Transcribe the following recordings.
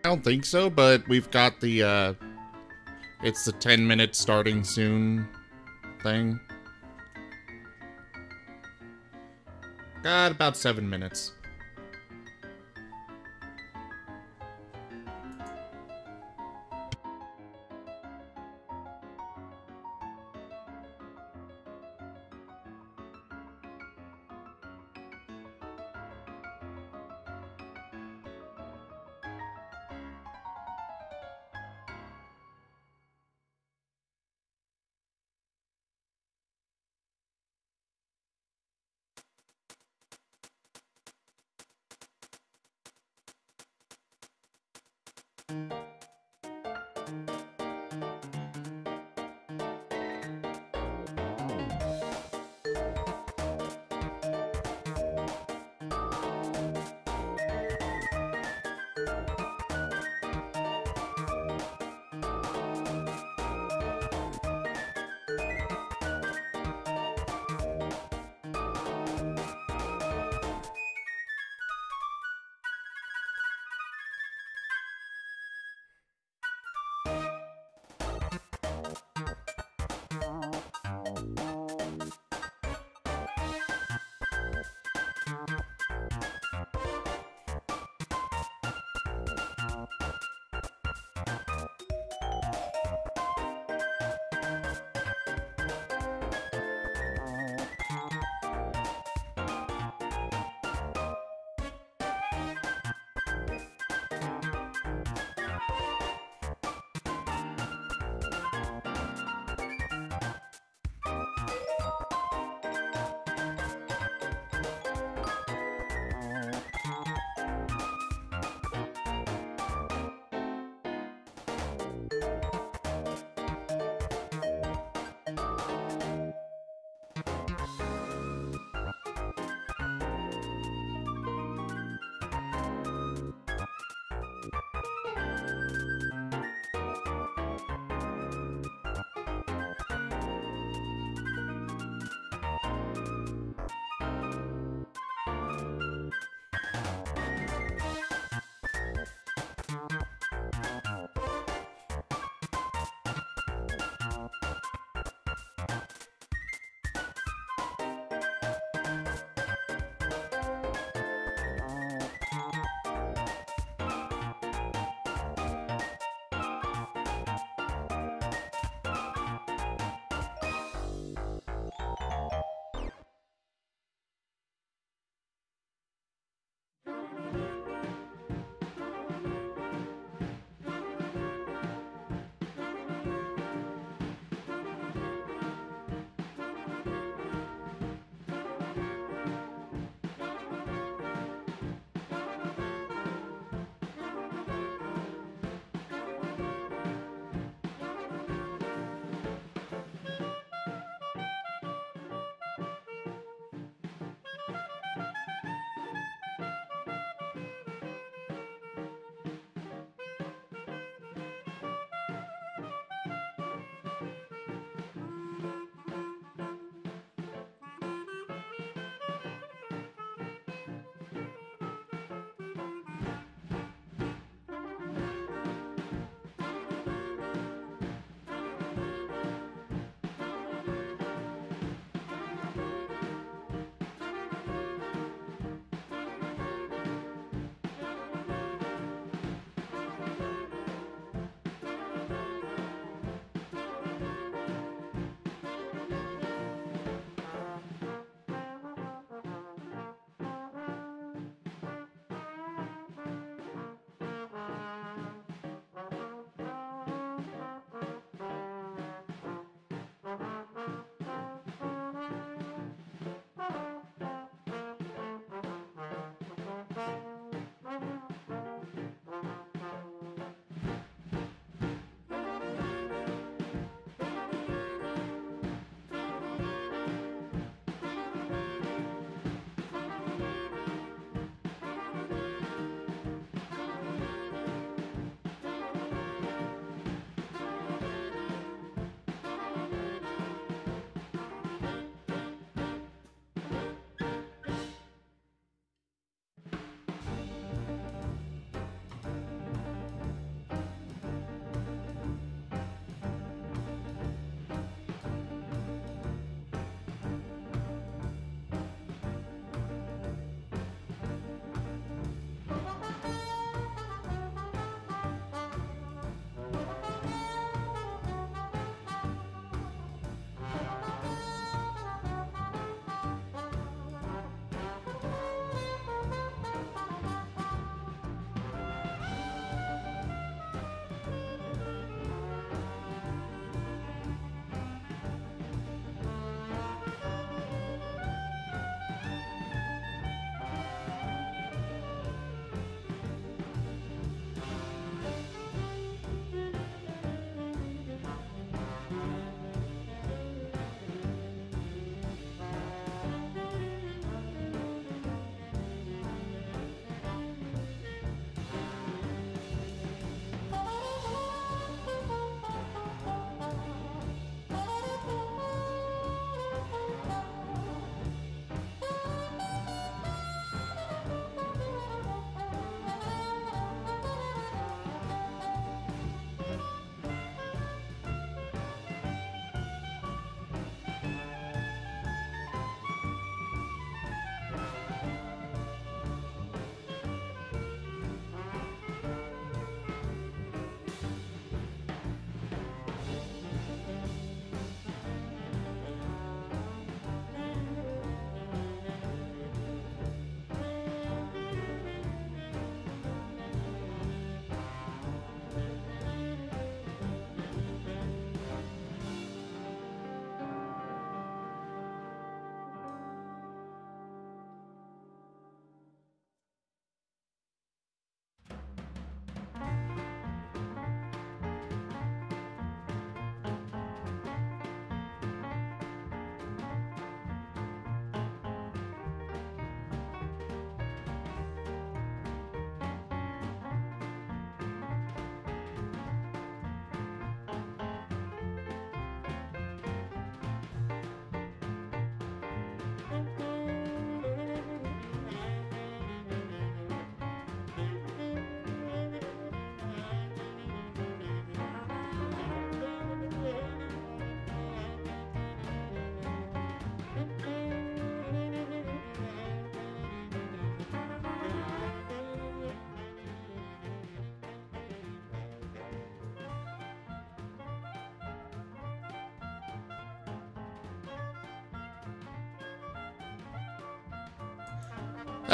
I don't think so, but we've got the, it's the 10-minute starting soon thing. Got about 7 minutes.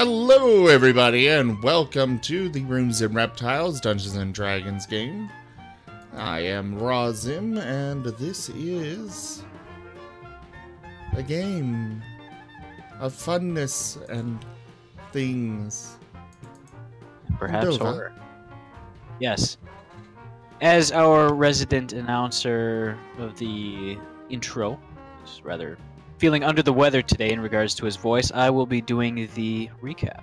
Hello, everybody, and welcome to the Rooms and Reptiles Dungeons and Dragons game. I am Razim, and this is a game of funness and things. Perhaps horror. Yes. As our resident announcer of the intro, is rather feeling under the weather today in regards to his voice, I will be doing the recap.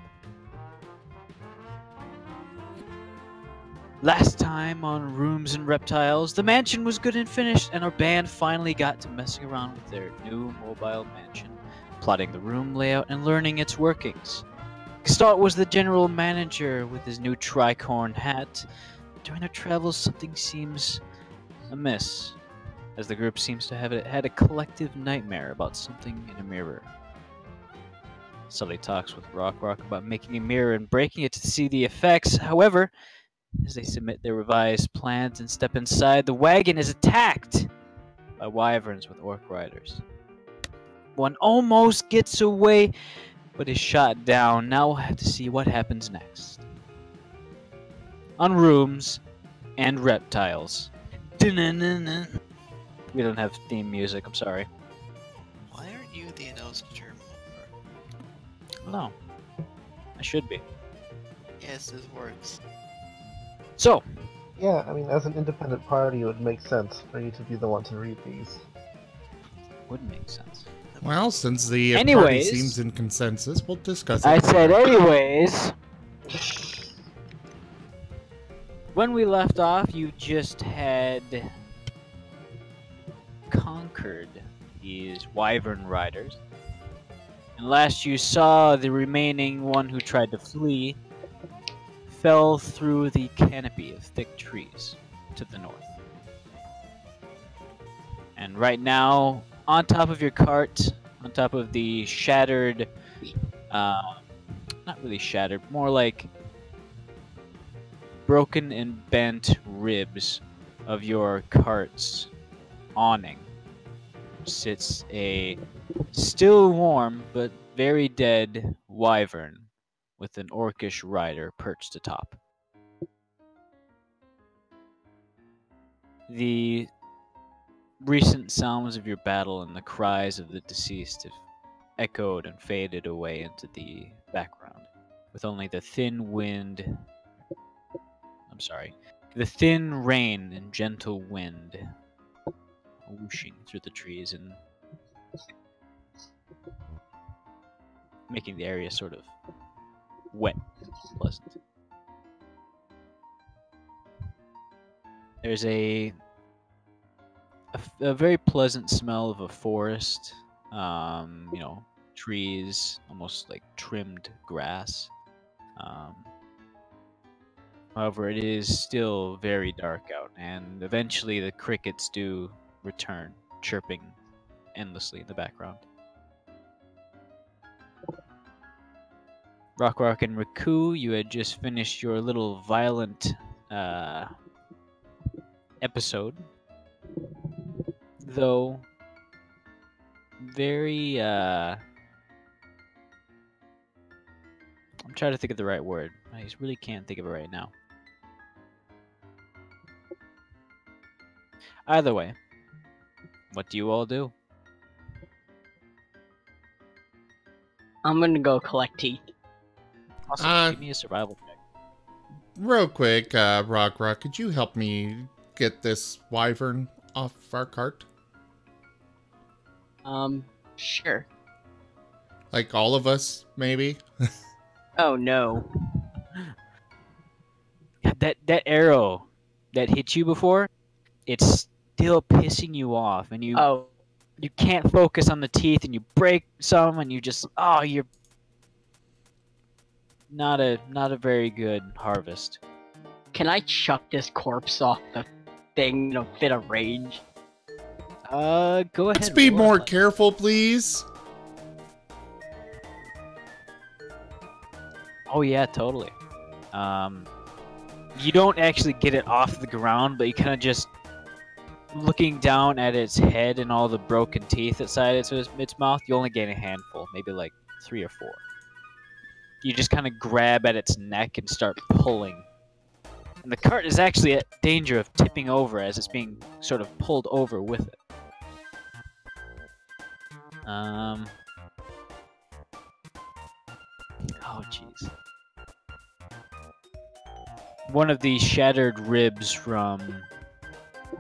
Last time on Rooms and Reptiles, the mansion was good and finished, and our band finally got to messing around with their new mobile mansion, plotting the room layout and learning its workings. Gestalt was the general manager with his new tricorn hat. During their travels, something seems amiss, as the group seems to have had a collective nightmare about something in a mirror. Sully talks with Rok-Rok about making a mirror and breaking it to see the effects. However, as they submit their revised plans and step inside, the wagon is attacked by wyverns with orc riders. One almost gets away, but is shot down. Now we'll have to see what happens next. On Rooms and Reptiles. We don't have theme music, I'm sorry. Why aren't you the announcer more? No. I should be. Yes, this works. So. Yeah, I mean, as an independent party, it would make sense for you to be the one to read these. Would make sense. Well, since the party seems in consensus, we'll discuss it. I said anyways. When we left off, you just had conquered these wyvern riders. And last you saw, the remaining one who tried to flee fell through the canopy of thick trees to the north. And right now, on top of your cart, on top of the shattered, not really shattered, more like broken and bent ribs of your cart's awning, sits a still warm but very dead wyvern with an orcish rider perched atop. The recent sounds of your battle and the cries of the deceased have echoed and faded away into the background, with only the thin rain and gentle wind whooshing through the trees and making the area sort of wet and pleasant. There's a very pleasant smell of a forest, trees, almost like trimmed grass. However, it is still very dark out, and eventually the crickets do return, chirping endlessly in the background. Rok-Rok and Riku, you had just finished your little violent episode, though very I'm trying to think of the right word. I just really can't think of it right now. Either way, what do you all do? I'm gonna go collect teeth. Also, give me a survival check. Real quick, Rok-Rok, could you help me get this wyvern off our cart? Sure. Like all of us, maybe? Oh no. That arrow that hit you before, it's still pissing you off, and you can't focus on the teeth, and you break some, and you just you're not a very good harvest. Can I chuck this corpse off the thing in a fit of rage? Go ahead. Let's be more careful, please. Oh yeah, totally. You don't actually get it off the ground, but you kind of just looking down at its head and all the broken teeth inside its mouth. You only gain a handful, maybe like 3 or 4. you just kind of grab at its neck and start pulling. And the cart is actually at danger of tipping over as it's being sort of pulled over with it. Oh, jeez. One of the shattered ribs from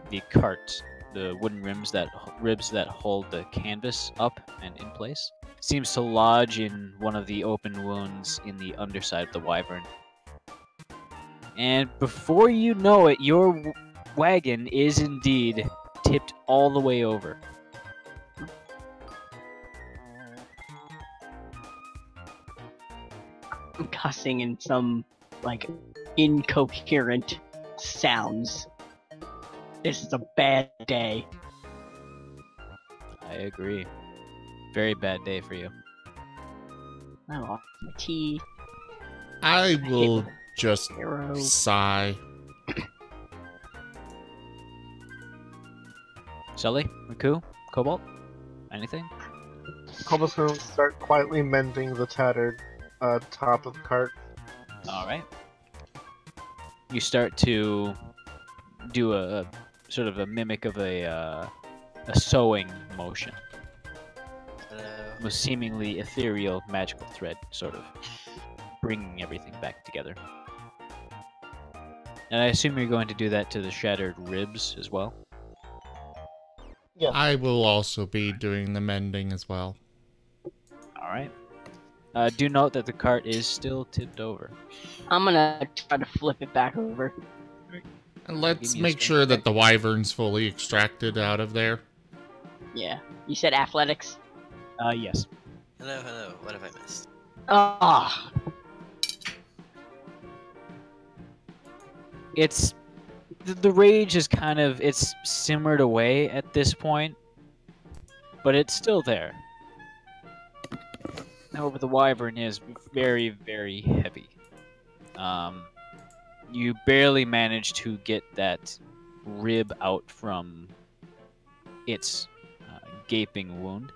the cart, the wooden ribs that hold the canvas up and in place, seems to lodge in one of the open wounds in the underside of the wyvern. And before you know it, your wagon is indeed tipped all the way over. I'm cussing in some, like, incoherent sounds. This is a bad day. I agree. Very bad day for you. I lost my tea. I will just Arrow. sigh. Sully? Riku? Cobalt? Anything? Kobolds gonna start quietly mending the tattered top of the cart. Alright. You start to do a sort of a mimic of a sewing motion. With seemingly ethereal magical thread, sort of bringing everything back together. And I assume you're going to do that to the shattered ribs as well? Yeah. I will also be doing the mending as well. Alright. Do note that the cart is still tipped over. I'm gonna try to flip it back over. And let's Give me a make strength sure that check. the wyvern's fully extracted out of there. Yeah. You said athletics? Yes. Hello, what have I missed? Ah. It's... The rage is kind of... It's simmered away at this point. But it's still there. However, the wyvern is very, very heavy. You barely manage to get that rib out from its gaping wound,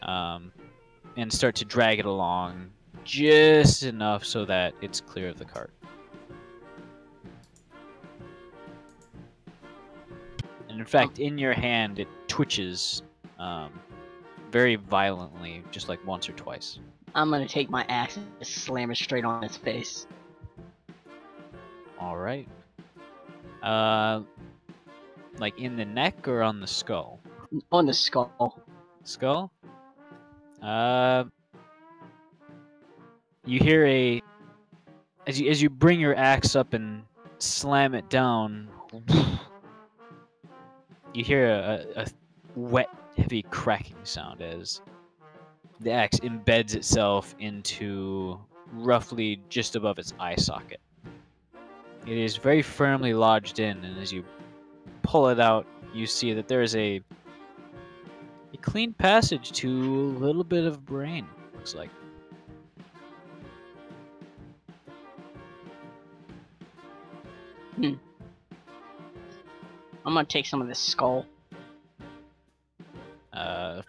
and start to drag it along just enough so that it's clear of the cart. And in fact, in your hand, it twitches very violently, just like once or twice. I'm gonna take my axe and just slam it straight on its face. All right. Like in the neck or on the skull? On the skull. Skull? You hear a... As you bring your axe up and slam it down, you hear a wet, heavy cracking sound as the axe embeds itself into roughly just above its eye socket. It is very firmly lodged in, and as you pull it out, you see that there is a clean passage to a little bit of brain, looks like. I'm gonna take some of this skull.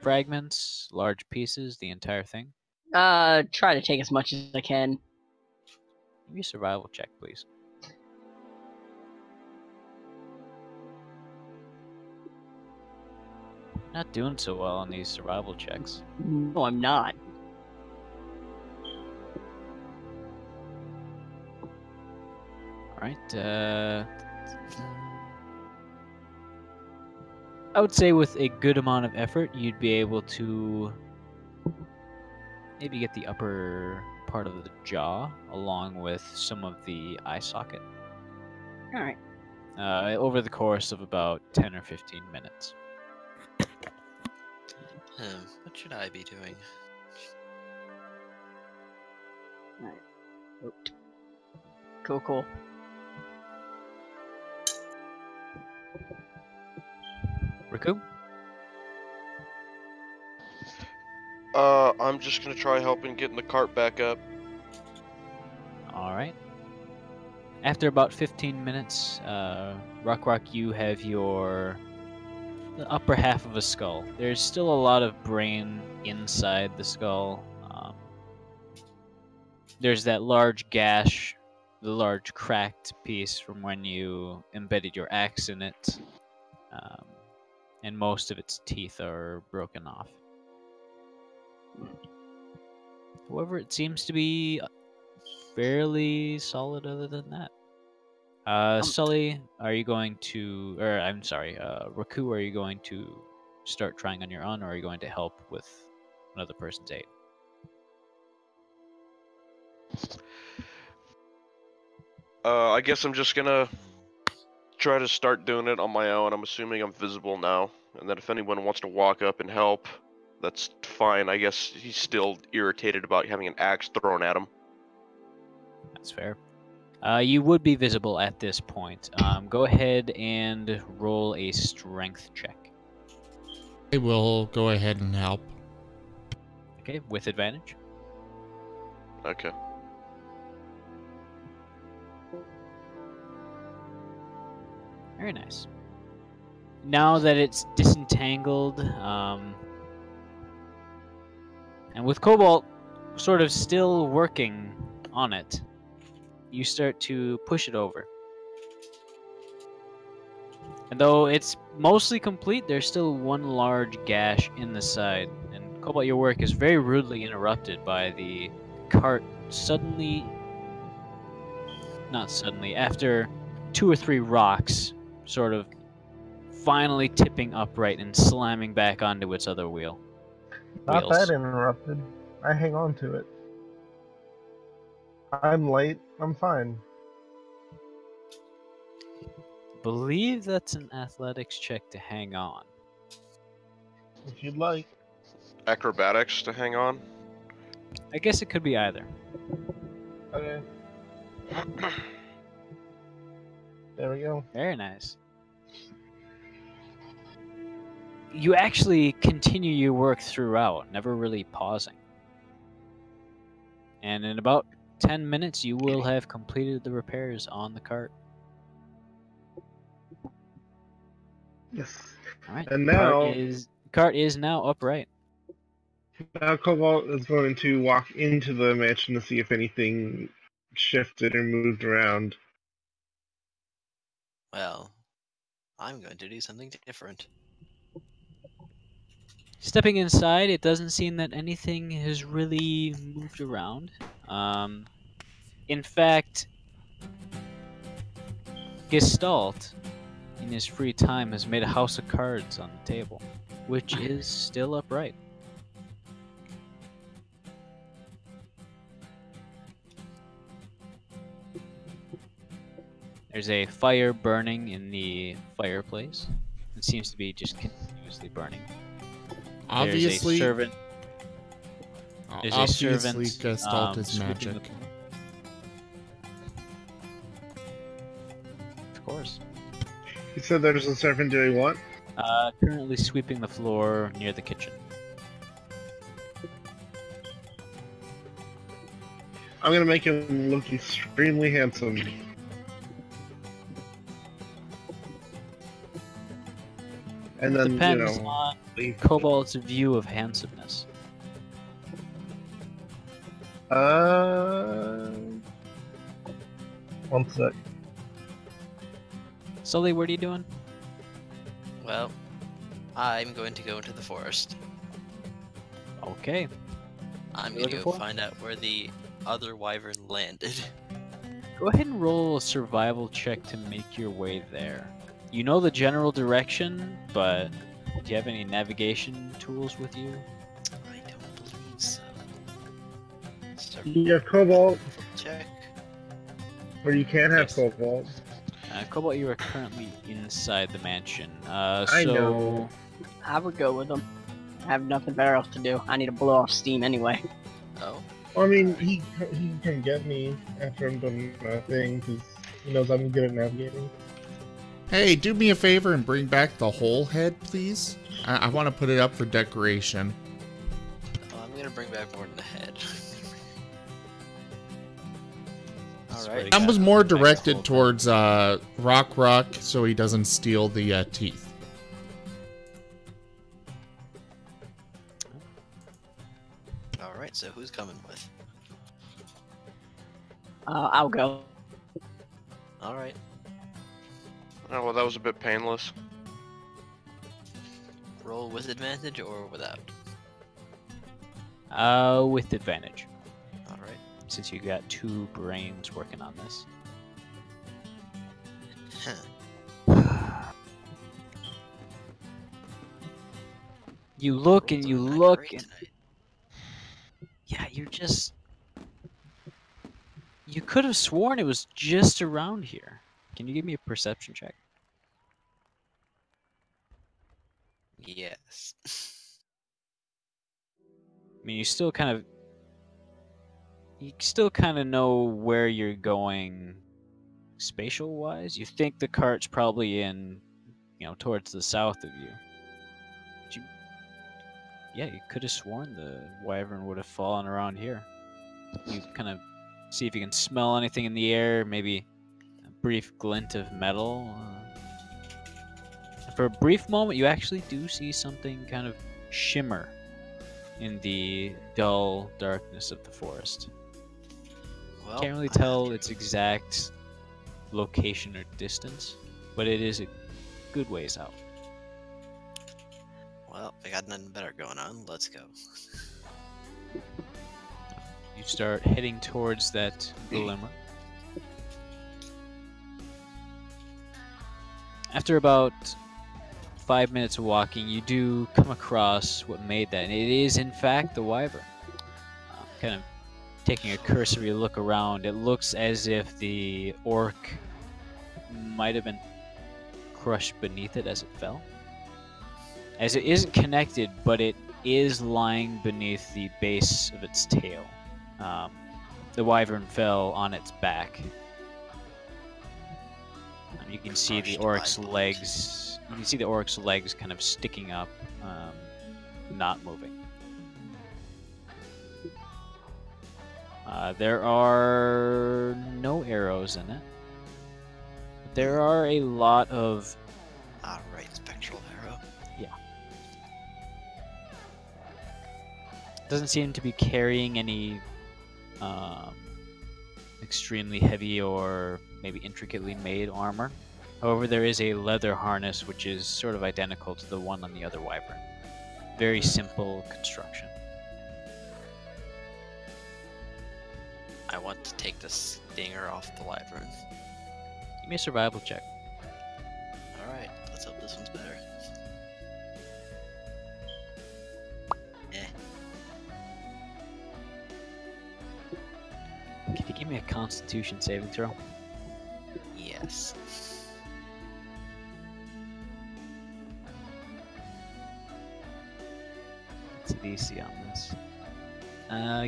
Fragments, large pieces, the entire thing. Try to take as much as I can. Give me a survival check, please. Not doing so well on these survival checks. No, I'm not. Alright, I would say with a good amount of effort, you'd be able to maybe get the upper part of the jaw along with some of the eye socket. Alright. Over the course of about 10 or 15 minutes. What should I be doing? Cool. Riku? I'm just gonna try helping getting the cart back up. Alright. After about 15 minutes, Rok-Rok, you have the upper half of a skull. There's still a lot of brain inside the skull. there's that large gash, the large cracked piece from when you embedded your axe in it, and most of its teeth are broken off. However, it seems to be fairly solid other than that. Sully, are you going to, or I'm sorry, Raku, are you going to start trying on your own, or are you going to help with another person's aid? I guess I'm just gonna try to start doing it on my own. I'm assuming I'm visible now, and that if anyone wants to walk up and help, that's fine. I guess he's still irritated about having an axe thrown at him. That's fair. You would be visible at this point. Go ahead and roll a strength check. I will go ahead and help. Okay, with advantage. Okay. Very nice. Now that it's disentangled, and with Cobalt sort of still working on it, you start to push it over. And though it's mostly complete, there's still one large gash in the side. And Cobalt, your work is very rudely interrupted by the cart suddenly... Not suddenly, after 2 or 3 rocks sort of finally tipping upright and slamming back onto its other wheel. Not Wheels. that interrupted. I hang on to it. I'm late. I'm fine. Believe that's an athletics check to hang on. If you'd like. Acrobatics to hang on. I guess it could be either. Okay. There we go. Very nice. You actually continue your work throughout, never really pausing. And in about 10 minutes, you will have completed the repairs on the cart. Yes. All right. And now, Cart is now upright. now Cobalt is going to walk into the mansion to see if anything shifted or moved around. Well, I'm going to do something different. Stepping inside, it doesn't seem that anything has really moved around. In fact, Gestalt, in his free time, has made a house of cards on the table, which is still upright. There's a fire burning in the fireplace. It seems to be just continuously burning. Obviously, There's a servant. There's a obviously servant, Gestalt is sweeping magic. Of course. He said there's a servant doing what? Currently sweeping the floor near the kitchen. I'm gonna make him look extremely handsome. And then, Depends you know, on leave. Cobalt's view of handsomeness. One sec. Sully, what are you doing? Well, I'm going to go into the forest. Okay. I'm You going to looking go for? find out where the other wyvern landed. Go ahead and roll a survival check to make your way there. You know the general direction, but do you have any navigation tools with you? I don't believe so. You have Cobalt, Check. or you can't have Yes. Cobalt. Cobalt, you are currently inside the mansion. I know. I would go with him. I have nothing better else to do. I need to blow off steam anyway. Oh, Well, I mean, he can get me after I'm done my thing, because he knows I'm good at navigating. Hey, do me a favor and bring back the whole head, please. I want to put it up for decoration. well, I'm gonna bring back more than the head. Alright. That was more directed towards Rok-Rok so he doesn't steal the teeth. Alright, so who's coming with? I'll go. All right. Oh, well, that was a bit painless. Roll with advantage or without? With advantage, All right. since you got 2 brains working on this. You look and Rolls you are not look great and tonight. yeah, you're just. You could have sworn it was just around here. Can you give me a perception check? Yes. I mean, you still kind of. You still kind of know where you're going spatial wise. You think the cart's probably in, towards the south of you. But yeah, you could have sworn the wyvern would have fallen around here. You kind of see if you can smell anything in the air, maybe a brief glint of metal. For a brief moment, you actually do see something kind of shimmer in the dull darkness of the forest. Well, Can't really I'm tell after its you. exact location or distance, but it is a good ways out. Well, I got nothing better going on. Let's go. You start heading towards that glimmer. After about 5 minutes of walking, you do come across what made that, and it is in fact the wyvern. Kind of taking a cursory look around, it looks as if the orc might have been crushed beneath it as it fell. As it isn't connected, but it is lying beneath the base of its tail. The wyvern fell on its back. You can see the Crushed by orc's bullets. legs. You can see the orc's legs kind of sticking up, not moving. There are no arrows in it. There are a lot of. Alright, spectral arrow. Doesn't seem to be carrying any extremely heavy or maybe intricately made armor. However, there is a leather harness which is sort of identical to the one on the other wyvern. Very simple construction. I want to take the stinger off the wyvern. Give me a survival check. Alright, let's hope this one's better. Eh. Can you give me a Constitution saving throw? Yes. What's the DC on this?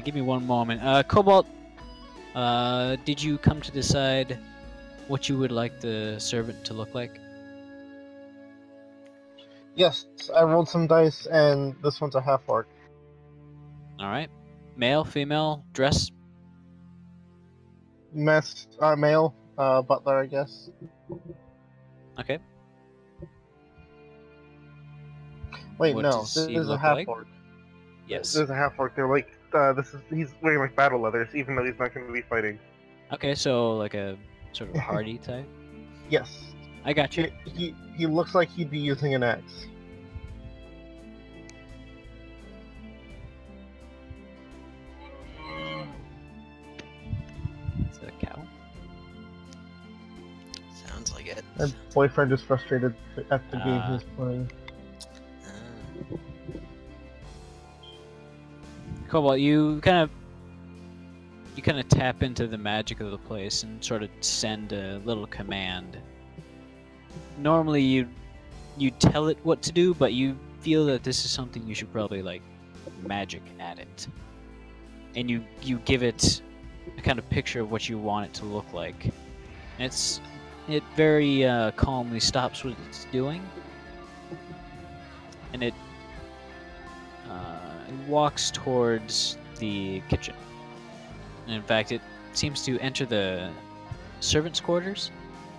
Give me one moment. Cobalt, did you come to decide what you would like the servant to look like? Yes, I rolled some dice, and this one's a half orc. Alright. Male, female, dress? Male, butler, I guess. Okay. Wait, What no, does this he is a look half like? orc. Yes. There's a half orc. They're like, he's wearing like battle leathers, even though he's not going to be fighting. Okay, so like a sort of hardy type? Yes. I got you. He looks like he'd be using an axe. Is that a cow? Sounds like it. My boyfriend is frustrated at the game Ah. he's playing. Cobalt, you kind of tap into the magic of the place and sort of send a little command. Normally you tell it what to do, but you feel that this is something you should probably like magic at it. And you give it a kind of picture of what you want it to look like. And it very calmly stops what it's doing. And it walks towards the kitchen. And in fact, it seems to enter the servants' quarters.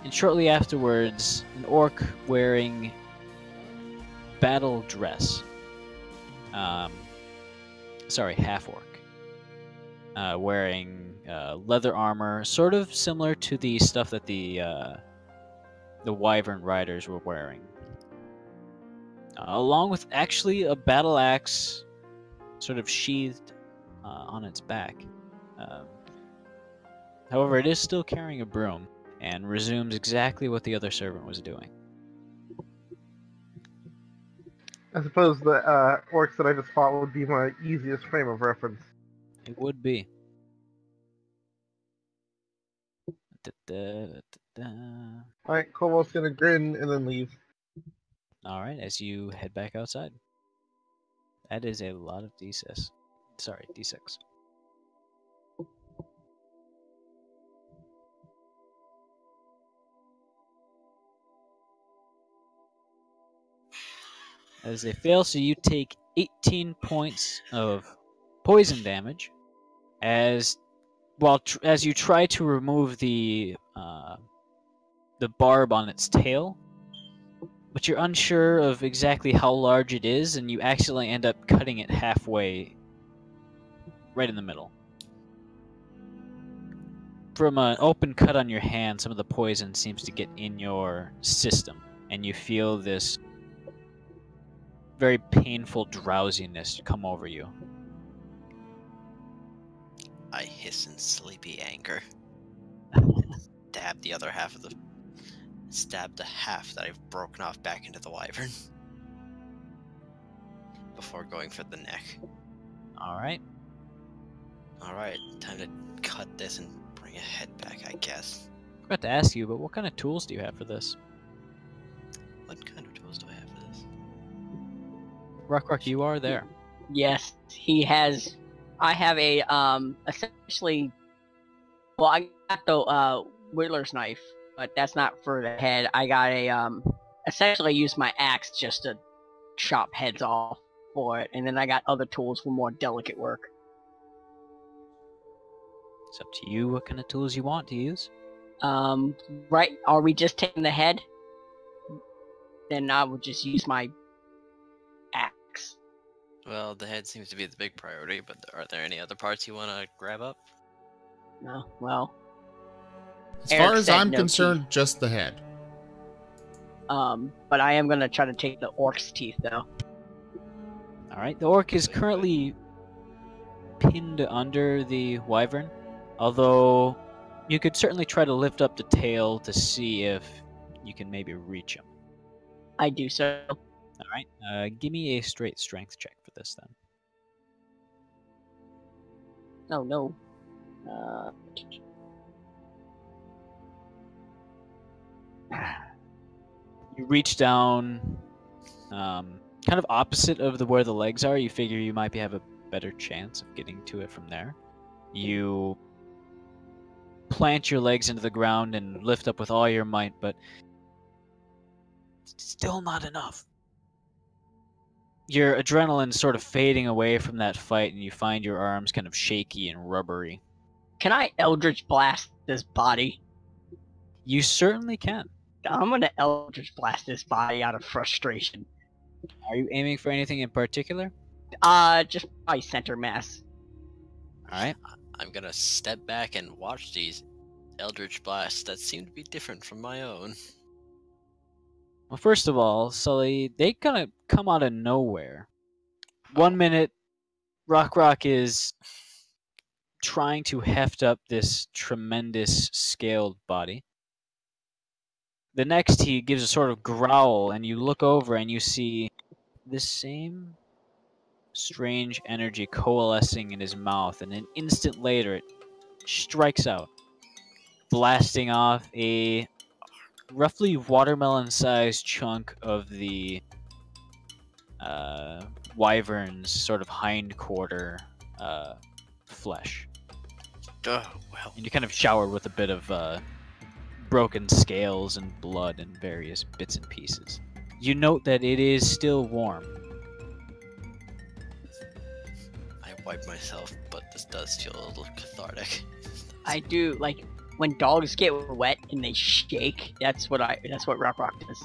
And shortly afterwards, an orc wearing battle dress. Sorry, half orc. Wearing leather armor, sort of similar to the stuff that the wyvern riders were wearing, along with actually a battle axe, sort of sheathed on its back. However, it is still carrying a broom and resumes exactly what the other servant was doing. I suppose the orcs that I just fought would be my easiest frame of reference. It would be. Alright, Kobol's gonna grin and then leave. Alright, as you head back outside. That is a lot of D6. Sorry, D6. As they fail, so you take 18 points of poison damage as as you try to remove the barb on its tail, but you're unsure of exactly how large it is, and you accidentally end up cutting it halfway, right in the middle. From an open cut on your hand, some of the poison seems to get in your system, and you feel this very painful drowsiness come over you. I hiss in sleepy anger. Stab the half that I've broken off back into the wyvern. Before going for the neck. Alright. Alright, time to cut this and bring a head back, I guess. I forgot to ask you, but what kind of tools do you have for this? What kind of tools do I have for this? Rok-Rok, you are there. Yes, he has. I have a essentially. Well, I got the whittler's knife, but that's not for the head. I got a essentially I use my axe just to chop heads off for it, and then I got other tools for more delicate work. It's up to you what kind of tools you want to use. Right? Are we just taking the head? Then I would just use my axe. Well, the head seems to be the big priority, but are there any other parts you want to grab up? No, well. As Eric far as said I'm no concerned, teeth. just the head. But I am gonna try to take the orc's teeth though. Alright, the orc is currently pinned under the wyvern, although you could certainly try to lift up the tail to see if you can maybe reach him. I do so. Alright, give me a straight strength check for this then. Oh no. You reach down, kind of opposite of where the legs are. You figure you might have a better chance of getting to it from there. You plant your legs into the ground and lift up with all your might, but it's still not enough. Your adrenaline's sort of fading away from that fight, and you find your arms kind of shaky and rubbery. Can I Eldritch Blast this body? You certainly can. I'm gonna Eldritch Blast this body out of frustration. Are you aiming for anything in particular? Just my center mass. Alright. I'm gonna step back and watch these Eldritch Blasts that seem to be different from my own. Well, first of all, Sully, they kind of come out of nowhere. 1 minute, Rok-Rok is trying to heft up this tremendous scaled body. The next, he gives a sort of growl, and you look over and you see this same strange energy coalescing in his mouth, and an instant later, it strikes out, blasting off a roughly watermelon-sized chunk of the wyvern's sort of hind quarter flesh. Oh, well. And you kind of shower with a bit of broken scales and blood and various bits and pieces. You note that it is still warm. I wipe myself, but this does feel a little cathartic. I do, like, when dogs get wet and they shake, that's what Rok-Rok does.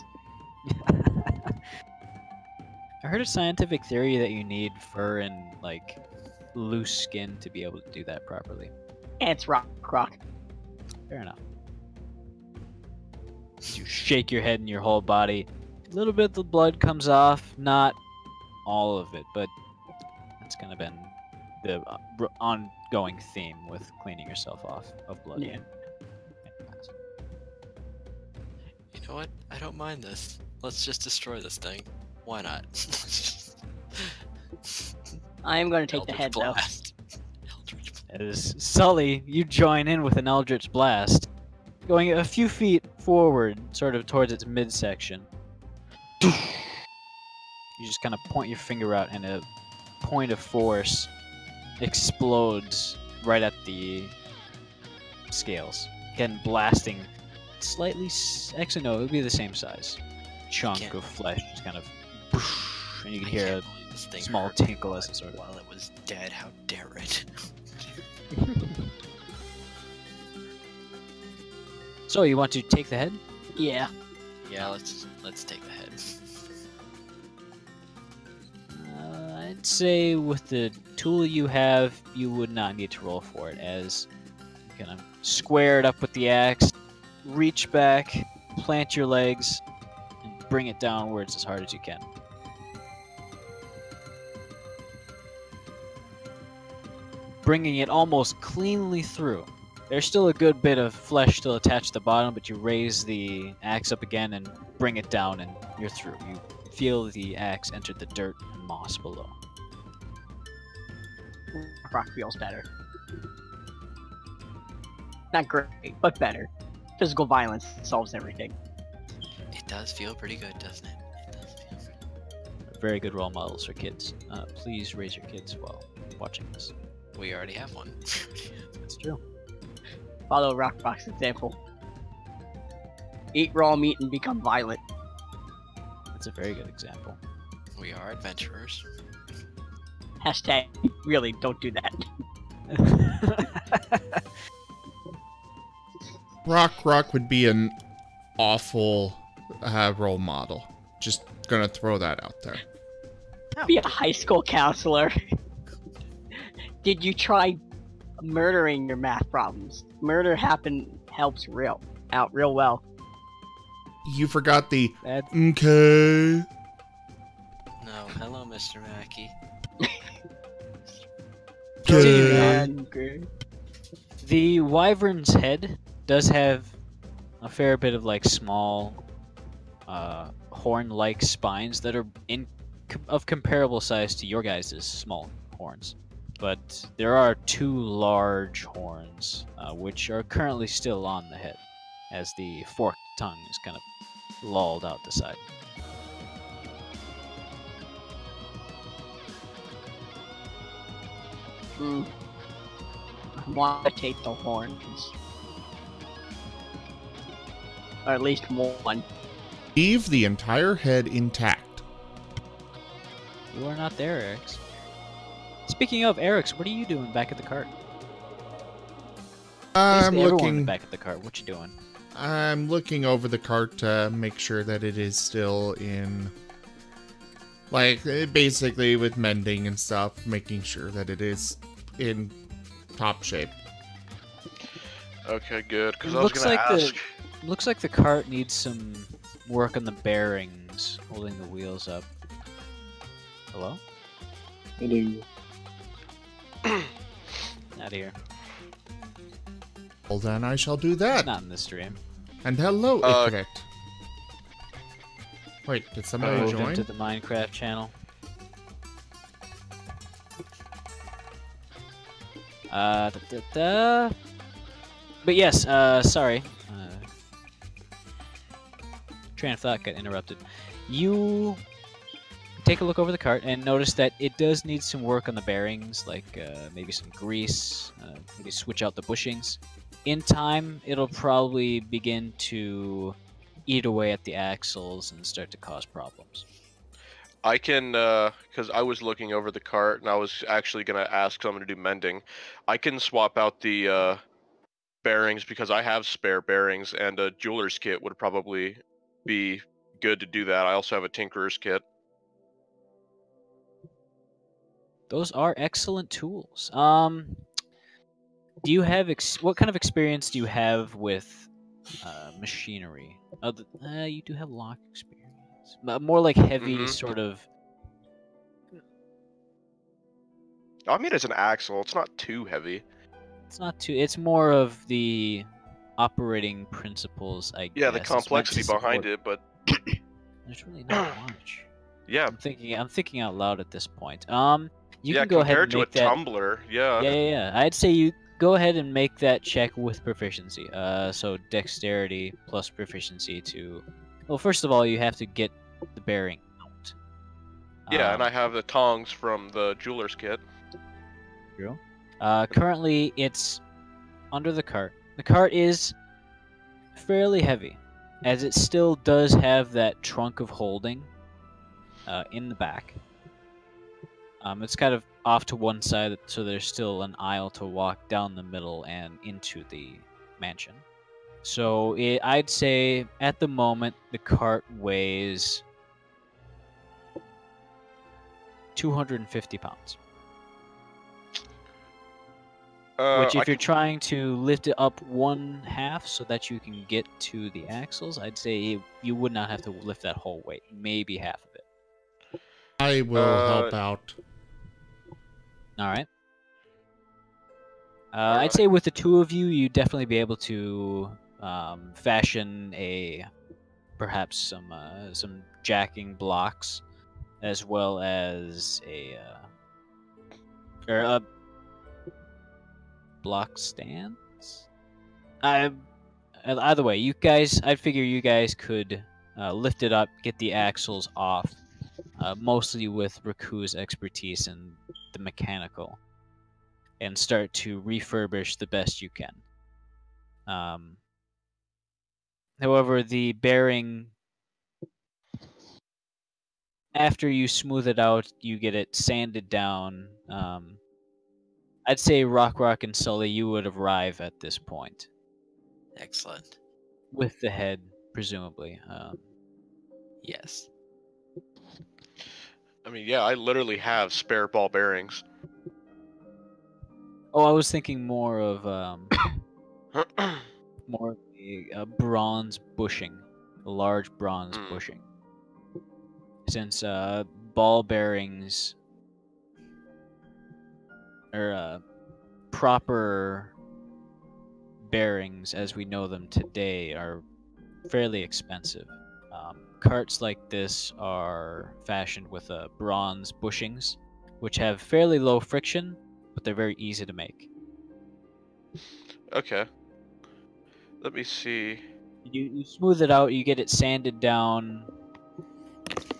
I heard a scientific theory that you need fur and, like, loose skin to be able to do that properly. And it's Rok-Rok. Fair enough. You shake your head and your whole body. A little bit of the blood comes off, not all of it, but that's kind of been the ongoing theme with cleaning yourself off of blood. Yeah. You know what? I don't mind this. Let's just destroy this thing. Why not? I am going to take the Eldritch head, Blast. Eldritch Blast. As Sully, you join in with an Eldritch Blast, going a few feet forward, sort of towards its midsection. You just kind of point your finger out, and a point of force explodes right at the scales. Again, blasting slightly. Actually, no, it would be the same size. Chunk Can't- of flesh, just kind of. And you can I hear can't a believe this thing small hurt me tinkle as it sort of. while it was dead. How dare it? So, you want to take the head? though. Yeah. Yeah, let's take the head. I'd say with the tool you have, you would not need to roll for it, as you kind of square it up with the axe, reach back, plant your legs, and bring it downwards as hard as you can. Bringing it almost cleanly through. There's still a good bit of flesh still attached to the bottom, but you raise the axe up again and bring it down, and you're through. You feel the axe enter the dirt and moss below. Rock feels better. Not great, but better. Physical violence solves everything. It does feel pretty good, doesn't it? It does feel pretty Very good role models for kids. Please raise your kids while watching this. We already have one. That's true. Follow Rok-Rok's example. Eat raw meat and become violent. That's a very good example. We are adventurers. Hashtag, really, don't do that. Rok-Rok would be an awful role model. Just gonna throw that out there. Be a high school counselor. Did you try murdering your math problems? Murder helps out real well. You forgot the That okay. No, hello, Mr. Mackey. Okay. the wyvern's head does have a fair bit of like small horn-like spines that are of comparable size to your guys' small horns. But there are two large horns, which are currently still on the head, as the forked tongue is kind of lolled out the side. I want to take the horns. Or at least one. Leave the entire head intact. You are not there, Arix. Speaking of Arix, what are you doing back at the cart? I'm Basically everyone in the looking. back at the cart. What you doing? I'm looking over the cart to make sure that it is still in, like, basically with mending and stuff, making sure that it is in top shape. Okay, good. Because I was Looks gonna like ask. Looks like the cart needs some work on the bearings, holding the wheels up. Hello? Hello. Not here. Well, then I shall do that. Not in this stream. And hello, Uh, Ifrit. Wait, did somebody Moved join? into the Minecraft channel. But yes, sorry. Train of thought got interrupted. You take a look over the cart and notice that it does need some work on the bearings, like maybe some grease, maybe switch out the bushings. In time, it'll probably begin to eat away at the axles and start to cause problems. I can, because I was looking over the cart and I was actually going to ask someone to do mending. I can swap out the bearings because I have spare bearings, and a jeweler's kit would probably be good to do that. I also have a tinkerer's kit. Those are excellent tools. Do you have what kind of experience do you have with machinery? You do have lock experience, but more like heavy sort of. I mean, it's an axle. It's not too heavy. It's not too. It's more of the operating principles, I guess. Yeah, the complexity behind it, but there's really not much. yeah. I'm thinking out loud at this point. You yeah, can go ahead and compared make to a that. tumbler, yeah. Yeah. I'd say you go ahead and make that check with proficiency. So dexterity plus proficiency to. Well, first of all, you have to get the bearing out. Yeah, and I have the tongs from the jeweler's kit. True. Currently, it's under the cart. The cart is fairly heavy, as it still does have that trunk of holding in the back. It's kind of off to one side, so there's still an aisle to walk down the middle and into the mansion. So I'd say at the moment the cart weighs 250 pounds. Which, if you're trying to lift it up one half so that you can get to the axles, I'd say you would not have to lift that whole weight. Maybe half of it. I will help out. All right. I'd say with the two of you, you'd definitely be able to fashion perhaps some jacking blocks, as well as a block stands. Either way, you guys, I'd figure you guys could lift it up, get the axles off, mostly with Raku's expertise in the mechanical, and start to refurbish the best you can. However, the bearing, after you smooth it out, you get it sanded down. I'd say Rok-Rok and Sully, you would arrive at this point. Excellent. With the head, presumably. Yes. I mean, yeah, I literally have spare ball bearings. Oh, I was thinking more of more of a bronze bushing, a large bronze bushing. Since ball bearings or proper bearings as we know them today are fairly expensive. Carts like this are fashioned with bronze bushings, which have fairly low friction, but they're very easy to make. Okay. Let me see. You smooth it out, you get it sanded down.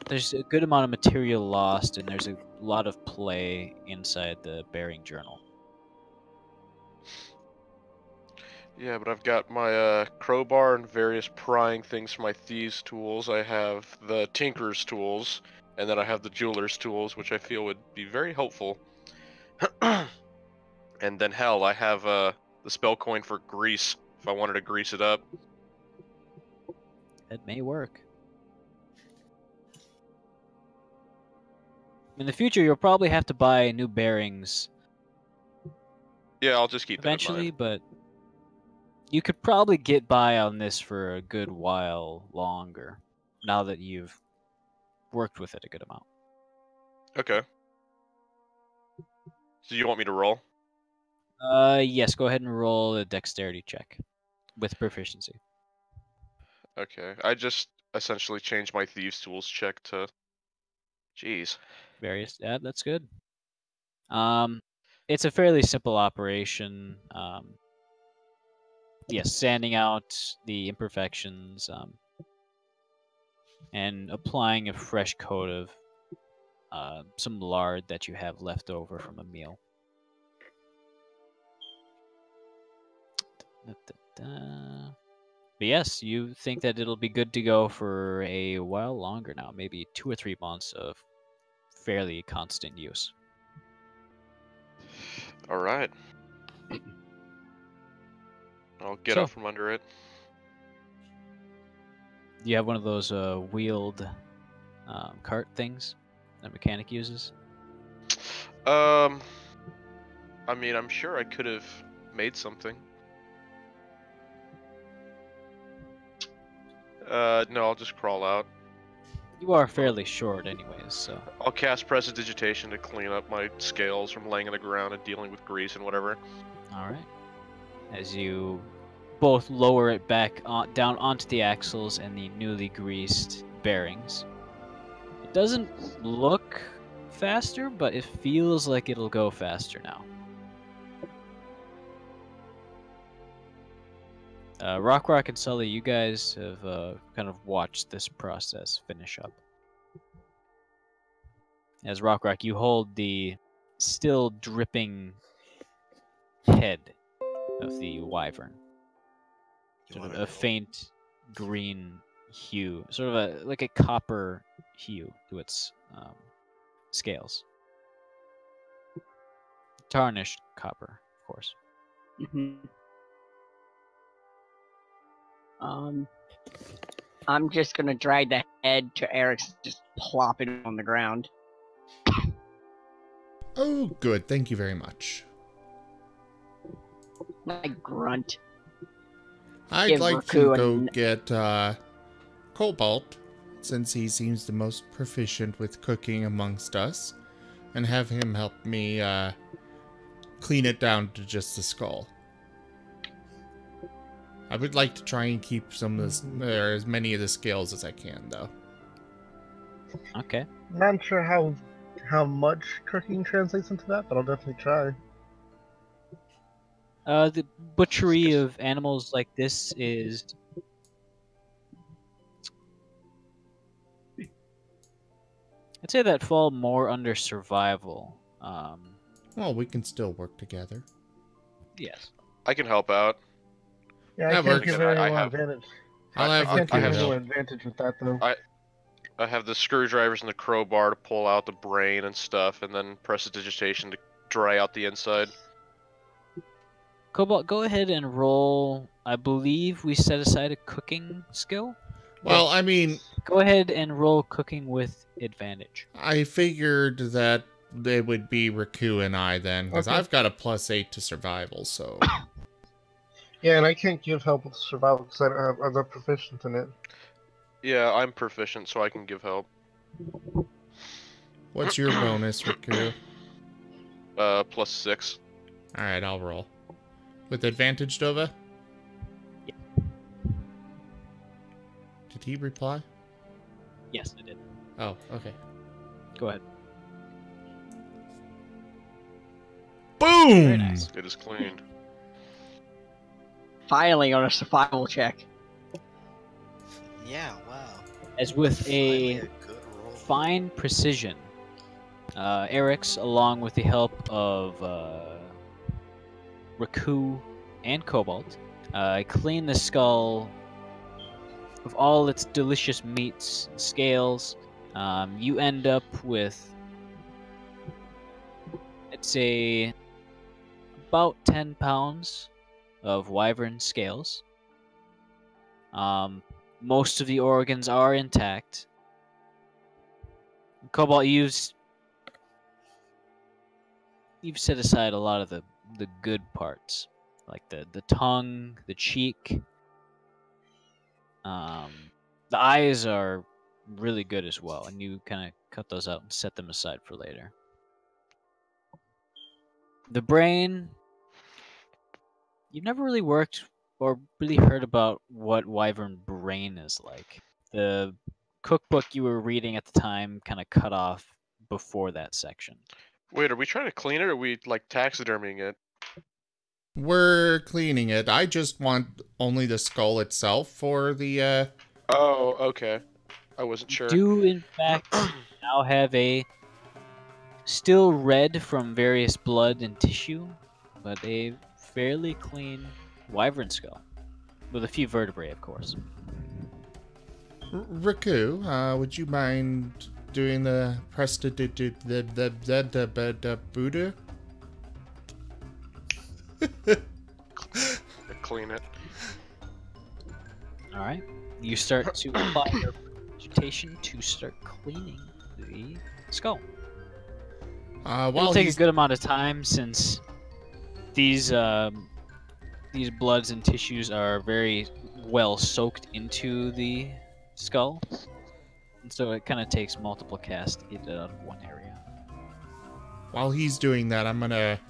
There's a good amount of material lost, and there's a lot of play inside the bearing journal. Yeah, but I've got my crowbar and various prying things for my thieves' tools. I have the tinker's tools, and then I have the jeweler's tools, which I feel would be very helpful. And then hell, I have the spell coin for grease, if I wanted to grease it up. That may work. In the future, you'll probably have to buy new bearings. Yeah, I'll just keep eventually, that in mind. But you could probably get by on this for a good while longer, now that you've worked with it a good amount. Okay. So you want me to roll? Yes, go ahead and roll a dexterity check with proficiency. Okay, I just essentially changed my thieves' tools check to... Jeez. Various, yeah, that's good. It's a fairly simple operation. Yes, sanding out the imperfections, and applying a fresh coat of some lard that you have left over from a meal. But yes, you think that it'll be good to go for a while longer now, maybe 2 or 3 months of fairly constant use. All right. I'll get up from under it. Do you have one of those wheeled cart things that mechanic uses? I mean, I'm sure I could have made something. No, I'll just crawl out. You are fairly short anyways, so... I'll cast Prestidigitation to clean up my scales from laying on the ground and dealing with grease and whatever. Alright. As you both lower it back down onto the axles and the newly greased bearings. It doesn't look faster, but it feels like it'll go faster now. Rok-Rok and Sully, you guys have kind of watched this process finish up. As Rok-Rok, you hold the still dripping head of the wyvern. Sort of a faint green hue, sort of like a copper hue to its scales. Tarnished copper, of course. I'm just gonna drag the head to Arix, just plop it on the ground. Oh, good. Thank you very much. I grunt. I'd Give like to Raku go get Cobalt, since he seems the most proficient with cooking amongst us, and have him help me clean it down to just the skull. I would like to try and keep some of this, or as many of the scales as I can, though. Okay. Not sure how much cooking translates into that, but I'll definitely try. The butchery of animals like this is... I'd say that fall more under survival. Well, we can still work together. Yes. I can help out. Yeah, That I can't works. give I anyone have- advantage. I'll I have can't give Raku anyone help. advantage with that though. I have the screwdrivers and the crowbar to pull out the brain and stuff, and then Prestidigitation to dry out the inside. Cobalt, go ahead and roll. I believe we set aside a cooking skill. Well, I mean, Go ahead and roll cooking with advantage. I figured that it would be Raku and I then, because Okay. I've got a +8 to survival, so... Yeah, and I can't give help with survival because I'm not proficient in it. Yeah, I'm proficient, so I can give help. What's your bonus, Raku? +6. Alright, I'll roll. With advantage, Dova? Yeah. Did he reply? Yes, I did. Oh, okay. Go ahead. Boom! Very nice. It is cleaned. Finally on a survival check. Yeah, wow. As with Finally a good roll. fine precision, Arix, along with the help of Raku and Cobalt, clean the skull of all its delicious meats and scales. You end up with, I'd say, about 10 pounds of wyvern scales. Most of the organs are intact. Cobalt, you've set aside a lot of the good parts, like the tongue, the cheek. The eyes are really good as well, and you kind of cut those out and set them aside for later. The brain, you've never really worked or really heard about what wyvern brain is like. The cookbook you were reading at the time kind of cut off before that section. Wait, are we trying to clean it, or are we, like, taxidermying it? We're cleaning it. I just want only the skull itself for the, Oh, okay. I wasn't sure. Do in fact now have a still red from various blood and tissue, but a fairly clean wyvern skull. With a few vertebrae, of course. Raku, would you mind doing the Buddha? Clean it. Alright. You start to apply your vegetation to start cleaning the skull. While It'll take a he's good amount of time since these these bloods and tissues are very well soaked into the skull, and so it kind of takes multiple casts to get it out of one area. While he's doing that, I'm gonna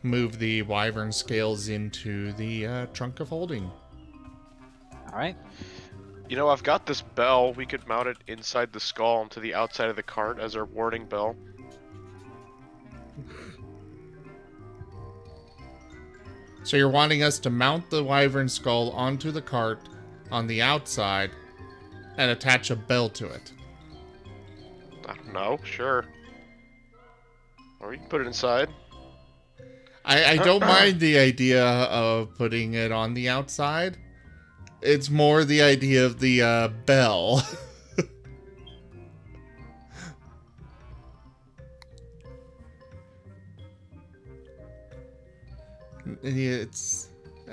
move the wyvern scales into the trunk of holding. All right. You know, I've got this bell. We could mount it inside the skull and to the outside of the cart as our warning bell. So you're wanting us to mount the wyvern skull onto the cart on the outside and attach a bell to it. I don't know. Sure. Or you can put it inside. I don't mind the idea of putting it on the outside. It's more the idea of the bell.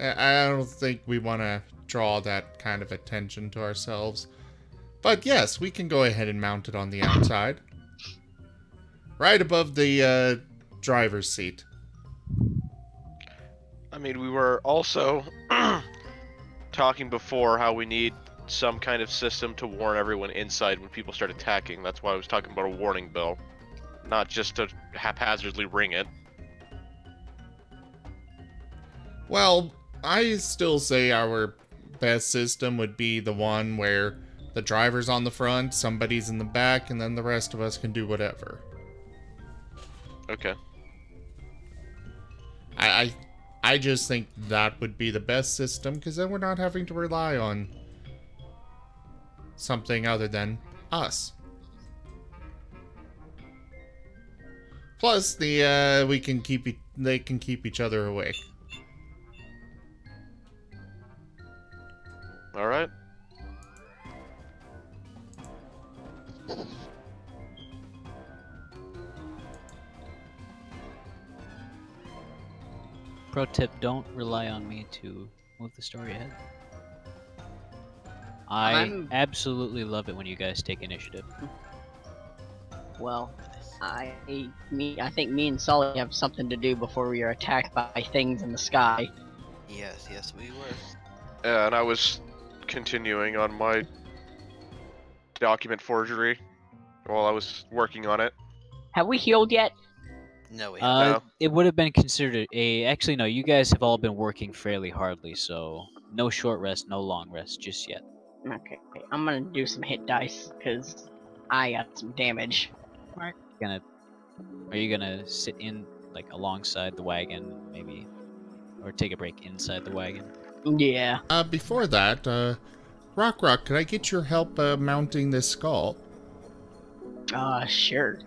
I don't think we want to draw that kind of attention to ourselves. But yes, we can go ahead and mount it on the outside. Right above the driver's seat. I mean, we were also talking before how we need some kind of system to warn everyone inside when people start attacking. That's why I was talking about a warning bell. Not just to haphazardly ring it. Well, I still say our best system would be the one where the driver's on the front, somebody's in the back, and then the rest of us can do whatever. Okay. I just think that would be the best system, because then we're not having to rely on something other than us. Plus, they can keep each other awake. All right. Pro tip, don't rely on me to move the story ahead. I absolutely love it when you guys take initiative. Well, I think me and Sully have something to do before we are attacked by things in the sky. Yes, we were. Yeah, and I was continuing on my document forgery while I was working on it. Have we healed yet? No, we No. It would have been considered a... Actually, no, you guys have all been working fairly hardly, so no short rest, no long rest just yet. Okay, I'm gonna do some hit dice, because I got some damage. Are you gonna sit in, like, alongside the wagon, maybe? Or take a break inside the wagon? Yeah. Before that, Rok-Rok, could I get your help mounting this skull? Sure.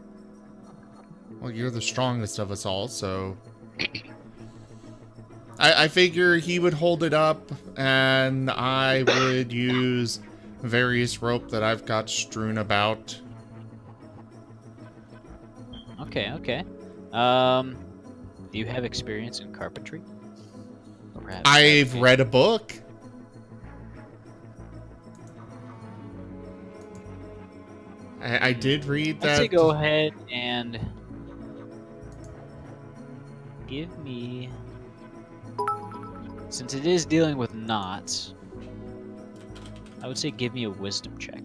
Well, you're the strongest of us all, so... I figure he would hold it up, and I would use various rope that I've got strewn about. Okay. Do you have experience in carpentry? Or perhaps I've read a book. I did read that. Let's go ahead and give me, since it is dealing with knots, I would say give me a wisdom check.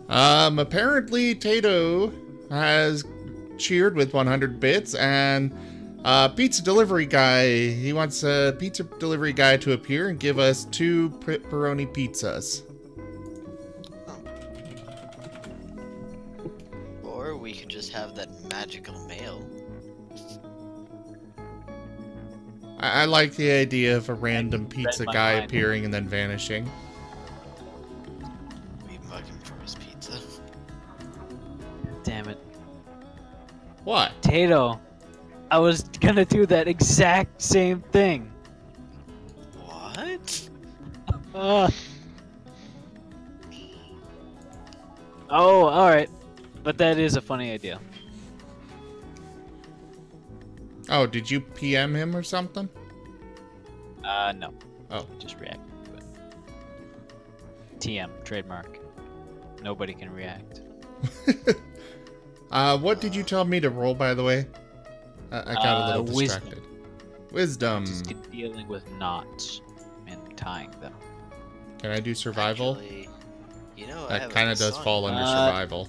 Apparently Tato has cheered with 100 bits, and pizza delivery guy, he wants a pizza delivery guy to appear and give us 2 pepperoni pizzas. Or we could just have that magical mail. I like the idea of a random pizza my guy mind. appearing and then vanishing. We mug him for his pizza. Damn it. What? Tato, I was gonna do that exact same thing. What? Oh, alright. But that is a funny idea. Oh, did you PM him or something? No. Oh. Just react to it. TM, trademark. Nobody can react. What did you tell me to roll, by the way? I got a little wisdom. distracted. Wisdom. Just dealing with knots and tying them. Can I do survival? Actually, you know, I That have a kind of does song. fall under survival.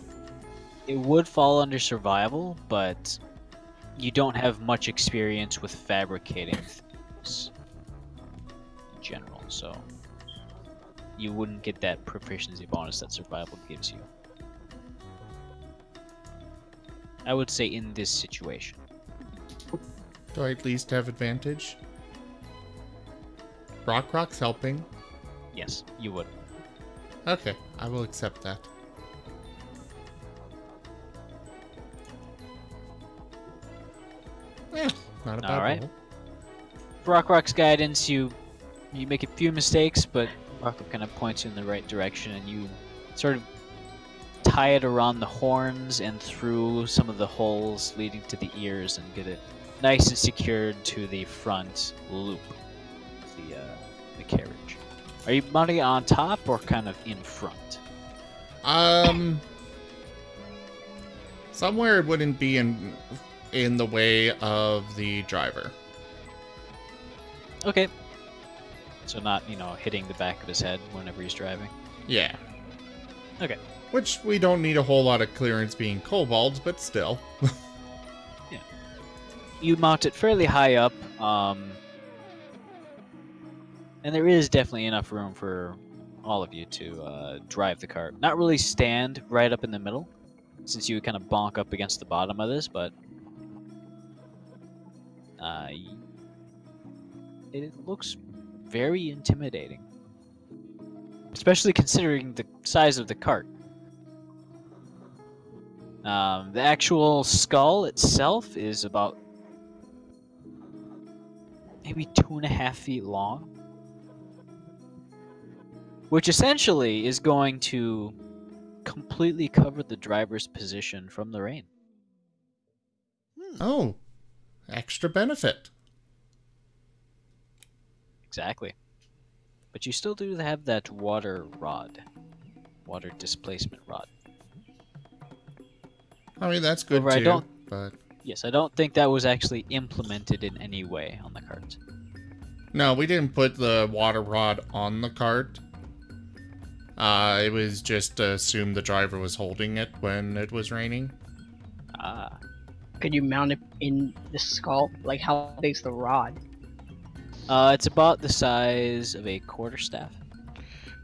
It would fall under survival, but you don't have much experience with fabricating things in general, so you wouldn't get that proficiency bonus that survival gives you. I would say in this situation. Do I at least have advantage? Rok-Rok's helping. Yes, you would. Okay, I will accept that. Not a bad Alright. roll. Rok-Rok's guidance, you make a few mistakes, but Rok-Rok kind of points you in the right direction, and you sort of tie it around the horns and through some of the holes leading to the ears and get it nice and secured to the front loop of the carriage. Are you mounting it on top or kind of in front? Somewhere it wouldn't be in the way of the driver. Okay. So not, hitting the back of his head whenever he's driving. Yeah. Okay. Which we don't need a whole lot of clearance being kobolds, but still. You mount it fairly high up, and there is definitely enough room for all of you to drive the cart. Not really stand right up in the middle, since you would kind of bonk up against the bottom of this, but it looks very intimidating, especially considering the size of the cart. The actual skull itself is about maybe 2.5 feet long, which essentially is going to completely cover the driver's position from the rain. Oh, extra benefit. Exactly. But you still do have that water displacement rod. I mean, that's good However, too, but... Yes, I don't think that was actually implemented in any way on the cart. No, we didn't put the water rod on the cart. It was just assumed the driver was holding it when it was raining. Ah. Could you mount it in the skull? Like, how big's the rod? It's about the size of a quarterstaff.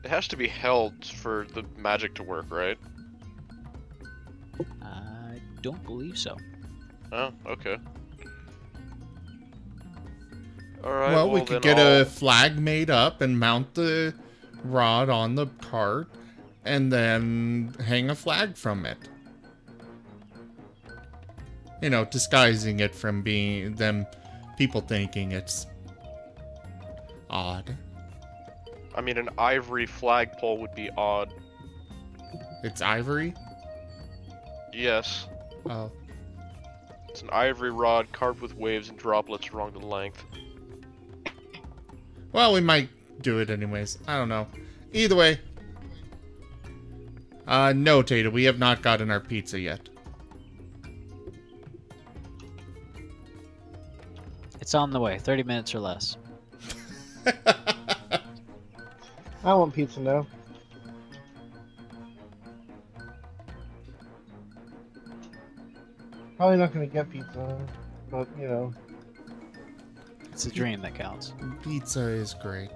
It has to be held for the magic to work, right? I don't believe so. Oh, okay. Alright, Well, we could get a flag made up and mount the rod on the cart and then hang a flag from it. You know, disguising it from being people thinking it's odd. I mean, an ivory flagpole would be odd. It's ivory? Yes. Oh. It's an ivory rod carved with waves and droplets along the length. Well, we might do it anyways. I don't know. Either way. No, Tata, we have not gotten our pizza yet. It's on the way, 30 minutes or less. I want pizza now. Probably not gonna get pizza, but you know. It's a dream that counts. Pizza is great.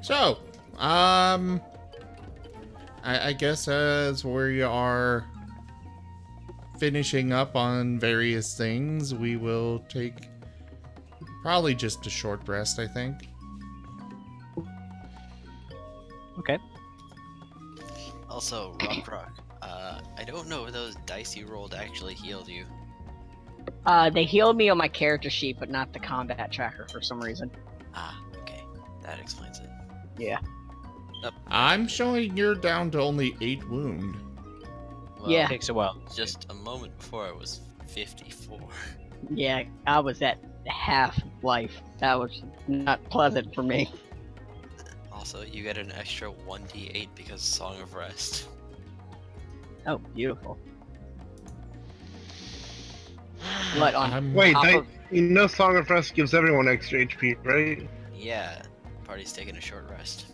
So, I guess as we are finishing up on various things, we will take probably just a short rest, I think. Okay. Also, Rok-Rok, I don't know if those dice you rolled actually healed you. They healed me on my character sheet, but not the combat tracker for some reason. Ah, okay. That explains it. Yeah. I'm showing you're down to only 8 wound. Well, Yeah. It takes a while. Just a moment before I was 54. Yeah, I was at half life. That was not pleasant for me. Also, you get an extra 1d8 because Song of Rest. Oh, beautiful. What on Wait, top of... Song of Rest gives everyone extra HP, right? Yeah, party's taking a short rest.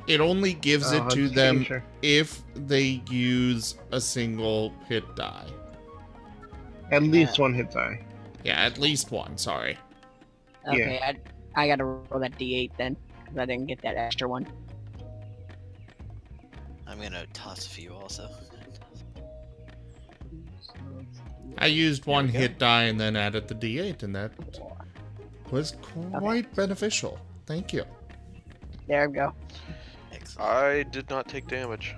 It only gives Oh, it to just them making sure. if they use a single hit die. At least one hit die. Yeah, at least one, sorry. Okay, I gotta roll that D8 then, because I didn't get that extra one. I'm gonna toss a few also. I used one we go. hit die and then added the D8, and that was quite beneficial. Thank you. There we go. Excellent. I did not take damage.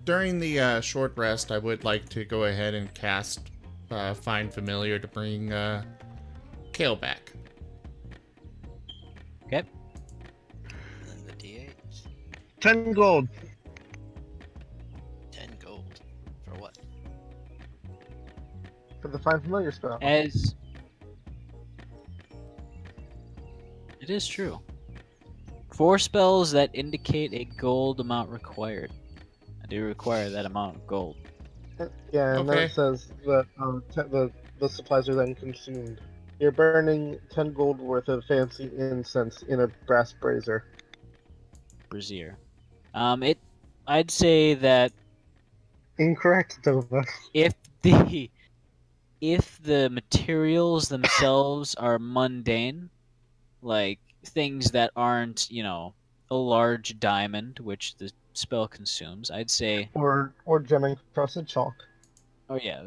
During the short rest, I would like to go ahead and cast Find Familiar to bring Kale back. Okay. And then the d8. 10 gold. 10 gold. For what? For the Find Familiar spell. As it is true. 4 spells that indicate a gold amount required. I do require that amount of gold. Yeah, and then Okay. it says that the supplies are then consumed. You're burning 10 gold worth of fancy incense in a brass brazier. Brazier. I'd say that Incorrect, Dova. if the materials themselves are mundane, like things that aren't, a large diamond, which the spell consumes, I'd say, Or gem encrusted chalk. oh yeah,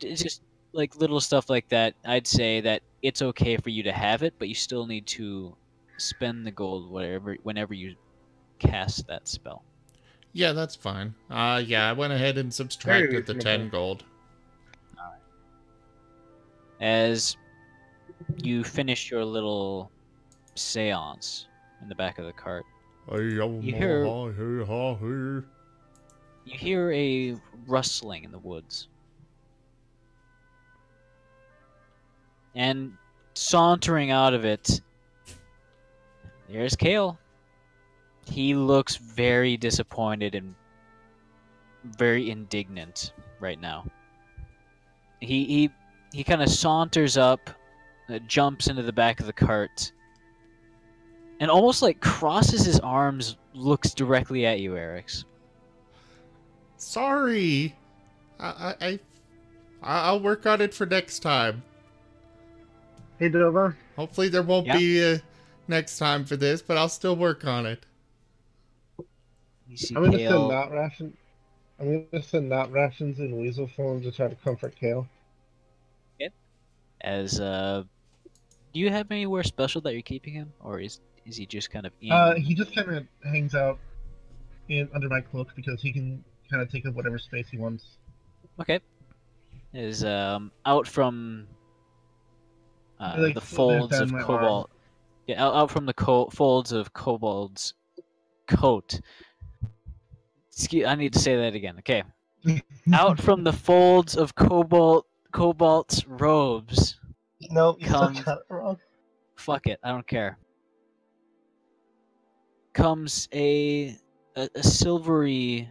it's just like little stuff like that. I'd say that it's okay for you to have it, but you still need to spend the gold whenever you cast that spell. Yeah, that's fine. Yeah, I went ahead and subtracted the 10 gold. As you finish your little seance in the back of the cart, you hear a rustling in the woods. And sauntering out of it, there's Kale. He looks very disappointed and very indignant right now. He kind of saunters up, jumps into the back of the cart, and almost like crosses his arms, looks directly at you, Arix. Sorry. I'll work on it for next time. Hey, Dova. Hopefully there won't be a next time for this, but I'll still work on it. You see I'm gonna Kale. send knot rations in weasel form to try to comfort Kale. As do you have anywhere special that you're keeping him, or is he just kind of in? He just kind of hangs out under my cloak because he can kind of take up whatever space he wants. Okay. Is out from Like, the folds down of my Cobalt. Yeah, out from the folds of Kobold's coat. I need to say that again. Okay. Out from the folds of Cobalt's robes. No, you still comes- got it wrong. Fuck it, I don't care. Comes a silvery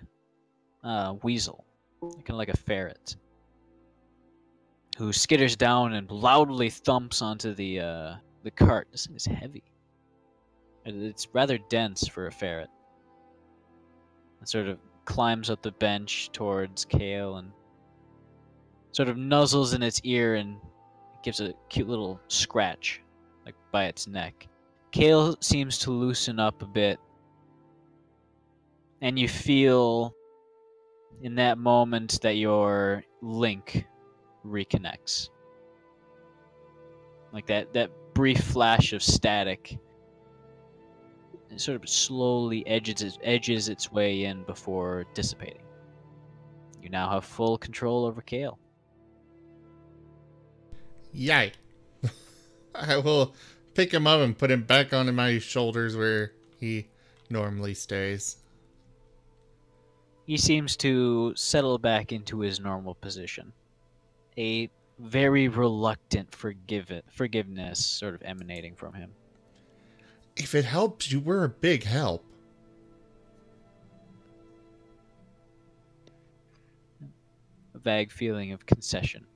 weasel, kind of like a ferret, who skitters down and loudly thumps onto the cart. This thing is heavy. It's rather dense for a ferret. It sort of climbs up the bench towards Kale and sort of nuzzles in its ear and gives a cute little scratch, like by its neck. Kale seems to loosen up a bit, and you feel in that moment that your link reconnects. Like that brief flash of static, it sort of slowly edges its way in before dissipating. You now have full control over Kale. Yay. I will pick him up and put him back onto my shoulders where he normally stays. He seems to settle back into his normal position. A very reluctant forgiveness sort of emanating from him. If it helps you, we're a big help. A vague feeling of concession.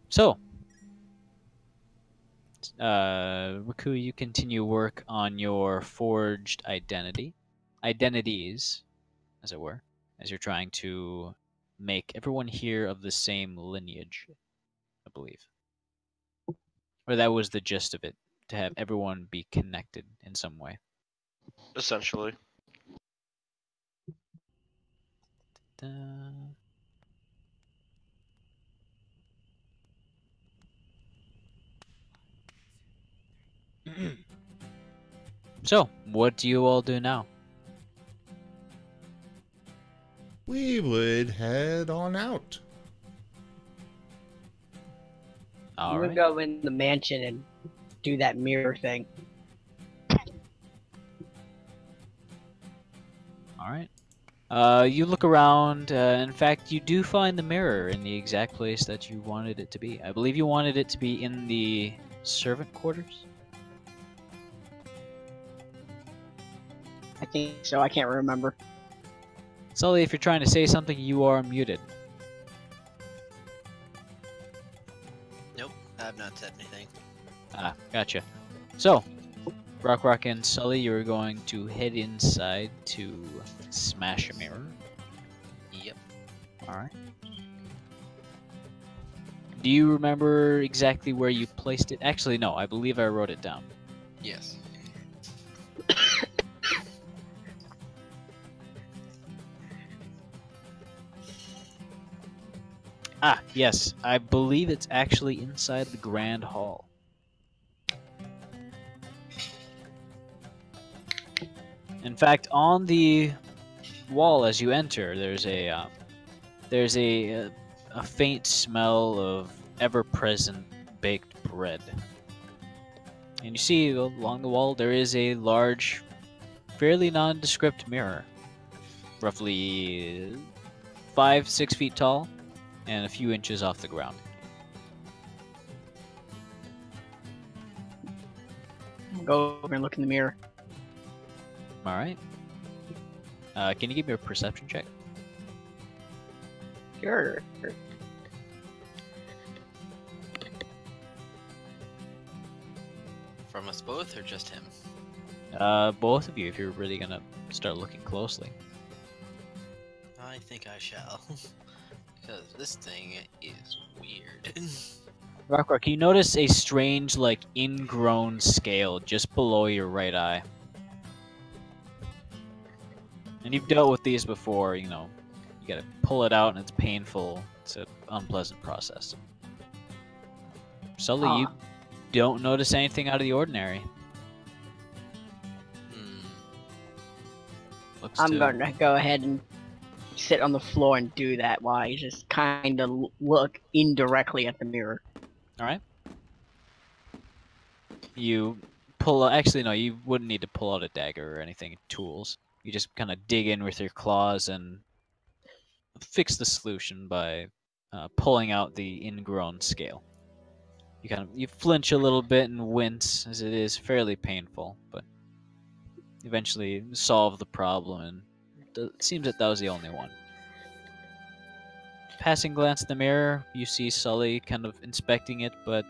So, Riku, you continue work on your forged identities, as it were, as you're trying to make everyone here of the same lineage, I believe. Or that was the gist of it, to have everyone be connected in some way. Essentially. So, what do you all do now? We would head on out. I'm All gonna right. go in the mansion and do that mirror thing. All right. You look around. In fact, you do find the mirror in the exact place that you wanted it to be. I believe you wanted it to be in the servant quarters. I think so. I can't remember. Sully, if you're trying to say something, you are muted. Nope, I've not said anything. Ah, gotcha. So, Rok-Rok and Sully, you're going to head inside to smash a mirror. Yep. Alright. Do you remember exactly where you placed it? Actually, no, I believe I wrote it down. Yes. Ah, yes, I believe it's actually inside the Grand Hall. In fact, on the wall as you enter, there's a faint smell of ever-present baked bread. And you see along the wall there is a large, fairly nondescript mirror, roughly 5-6 feet tall, and a few inches off the ground. Go over and look in the mirror. All right. Can you give me a perception check? Sure. From us both or just him? Both of you, if you're really gonna start looking closely. I think I shall. Because this thing is weird. Rok-Rok, you notice a strange, like, ingrown scale just below your right eye. And you've dealt with these before, you know. You gotta pull it out and it's painful. It's an unpleasant process. Sully, you don't notice anything out of the ordinary. Looks I'm to... going to go ahead and sit on the floor and do that while I just kind of look indirectly at the mirror. Alright. You pull out... Actually, no, you wouldn't need to pull out a dagger or anything, tools. You just kind of dig in with your claws and fix the solution by pulling out the ingrown scale. You flinch a little bit and wince, as it is fairly painful, but eventually solve the problem, and it seems that was the only one. Passing glance at the mirror, you see Sully kind of inspecting it, but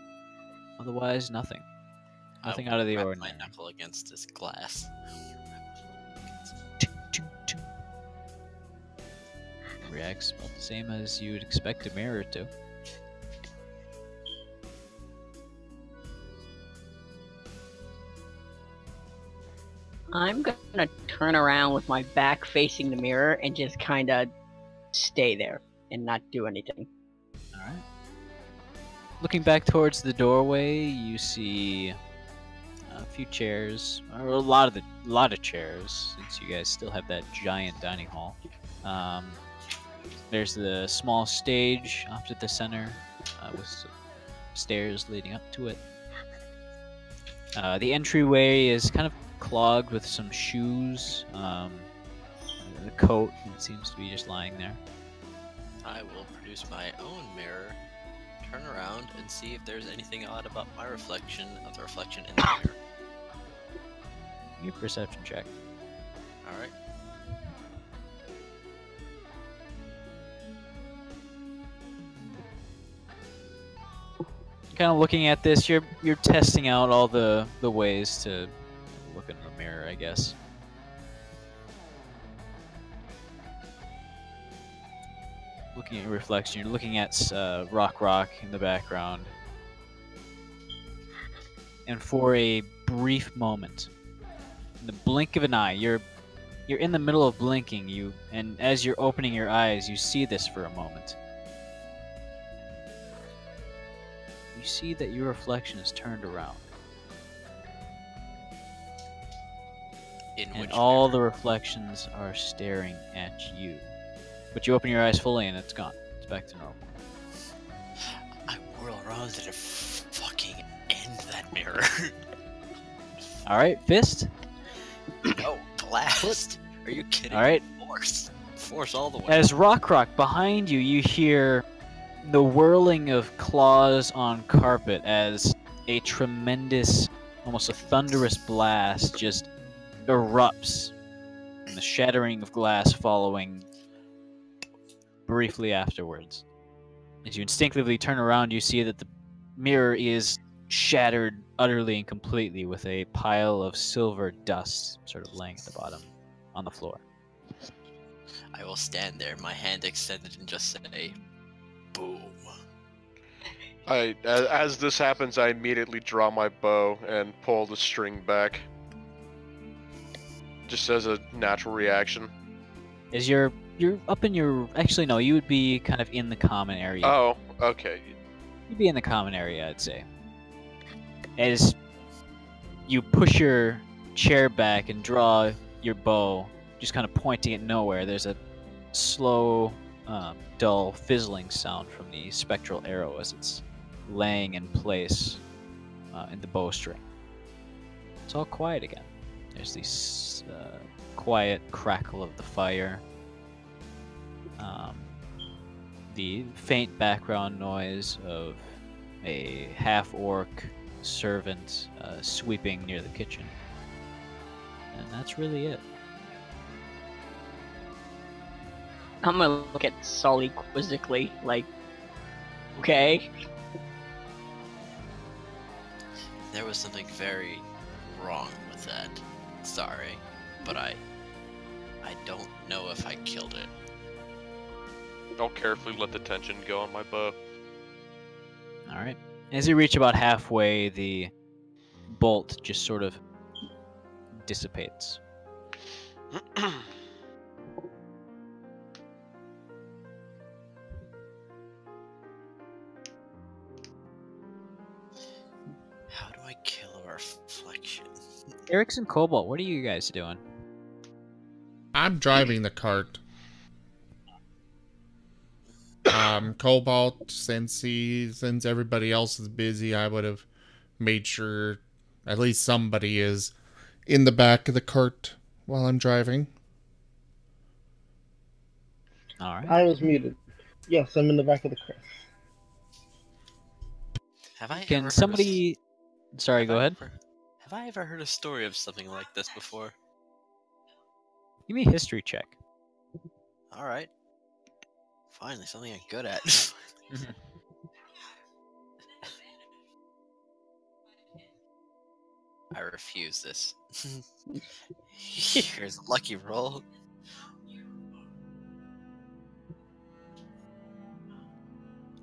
otherwise nothing. Nothing out of the ordinary. My knuckle against this glass. Reacts about the same as you would expect a mirror to. I'm gonna turn around with my back facing the mirror and just kind of stay there and not do anything. Alright. Looking back towards the doorway, you see a few chairs, or a lot of chairs, since you guys still have that giant dining hall. There's the small stage off to the center, with some stairs leading up to it. The entryway is kind of clogged with some shoes. the coat that seems to be just lying there. I will produce my own mirror, turn around, and see if there's anything odd about my reflection of the reflection in the mirror. Give a perception check. Alright. Kind of looking at this, you're testing out all the ways to look in the mirror, I guess. Looking at your reflection, you're looking at Rok-Rok in the background. And for a brief moment, in the blink of an eye, you're in the middle of blinking, and as you're opening your eyes, you see this for a moment. You see that your reflection is turned around. And all the reflections are staring at you. But you open your eyes fully and it's gone. It's back to normal. I whirl around and fucking end that mirror. Alright, fist? No, blast. Are you kidding? Alright. Force all the way. As Rok-Rok behind you, you hear the whirling of claws on carpet as a tremendous, almost a thunderous blast just erupts, and the shattering of glass following briefly afterwards. As you instinctively turn around, you see that the mirror is shattered utterly and completely, with a pile of silver dust sort of laying at the bottom on the floor. I will stand there, my hand extended, and just say, boom. As this happens, I immediately draw my bow and pull the string back. Just as a natural reaction. As you're up in your... Actually, no, you would be kind of in the common area. Oh, okay. You'd be in the common area, I'd say. As you push your chair back and draw your bow, just kind of pointing at nowhere, there's a slow, dull, fizzling sound from the spectral arrow as it's laying in place in the bowstring. It's all quiet again. There's this quiet crackle of the fire. The faint background noise of a half-orc servant sweeping near the kitchen. And that's really it. I'm gonna look at Sully quizzically, like, okay. There was something very wrong with that. Sorry, but I don't know if I killed it. I'll carefully let the tension go on my bow. Alright. As you reach about halfway, the bolt just sort of dissipates. How do I kill a reflection? Arix and Cobalt, what are you guys doing? I'm driving the cart. Cobalt, since everybody else is busy, I would have made sure at least somebody is in the back of the cart while I'm driving. Alright. I was muted. Yes, I'm in the back of the car. Have I Can ever somebody... Sorry, go ahead. Have I ever heard a story of something like this before? Give me a history check. Alright. Finally, something I'm good at. I refuse this. Here's a lucky roll.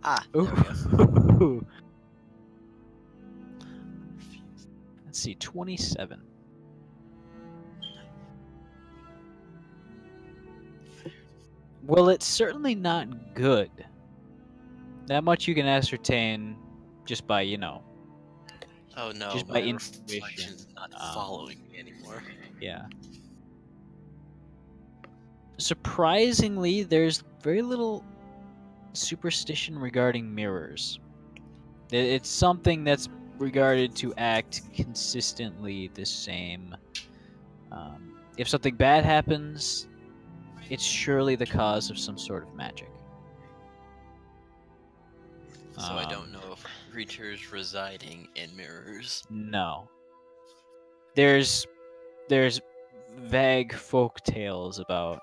Ah, there we go. Ooh. Let's see, 27. Well, it's certainly not good. That much you can ascertain just by, Oh no, just by my intuition. reflection's not following me anymore. Yeah. Surprisingly, there's very little superstition regarding mirrors. It's something that's regarded to act consistently the same. If something bad happens, it's surely the cause of some sort of magic. So I don't know if creatures residing in mirrors. No. There's vague folk tales about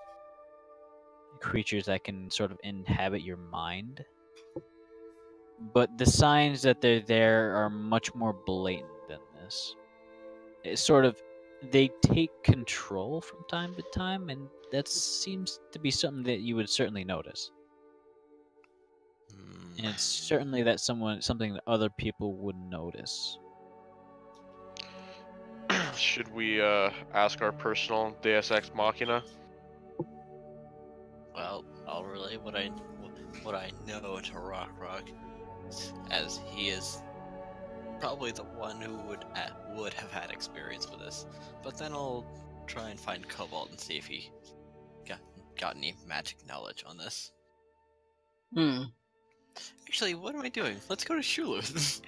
creatures that can sort of inhabit your mind. But the signs that they're there are much more blatant than this. It's sort of, they take control from time to time, and that seems to be something that you would certainly notice. And it's certainly something that other people would notice. Should we ask our personal Deus Ex Machina? Well, I'll relay what I know to Rok-Rok, as he is probably the one who would have had experience with this. But then I'll try and find Kobold and see if he got any magic knowledge on this. Actually, what am I doing? Let's go to Shulu.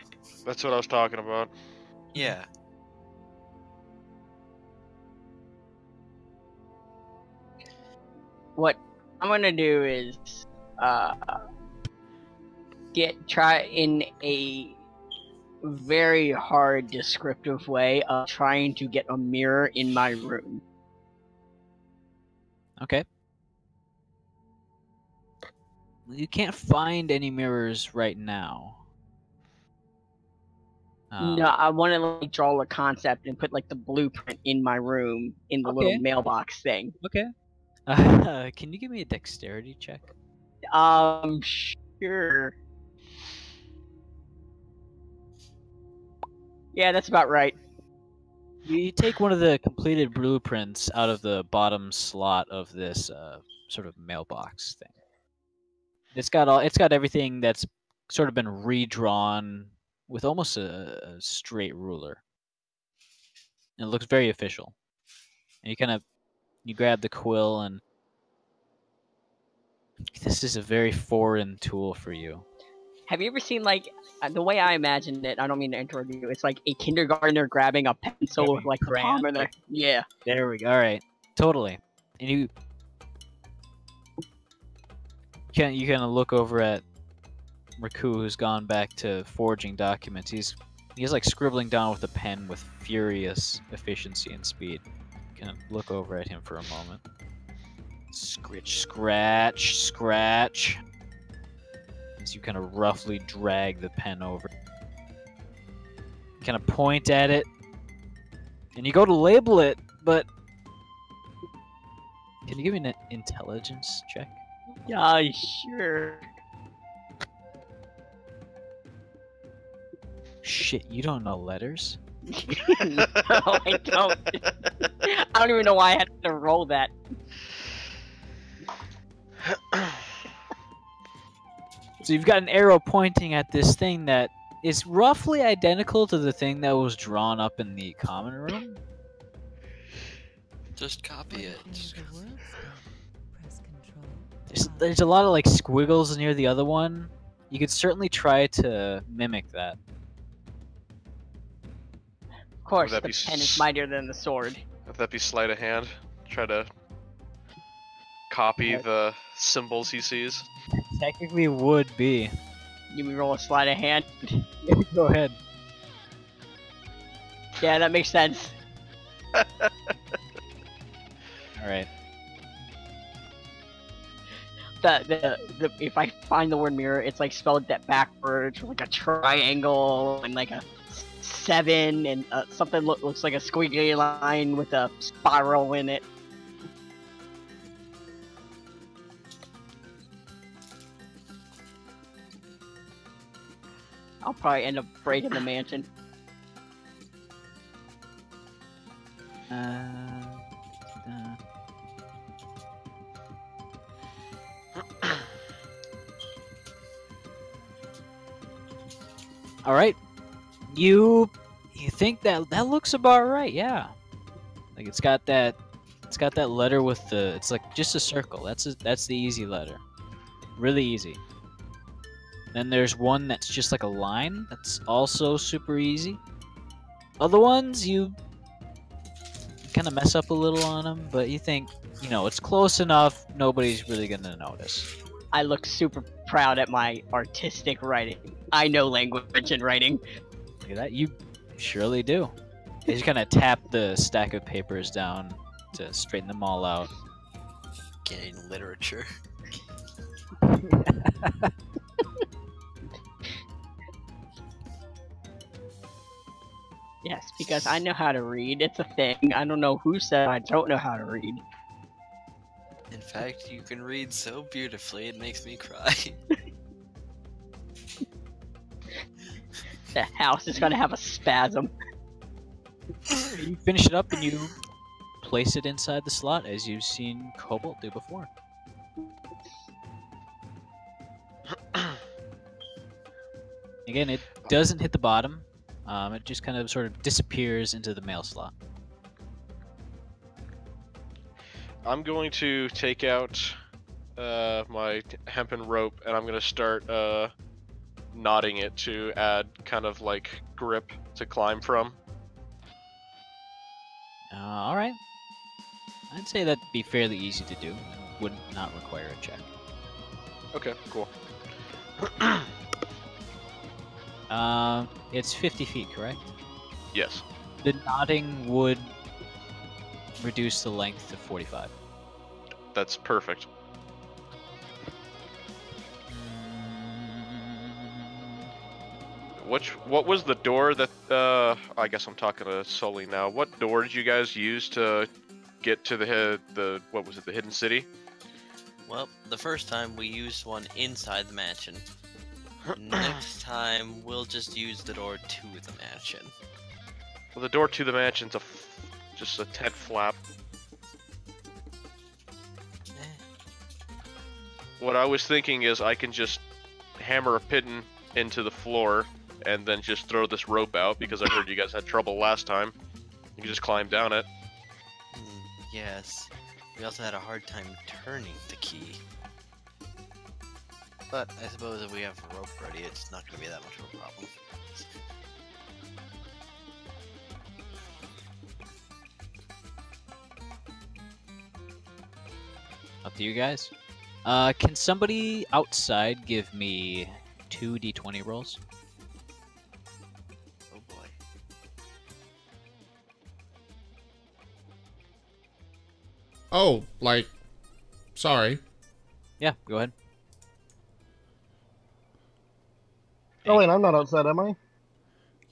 That's what I was talking about. Yeah. What I'm gonna do is try in a very hard descriptive way of trying to get a mirror in my room. Okay. You can't find any mirrors right now. No, I want to like draw a concept and put like the blueprint in my room in the little mailbox thing. Okay. Can you give me a dexterity check? Sure. Yeah, that's about right. You take one of the completed blueprints out of the bottom slot of this sort of mailbox thing. It's got everything that's sort of been redrawn with almost a straight ruler. And it looks very official. And you grab the quill, and this is a very foreign tool for you. Have you ever seen, like, the way I imagined it, I don't mean to interrupt you, it's like a kindergartner grabbing a pencil with, like, the palm in there. Yeah. There we go. Alright. Totally. And you kind of look over at Raku, who's gone back to forging documents. He's like scribbling down with a pen with furious efficiency and speed. You kind of look over at him for a moment. Scritch, scratch, scratch. As you kind of roughly drag the pen over. You kind of point at it. And you go to label it, but... Can you give me an intelligence check? Yeah, sure. Shit, you don't know letters? No, I don't. I don't even know why I had to roll that. So you've got an arrow pointing at this thing that is roughly identical to the thing that was drawn up in the common room. Just copy it. There's a lot of like squiggles near the other one. You could certainly try to mimic that. Of course, the pen is mightier than the sword. Would that be sleight of hand? Try to copy the symbols he sees? Technically would be. You me roll a sleight of hand? Go ahead. Yeah, that makes sense. Alright. If I find the word mirror, it's like spelled that backwards, like a triangle and like a 7 and something looks like a squiggly line with a spiral in it. I'll probably end up breaking the mansion. All right, you think that looks about right? Yeah, like it's got that letter with the, it's like just a circle. That's the easy letter, really easy. Then there's one that's just like a line. That's also super easy. Other ones, you kind of mess up a little on him, but you think, you know, it's close enough, nobody's really gonna notice. I look super proud at my artistic writing. I know language and writing. Look at that, you surely do. You just kind of tap the stack of papers down to straighten them all out. Getting literature. Yes, because I know how to read. It's a thing. I don't know who said I don't know how to read. In fact, you can read so beautifully, it makes me cry. The house is gonna have a spasm. You finish it up and you place it inside the slot as you've seen Kobold do before. Again, it doesn't hit the bottom. It just kind of sort of disappears into the mail slot. I'm going to take out my hempen rope and I'm going to start knotting it to add kind of like grip to climb from. Alright. I'd say that'd be fairly easy to do and would not require a check. Okay, cool. It's 50 feet, correct? Yes. The knotting would reduce the length to 45. That's perfect. What was the door that, I guess I'm talking to Sully now. What door did you guys use to get to the what was it, the hidden city? Well, the first time we used one inside the mansion. Next time, we'll just use the door to the mansion. Well, the door to the mansion's just a tent flap. What I was thinking is I can just hammer a pin into the floor and then just throw this rope out because I heard you guys had trouble last time. You can just climb down it. Yes. We also had a hard time turning the key. But I suppose if we have a rope ready, it's not going to be that much of a problem. Up to you guys. Can somebody outside give me 2 d20 rolls? Oh boy. Oh, like, sorry. Yeah, go ahead. Oh wait, I'm not outside, am I?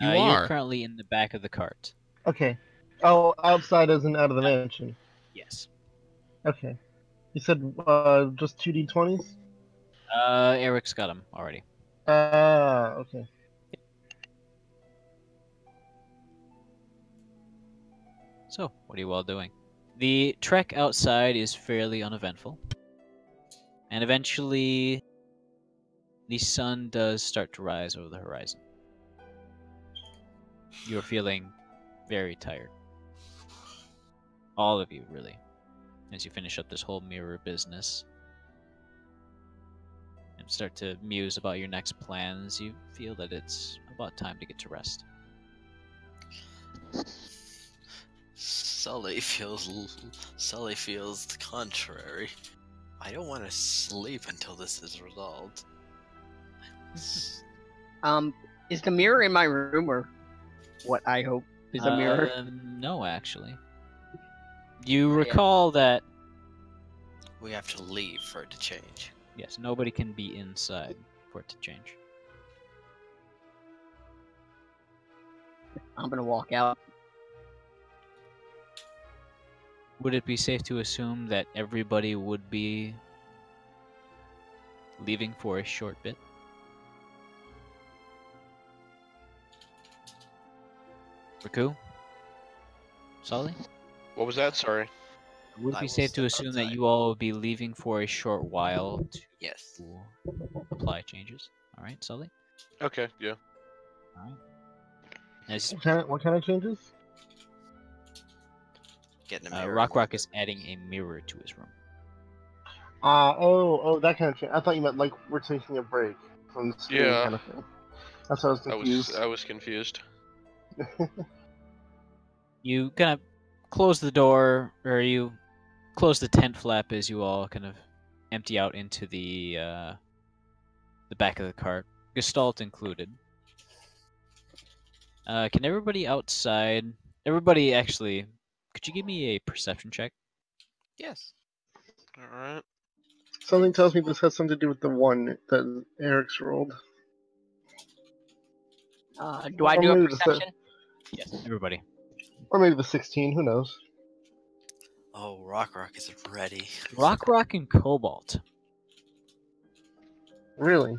You You're are. currently in the back of the cart. Okay. Oh, outside isn't out of the mansion. Yes. Okay. You said just 2d20s? Eric's got them already. Okay. So, what are you all doing? The trek outside is fairly uneventful. And eventually, the sun does start to rise over the horizon. You're feeling very tired. All of you, really. As you finish up this whole mirror business. And start to muse about your next plans, you feel that it's about time to get to rest. Sully feels the contrary. I don't want to sleep until this is resolved. Is the mirror in my room or what I hope is a mirror? No, actually. You recall that, We have to leave for it to change. yes, nobody can be inside for it to change. I'm gonna walk out. Would it be safe to assume that everybody would be leaving for a short bit? Raku? Sully? What was that? Sorry. Would it I be will safe to step assume that outside. you all would be leaving for a short while to Yes. apply changes? Alright, Sully? Okay, yeah. Alright. As What kind of changes? Getting a mirror. Rok-Rok is adding a mirror to his room. That kind of change. I thought you meant like we're taking a break from the screen Yeah. kind of thing. That's why I was confused. I was confused. You kind of close the door, or you close the tent flap as you all kind of empty out into the back of the cart, Gestalt included. Can everybody outside? Everybody, actually, could you give me a perception check? Yes. All right. Something tells me this has something to do with the one that Arix rolled. Do I Or do a maybe the perception? Yes, everybody. Or maybe the 16, who knows? Oh, Rok-Rok is ready. Rok-Rok and Cobalt. Really?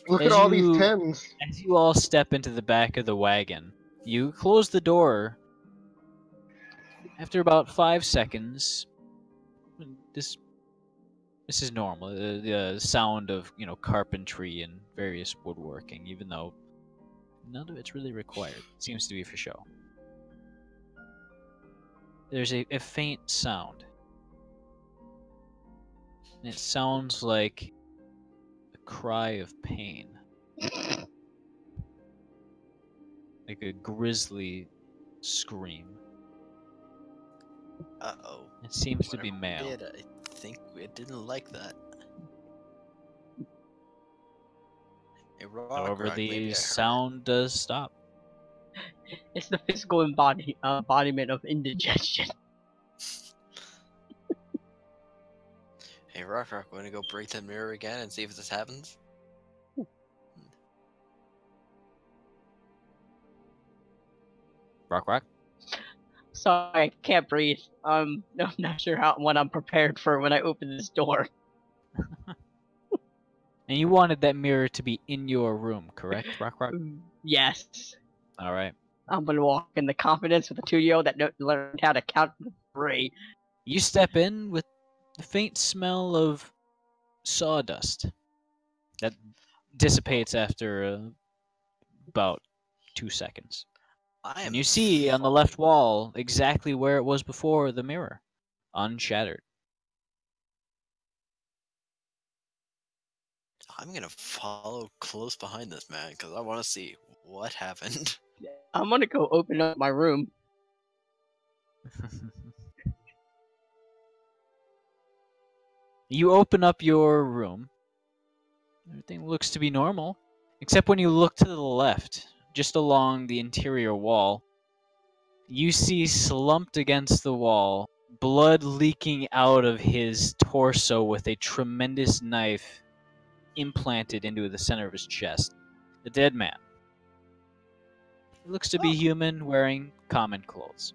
Look As at all these you- 10s. As you all step into the back of the wagon, you close the door. After about 5 seconds, this is normal. The sound of carpentry and various woodworking, even though none of it's really required. Seems to be for show. There's a faint sound. And it sounds like a cry of pain. Like a grisly scream. Uh-oh. It seems to be Whatever male. it did, I think it didn't like that. Hey, However, Rok-Rok, maybe I the heard sound does stop. It's the physical embodiment of indigestion. it. Hey, Rok-Rok, wanna go break the mirror again and see if this happens? Rok-Rok? Sorry, I can't breathe. I'm not sure what I'm prepared for when I open this door. And you wanted that mirror to be in your room, correct, Rok-Rok? Yes. All right. I'm gonna walk in the confidence with a 2-year-old that learned how to count to 3. You step in with the faint smell of sawdust that dissipates after about 2 seconds. I am And you see on the left wall exactly where it was before the mirror, unshattered. I'm gonna follow close behind this man because I want to see what happened. I'm gonna go open up my room. You open up your room. Everything looks to be normal, except when you look to the left, just along the interior wall, you see slumped against the wall, blood leaking out of his torso with a tremendous knife implanted into the center of his chest. The dead man. He looks to be human, wearing common clothes.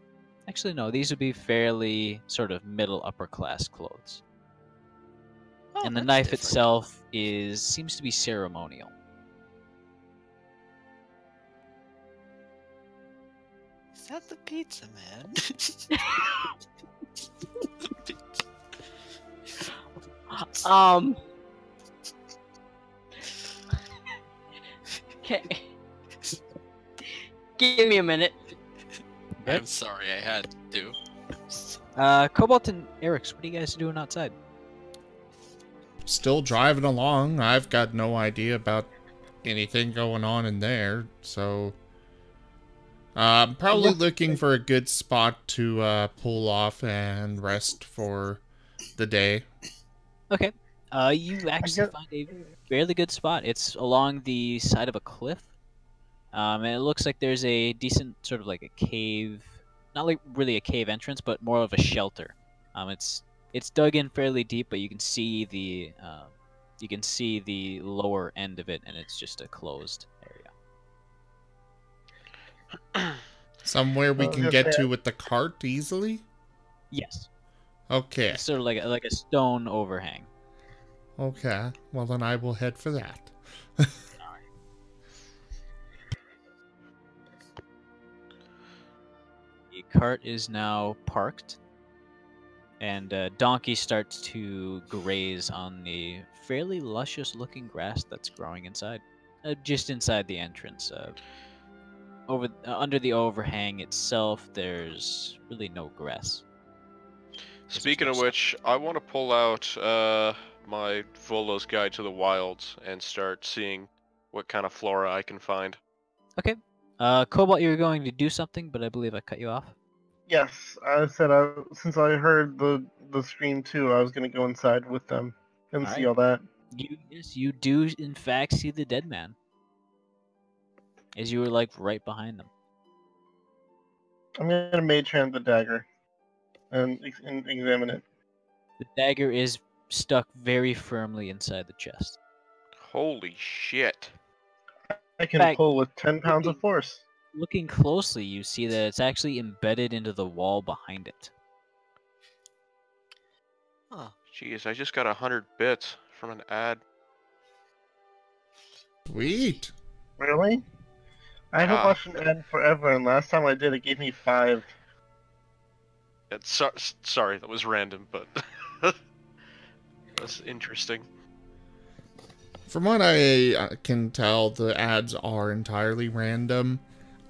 Actually, no, these would be fairly sort of middle upper class clothes. Oh, And the that's knife different. itself seems to be ceremonial. Is that the pizza man? Okay. Give me a minute. I'm sorry, I had to. Cobalt and Arix, what are you guys doing outside? Still driving along. I've got no idea about anything going on in there, so I'm probably looking for a good spot to pull off and rest for the day. Okay. You actually find a fairly good spot. It's along the side of a cliff. And it looks like there's a decent sort of like a cave, not like really a cave entrance, but more of a shelter. It's dug in fairly deep, but you can see the lower end of it, and it's just a closed area. Somewhere we can Okay. get to with the cart easily? Yes. Okay. It's sort of like a stone overhang. Okay. Well, then I will head for that. The cart is now parked, and Donkey starts to graze on the fairly luscious-looking grass that's growing inside, just inside the entrance. Under the overhang itself, there's really no grass. Speaking of which, I want to pull out my Volo's Guide to the Wilds and start seeing what kind of flora I can find. Okay. Cobalt, you were going to do something, but I believe I cut you off. Yes, I said since I heard the scream too, I was gonna go inside with them and see Alright. all that. Yes, you do in fact see the dead man. As you were like right behind them. I'm gonna mage hand the dagger and examine it. The dagger is stuck very firmly inside the chest. Holy shit. I can fact, pull with 10 pounds of force. Looking closely, you see that it's actually embedded into the wall behind it. Huh. Jeez, I just got 100 bits from an ad. Sweet. Really? I haven't Ah. watched an ad forever, and last time I did, it gave me 5. Sorry, that was random, but that's interesting. From what I can tell, the ads are entirely random.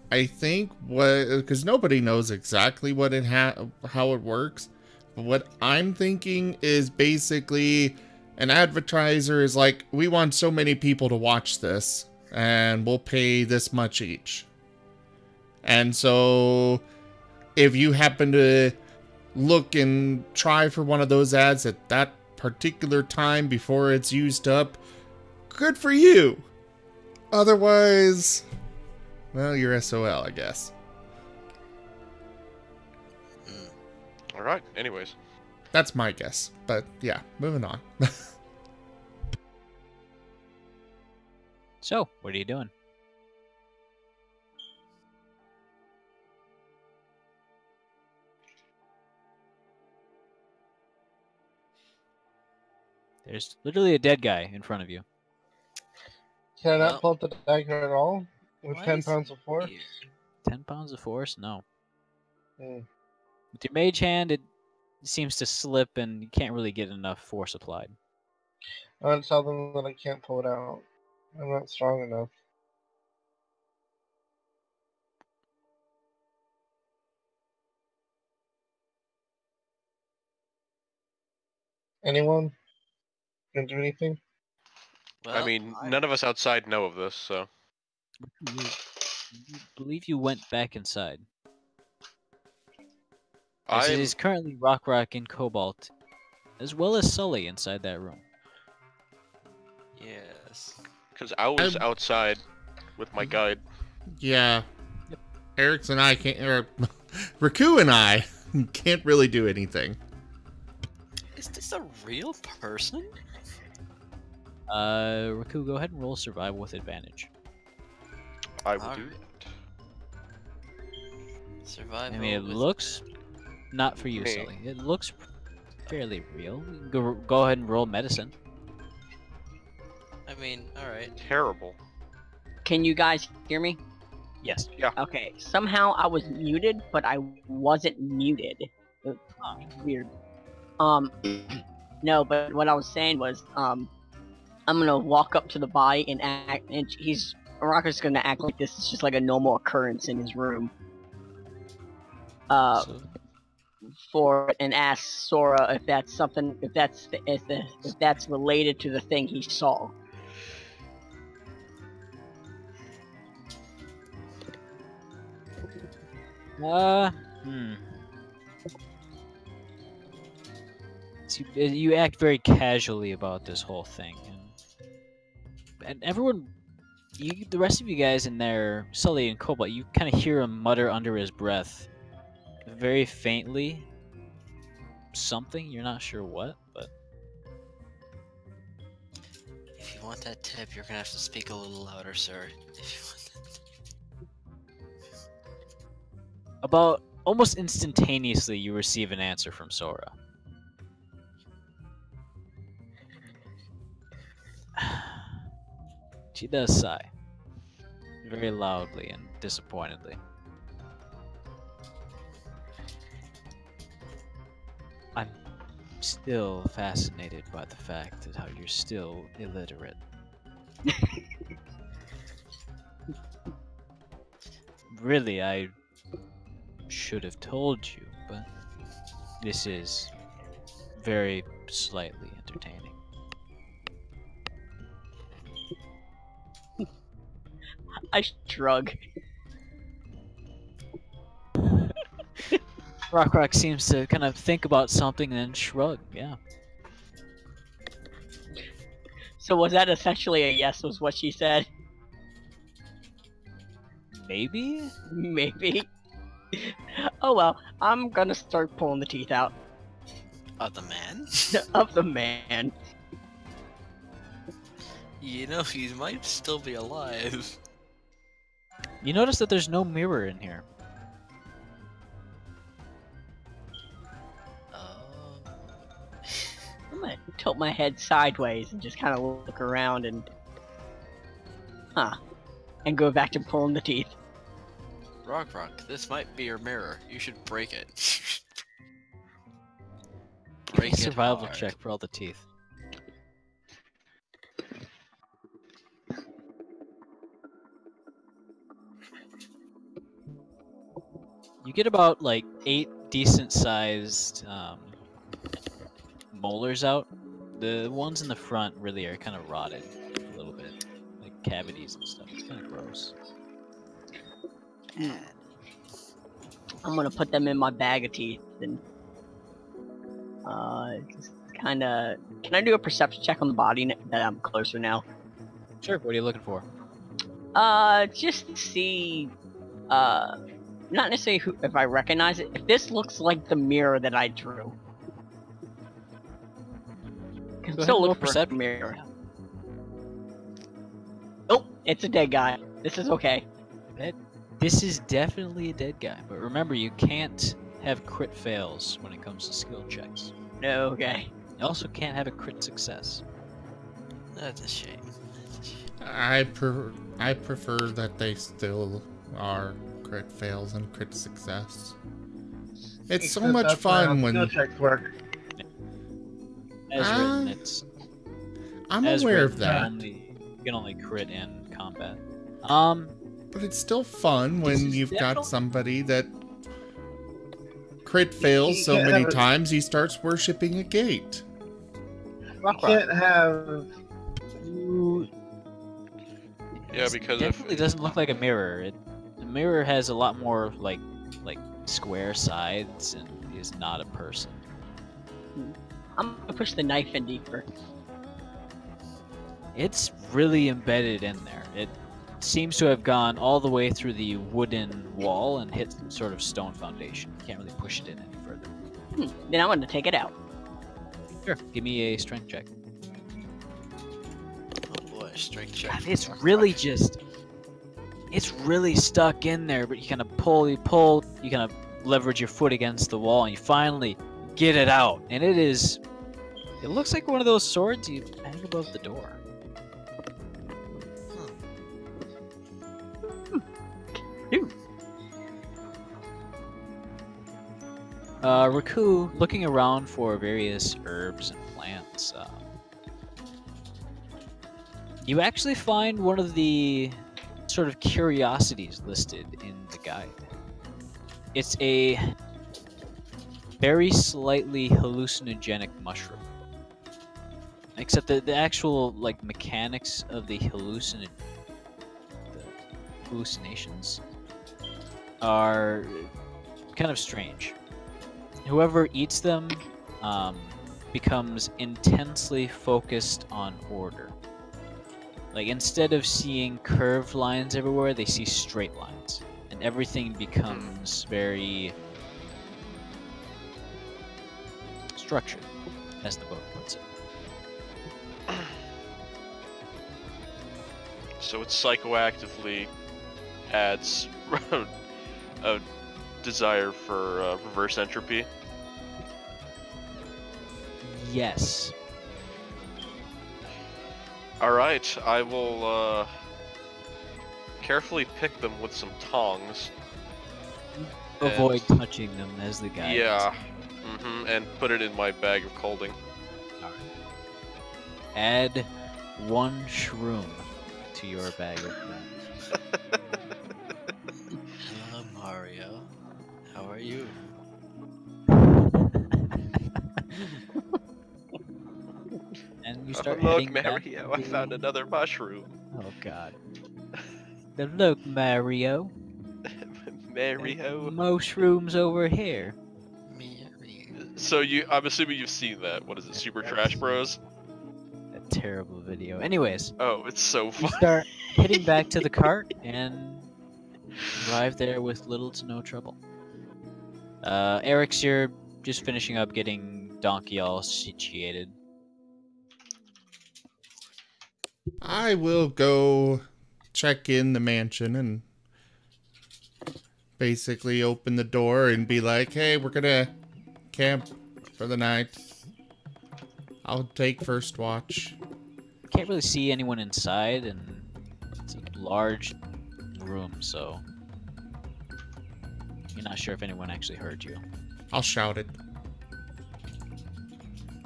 I think because nobody knows exactly what how it works. But what I'm thinking is basically an advertiser is like, we want so many people to watch this, and we'll pay this much each. And so, if you happen to look and try for one of those ads at that particular time before it's used up, good for you. Otherwise, well, you're SOL, I guess. Alright, anyways. That's my guess. But yeah, moving on. So, what are you doing? There's literally a dead guy in front of you. Can I Well, not pull up the dagger at all? With why 10 is pounds of force? Here. 10 pounds of force? No. Hmm. With your mage hand, it seems to slip and you can't really get enough force applied. I'm gonna tell them that I can't pull it out. I'm not strong enough. Anyone? Can do anything? I mean, none of us outside know of this, so. You believe you went back inside. I As it is currently Rok-Rok and Cobalt, as well as Sully inside that room. Yes. Because I was outside with my guide. Yeah. Yep. Arix and I can't, or Raku and I can't really do anything. Is this a real person? Raku, go ahead and roll survival with advantage. I will Alright. do that. Survival. I mean, it with- looks not for you, Me. Sully. It looks fairly real. You can go ahead and roll medicine. I mean, alright. Terrible. Can you guys hear me? Yes. Okay. Somehow I was muted, but I wasn't muted. It was weird. No, but what I was saying was, I'm gonna walk up to the body and act, and Rocker's gonna act like this is just like a normal occurrence in his room. So, And ask Sora if that's something, if that's related to the thing he saw. So you act very casually about this whole thing, and everyone, the rest of you guys in there, Sully and Cobalt, you kind of hear him mutter under his breath, very faintly, something. You're not sure what, but If you want that tip, you're gonna have to speak a little louder, sir. If you want that... about almost instantaneously, you receive an answer from Sora. She does sigh, very loudly and disappointedly. I'm still fascinated by the fact that how you're still illiterate. Really, I should have told you, but this is very slightly entertaining. I shrug. Rok-Rok seems to kind of think about something and then shrug. Yeah. So was that essentially a yes? Was what she said? Maybe? Maybe. Oh well, I'm gonna start pulling the teeth out Of the man? of the man. You know, he might still be alive. You notice that there's no mirror in here. Oh. I'm gonna tilt my head sideways and just kind of look around and, and go back to pulling the teeth. Rok-Rok, this might be your mirror. You should break it. Break it Survival hard. check for all the teeth. You get about like 8 decent sized molars out. The ones in the front really are kind of rotted a little bit, like cavities and stuff. It's kind of gross. I'm gonna put them in my bag of teeth and just kind of. Can I do a perception check on the body that I'm closer now? Sure. What are you looking for? Just to see, not necessarily if I recognize it. If this looks like the mirror that I drew. Can Go ahead still and roll look for a perception. mirror. Oh, it's a dead guy. This is okay. This is definitely a dead guy, but remember you can't have crit fails when it comes to skill checks. No, okay. You also can't have a crit success. That's a shame. That's a shame. I prefer that they still are crit fails and crit success. It's so Except much that's not how fun when skill checks work. As Ah, written, it's I'm as aware written, of that, You can only crit in combat. but it's still fun when is you've got definitely- somebody that crit fails so can't many have it- times he starts worshipping a gate. You Rok-Rok. can't have. Yeah, This because definitely if doesn't look like a mirror. The mirror has a lot more like square sides and is not a person. I'm gonna push the knife in deeper. It's really embedded in there. It seems to have gone all the way through the wooden wall and hit some sort of stone foundation. You can't really push it in any further. Then I'm gonna take it out. Sure, give me a strength check. Oh boy, strength check. God, for it's Rok-Rok. really just... It's really stuck in there, but you kind of pull, you kind of leverage your foot against the wall, and you finally get it out. And it is... It looks like one of those swords you hang above the door. Raku, looking around for various herbs and plants, you actually find one of the sort of curiosities listed in the guide. It's a very slightly hallucinogenic mushroom. Except the actual like mechanics of the hallucinations are kind of strange. Whoever eats them becomes intensely focused on order. Like instead of seeing curved lines everywhere, they see straight lines, and everything becomes very structured, as the book puts it. so it psychoactively adds a desire for reverse entropy. Yes. Alright, I will carefully pick them with some tongs. Avoid touching them as the guy. Yeah. And put it in my bag of colding. Add 1 shroom to your bag of friends. Hello, Mario. How are you? And you start Look, heading back Mario, I to found the- another mushroom. Oh god. Look, Mario. Mario. Mushrooms over here. So I'm assuming you've seen that. What is it, Super Trash Bros? A terrible video. Anyways, Oh, it's so you fun. start heading back to the cart and arrive there with little to no trouble. Arix, you're just finishing up getting Donkey all situated. I will go check in the mansion and basically open the door and be like, hey, we're gonna camp for the night. I'll take first watch. Can't really see anyone inside, and it's a large room, so you're not sure if anyone actually heard you. I'll shout it.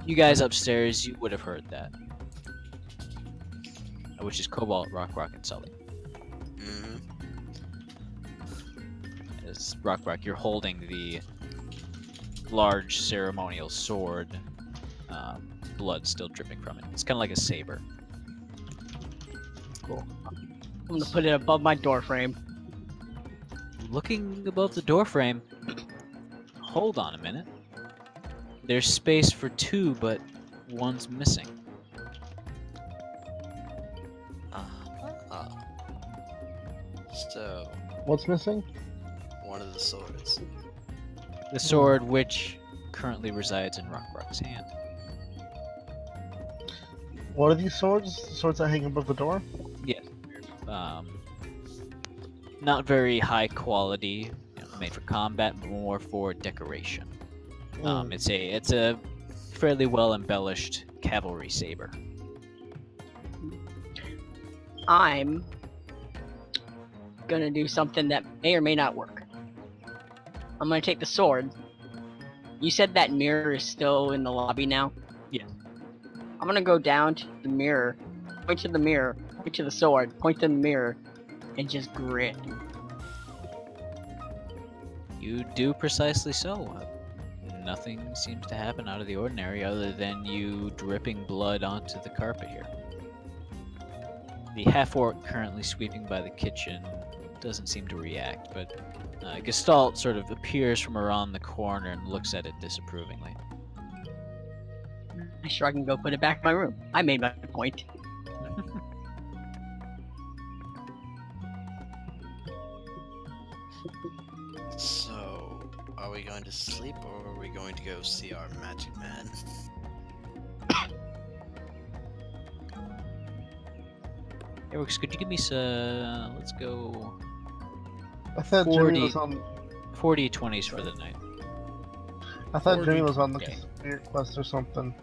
You guys upstairs, you would have heard that. Which is Cobalt, Rok-Rok, and Sully. Mm-hmm. As Rok-Rok, you're holding the large ceremonial sword, blood still dripping from it. It's kind of like a saber. Cool. I'm gonna put it above my door frame. Looking above the doorframe, hold on a minute. There's space for two, but one's missing. So, What's missing? one of the swords. The sword which currently resides in Rok-Rok's hand. What are these swords? The swords that hang above the door? Yes. Not very high quality, made for combat, but more for decoration. It's a fairly well embellished cavalry saber. I'm gonna do something that may or may not work. I'm gonna take the sword. You said that mirror is still in the lobby now? Yes. I'm gonna go down to the mirror, point to the mirror, point to the sword, point to the mirror, and just grin. You do precisely so. Nothing seems to happen out of the ordinary other than you dripping blood onto the carpet here. The half-orc currently sweeping by the kitchen doesn't seem to react, but Gestalt sort of appears from around the corner and looks at it disapprovingly. I sure I can go put it back in my room. I made my point. So, are we going to sleep or are we going to go see our magic man? Arix, could you give me some... let's go... I thought 40 Jimmy was on. 40 20s for the night. I thought 40. Jimmy was on the Okay. spirit quest or something.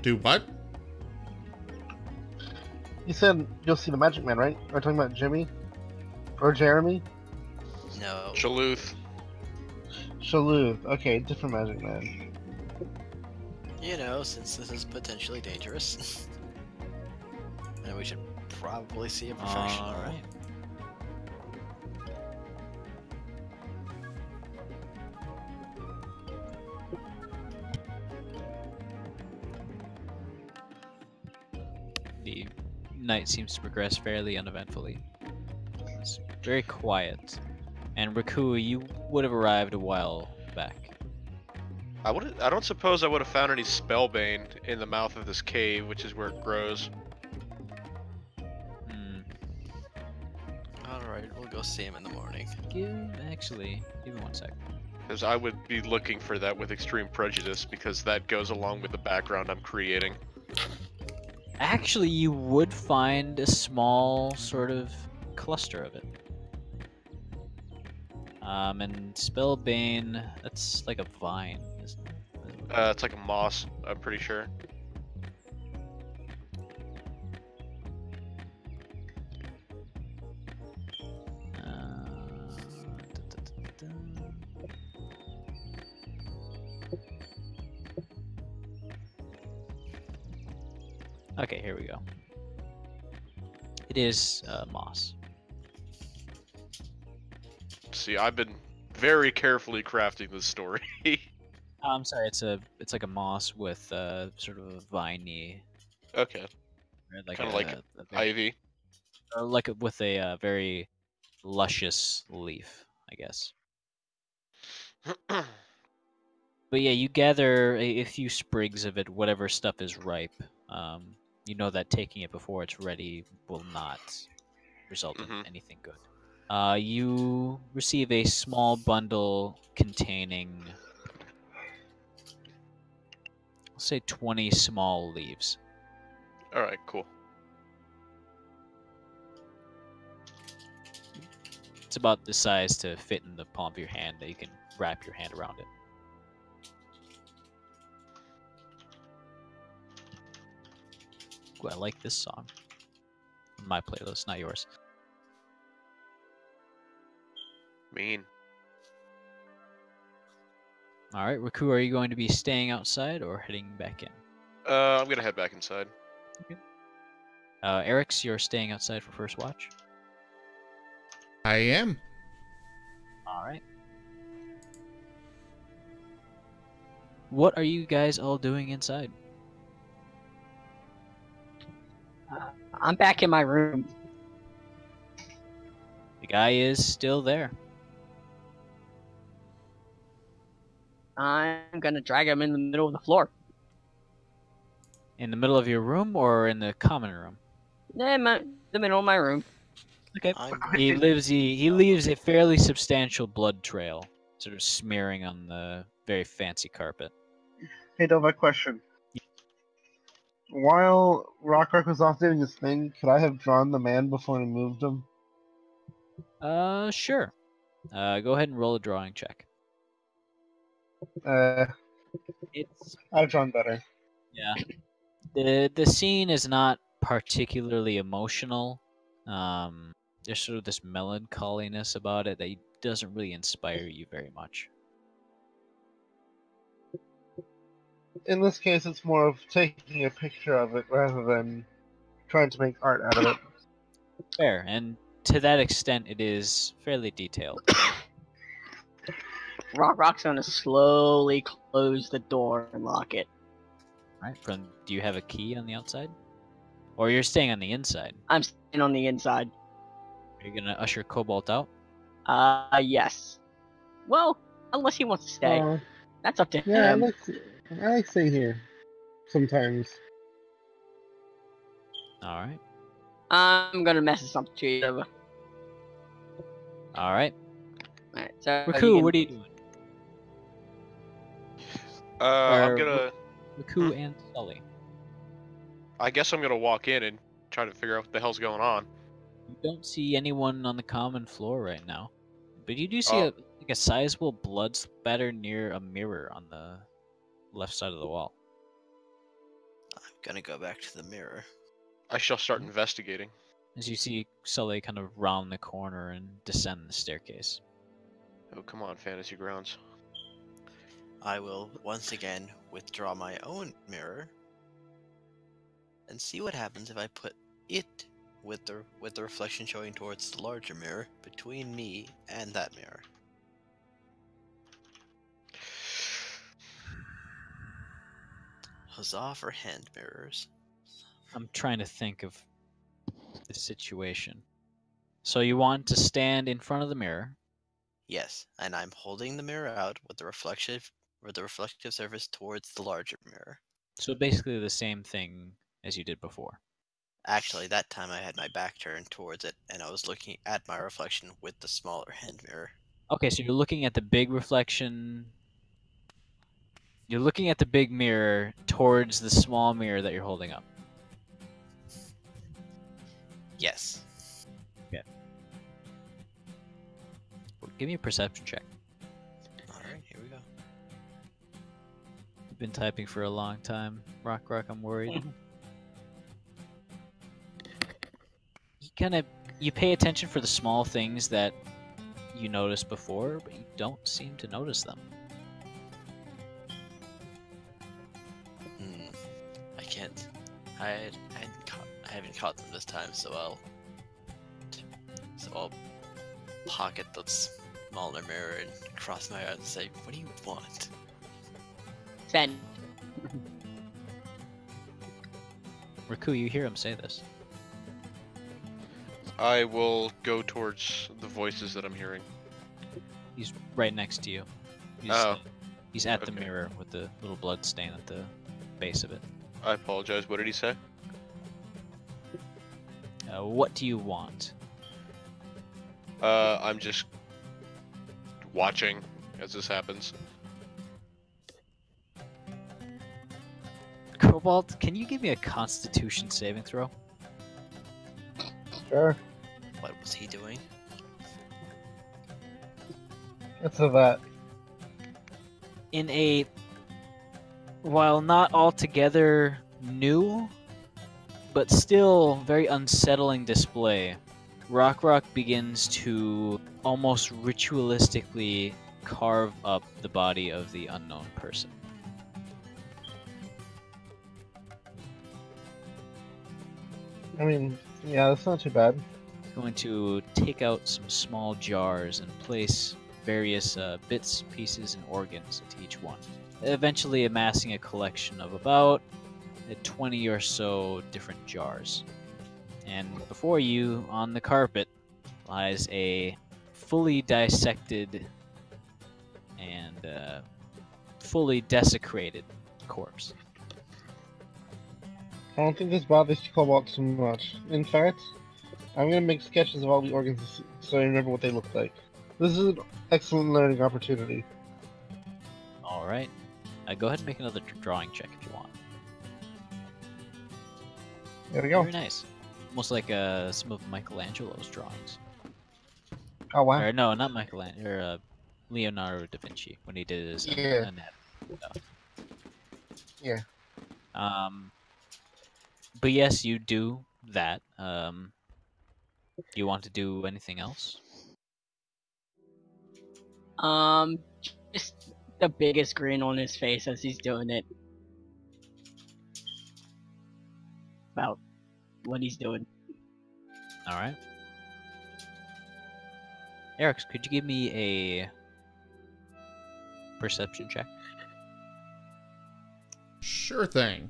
Do what? You said you'll see the Magic Man, right? Are you talking about Jimmy? Or Jeremy? No. Shaluth. Shaluth. Okay, different Magic Man. You know, since this is potentially dangerous. And we should probably see a professional. Alright. The night seems to progress fairly uneventfully. It's very quiet. And Raku, you would have arrived a while back. I don't suppose I would have found any spellbane in the mouth of this cave, which is where it grows. Alright, we'll go see him in the morning. Actually, give me 1 sec. Because I would be looking for that with extreme prejudice, because that goes along with the background I'm creating. Actually, you would find a small sort of cluster of it. And Spellbane, that's like a vine, isn't it? It's like a moss, I'm pretty sure. Okay, here we go. It is moss. See, I've been very carefully crafting this story. I'm sorry, it's like a moss with sort of a viney, Okay, like kind of like a very, ivy. with a very luscious leaf, I guess. But yeah, you gather a few sprigs of it, whatever stuff is ripe. You know that taking it before it's ready will not result in Mhm. anything good. You receive a small bundle containing, I'll say 20 small leaves. All right, cool. It's about the size to fit in the palm of your hand that you can wrap your hand around it. Ooh, I like this song. My playlist, not yours. Mean. All right, Raku, are you going to be staying outside or heading back in? I'm gonna head back inside. Arix, you're staying outside for first watch. I am. All right. What are you guys all doing inside? I'm back in my room. The guy is still there. I'm gonna drag him in the middle of the floor. In the middle of your room or in the common room? In the middle of my room. Okay. I'm He leaves a fairly substantial blood trail, sort of smearing on the very fancy carpet. Hey, Dova, question. While Rok-Rok was off doing his thing, could I have drawn the man before I moved him? Sure. Go ahead and roll a drawing check. It's I've drawn better. yeah. The scene is not particularly emotional. There's sort of this melancholiness about it that doesn't really inspire you very much. In this case, it's more of taking a picture of it rather than trying to make art out of it. Fair, and to that extent, it is fairly detailed. Rok-Rok's gonna slowly close the door and lock it. Right? Do you have a key on the outside, or you're staying on the inside? I'm staying on the inside. Are you gonna usher Cobalt out? Yes. Well, unless he wants to stay. That's up to Yeah, him. I like staying here. Sometimes. All right. I'm gonna message something to you. All right. Alright, so Raku, what are you doing? I'm gonna. Raku and Sully. I guess I'm gonna walk in and try to figure out what the hell's going on. You don't see anyone on the common floor right now, but you do see Oh. a sizable blood spatter near a mirror on the left side of the wall. I'm gonna go back to the mirror. I shall start investigating. As you see Sully kind of round the corner and descend the staircase. Oh, come on, Fantasy Grounds. I will once again withdraw my own mirror and see what happens if I put it with the reflection showing towards the larger mirror between me and that mirror. Huzzah for hand mirrors. I'm trying to think of the situation. So you want to stand in front of the mirror. Yes, and I'm holding the mirror out with the reflective surface towards the larger mirror. So basically the same thing as you did before. Actually, that time I had my back turned towards it, and I was looking at my reflection with the smaller hand mirror. Okay, so you're looking at the big reflection. You're looking at the big mirror towards the small mirror that you're holding up. Yes. Okay. Give me a perception check. Alright, here we go. You've been typing for a long time. Rok-Rok, I'm worried. You pay attention for the small things that you noticed before, but you don't seem to notice them. I can't. I haven't caught them this time, so I'll pocket the smaller mirror and cross my eyes and say, "What do you want?" Send. Raku, you hear him say this. I will go towards the voices that I'm hearing. He's right next to you. He's Oh. He's at the Okay. mirror with the little blood stain at the base of it. I apologize. What did he say? What do you want? I'm just watching as this happens. Cobalt, can you give me a Constitution saving throw? Sure. What was he doing? It's a that. In a, while not altogether new, but still very unsettling display, Rok-Rok begins to almost ritualistically carve up the body of the unknown person. I mean, yeah, that's not too bad. He's going to take out some small jars and place various bits, pieces, and organs into each one, eventually amassing a collection of about 20 or so different jars. And before you, on the carpet, lies a fully dissected and fully desecrated corpse. I don't think this bothers Cobalt too much. In fact, I'm gonna make sketches of all the organs so I remember what they look like. This is an excellent learning opportunity. Alright. Go ahead and make another drawing check if you want. There we go. Very nice. Almost like some of Michelangelo's drawings. Oh wow. Or no, not Michelangelo. Leonardo da Vinci when he did his Yeah. anatomy stuff. Yeah. But yes, you do that. You want to do anything else? Just the biggest grin on his face as he's doing it. About what he's doing. All right. Arix, could you give me a perception check? Sure thing.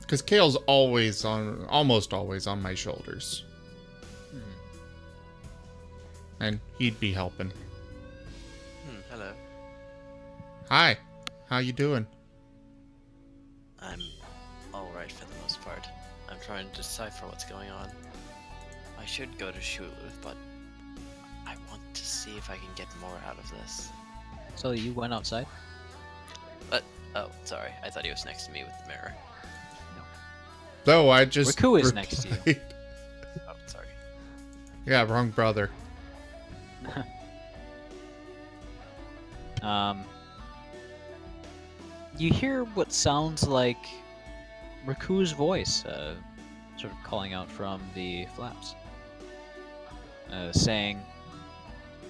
Because Kale's almost always on my shoulders. And he'd be helping. Hello. Hi, how you doing? I'm alright for the most part. I'm trying to decipher what's going on. I should go to Shulu, but I want to see if I can get more out of this. So you went outside? Oh, sorry. I thought he was next to me with the mirror. No, I just... Raku is next to you. replied. Oh, sorry. Yeah, wrong brother. You hear what sounds like Raku's voice, sort of calling out from the flaps, saying,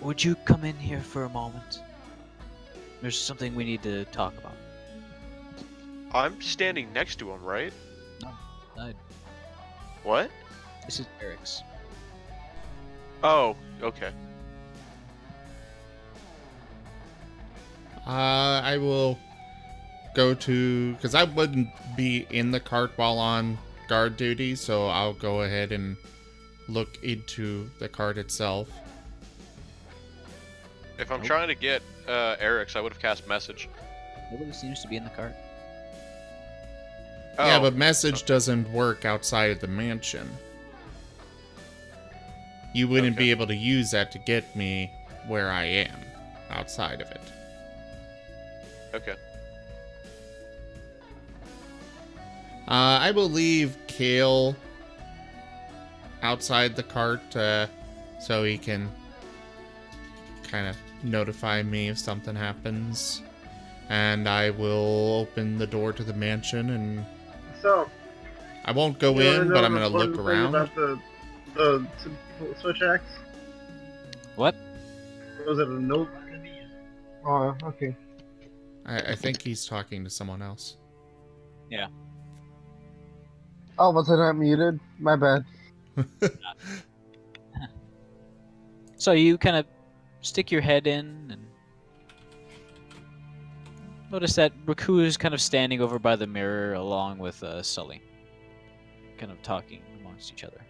"Would you come in here for a moment? There's something we need to talk about." I'm standing next to him, right? No, What? this is Arix. Oh, okay. I will go to... Because I wouldn't be in the cart while on guard duty, so I'll go ahead and look into the cart itself. If I'm trying to get Arix, I would have cast message. Nobody seems to be in the cart. Oh, Yeah, but message doesn't work outside of the mansion. You wouldn't Okay. be able to use that to get me where I am outside of it. okay. I will leave Kale outside the cart so he can kind of notify me if something happens. And I will open the door to the mansion, and So, I won't go you wanna in, know but I'm an going to look important thing around. About the switch axe? What? Was it a note? Oh, okay. I think he's talking to someone else. Oh, was I not muted? My bad. So you kind of stick your head in and notice that Raku is kind of standing over by the mirror along with Sully. kind of talking amongst each other.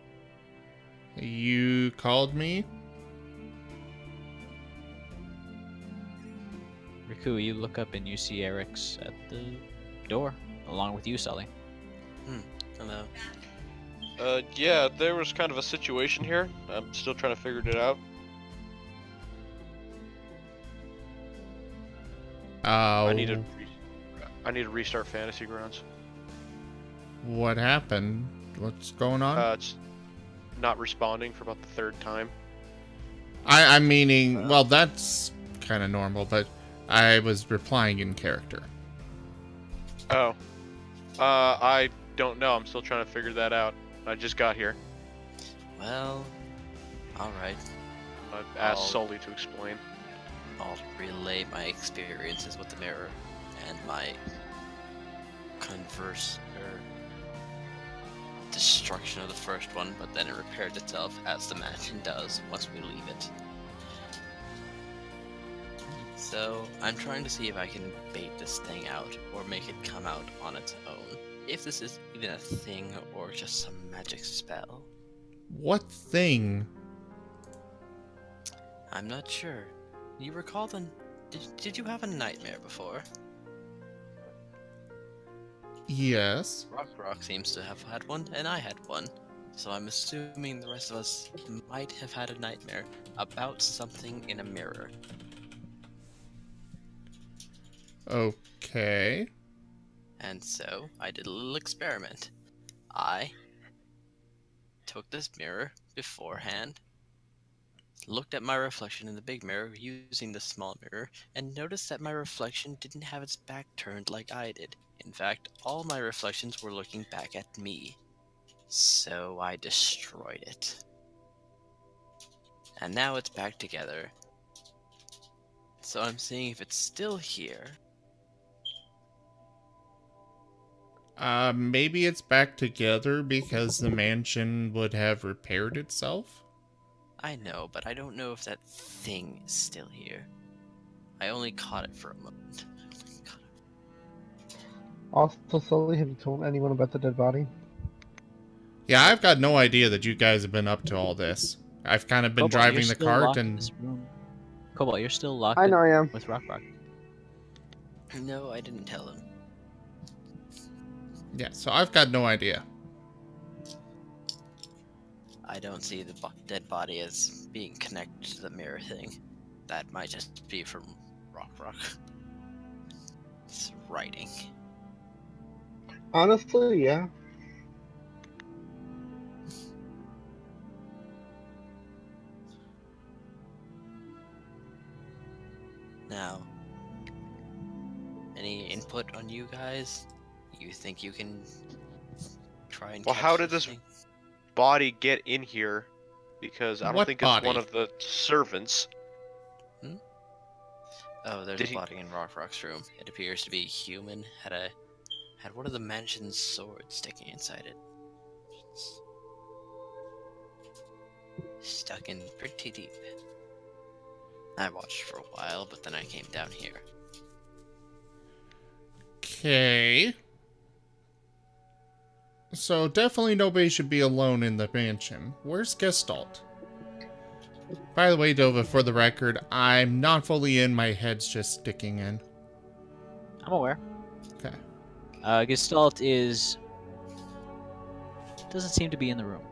You called me? Riku, you look up and you see Arix at the door, along with you, Sully. Hello. Yeah, there was kind of a situation here. I'm still trying to figure it out. I need to restart Fantasy Grounds. What happened? What's going on? It's not responding for about the third time. I'm meaning, well, that's kind of normal, but I was replying in character. Oh. I don't know. I'm still trying to figure that out. I just got here. Well, alright. I asked Sully to explain. I'll relay my experiences with the mirror and my destruction of the first one, but then it repaired itself as the mansion does once we leave it. So, I'm trying to see if I can bait this thing out, or make it come out on its own. If this is even a thing, or just some magic spell. What thing? I'm not sure. You recall the... Did you have a nightmare before? Yes. Rok-Rok seems to have had one, and I had one. So I'm assuming the rest of us might have had a nightmare about something in a mirror. Okay. And so, I did a little experiment. I took this mirror beforehand, looked at my reflection in the big mirror using the small mirror, and noticed that my reflection didn't have its back turned like I did. In fact, all my reflections were looking back at me. So I destroyed it. And now it's back together. So I'm seeing if it's still here. Maybe it's back together because the mansion would have repaired itself? I know, but I don't know if that thing is still here. I only caught it for a moment. Also, Sully, have you told anyone about the dead body? Yeah, I've got no idea that you guys have been up to all this. I've kind of been Cobalt, driving you're the still cart locked in and... this room. Cobalt, you're still locked I know I am. with Rok-Rok. No, I didn't tell him. Yeah, so I've got no idea. I don't see the dead body as being connected to the mirror thing. That might just be from Rok-Rok. It's writing. Honestly, yeah. Now, any input on you guys? You think you can try and Well, catch how did this thing? body get in here? Because I don't What think body? it's one of the servants. Oh, there's Did a he- body in Rok-Rok's room. It appears to be human. Had one of the mansion's swords sticking inside it. Stuck in pretty deep. I watched for a while, but then I came down here. Okay. So definitely nobody should be alone in the mansion. Where's Gestalt? By the way, Dova, for the record, I'm not fully in. My head's just sticking in. I'm aware. Okay. Gestalt doesn't seem to be in the room.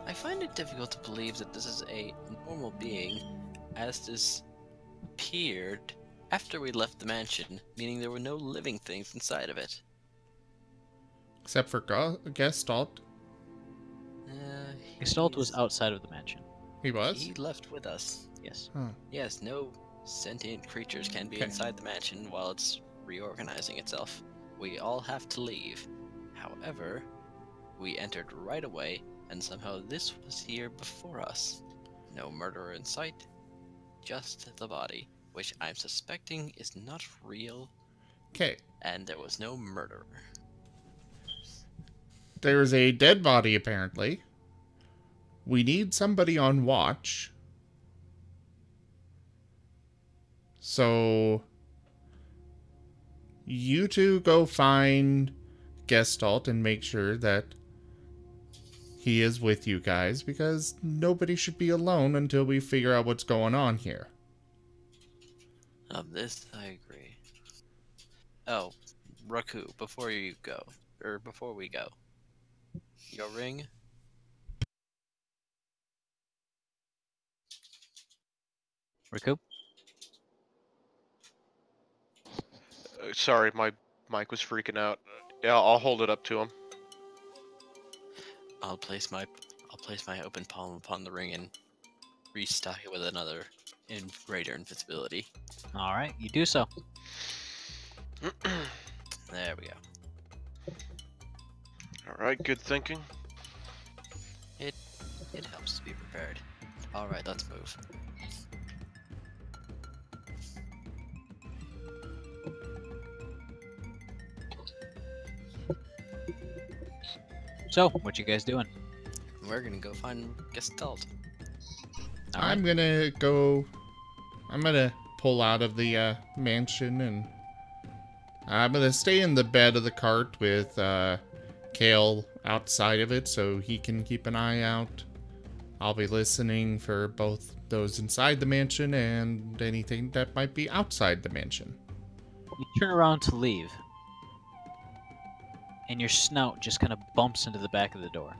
I find it difficult to believe that this is a normal being, as this appeared after we left the mansion, meaning there were no living things inside of it. Except for Gestalt. Gestalt was he's- outside of the mansion. He was? He left with us. Yes. Huh. Yes, no sentient creatures can be Okay. inside the mansion while it's reorganizing itself. We all have to leave. However, we entered right away, and somehow this was here before us. No murderer in sight, just the body, which I'm suspecting is not real, Okay. and there was no murderer. There's a dead body, apparently. We need somebody on watch. So... you two go find Gestalt and make sure that he is with you guys, because nobody should be alone until we figure out what's going on here. Of this, I agree. Oh, Raku, before you go, or before we go, your ring. Recoup? Sorry, my mic was freaking out. Yeah, I'll hold it up to him. I'll place my open palm upon the ring and restock it with another greater invisibility. All right, you do so. There we go. Alright, good thinking. It helps to be prepared. All right, let's move. So, what you guys doing? We're gonna go find Gestalt. All I'm gonna pull out of the mansion, and I'm gonna stay in the bed of the cart with Kale outside of it so he can keep an eye out. I'll be listening for both those inside the mansion and anything that might be outside the mansion. You turn around to leave, and your snout just kind of bumps into the back of the door.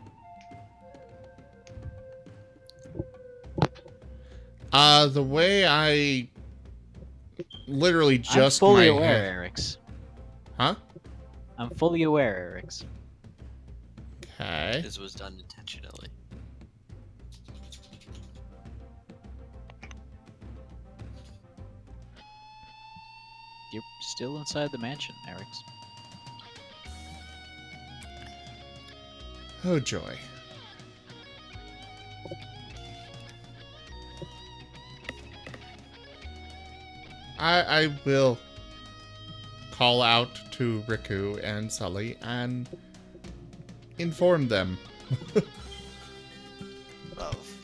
The way I literally just I'm fully my aware, head. Arix. Huh? I'm fully aware, Arix. Okay. This was done intentionally. You're still inside the mansion, Arix. Oh joy. I will call out to Riku and Sully and inform them. Of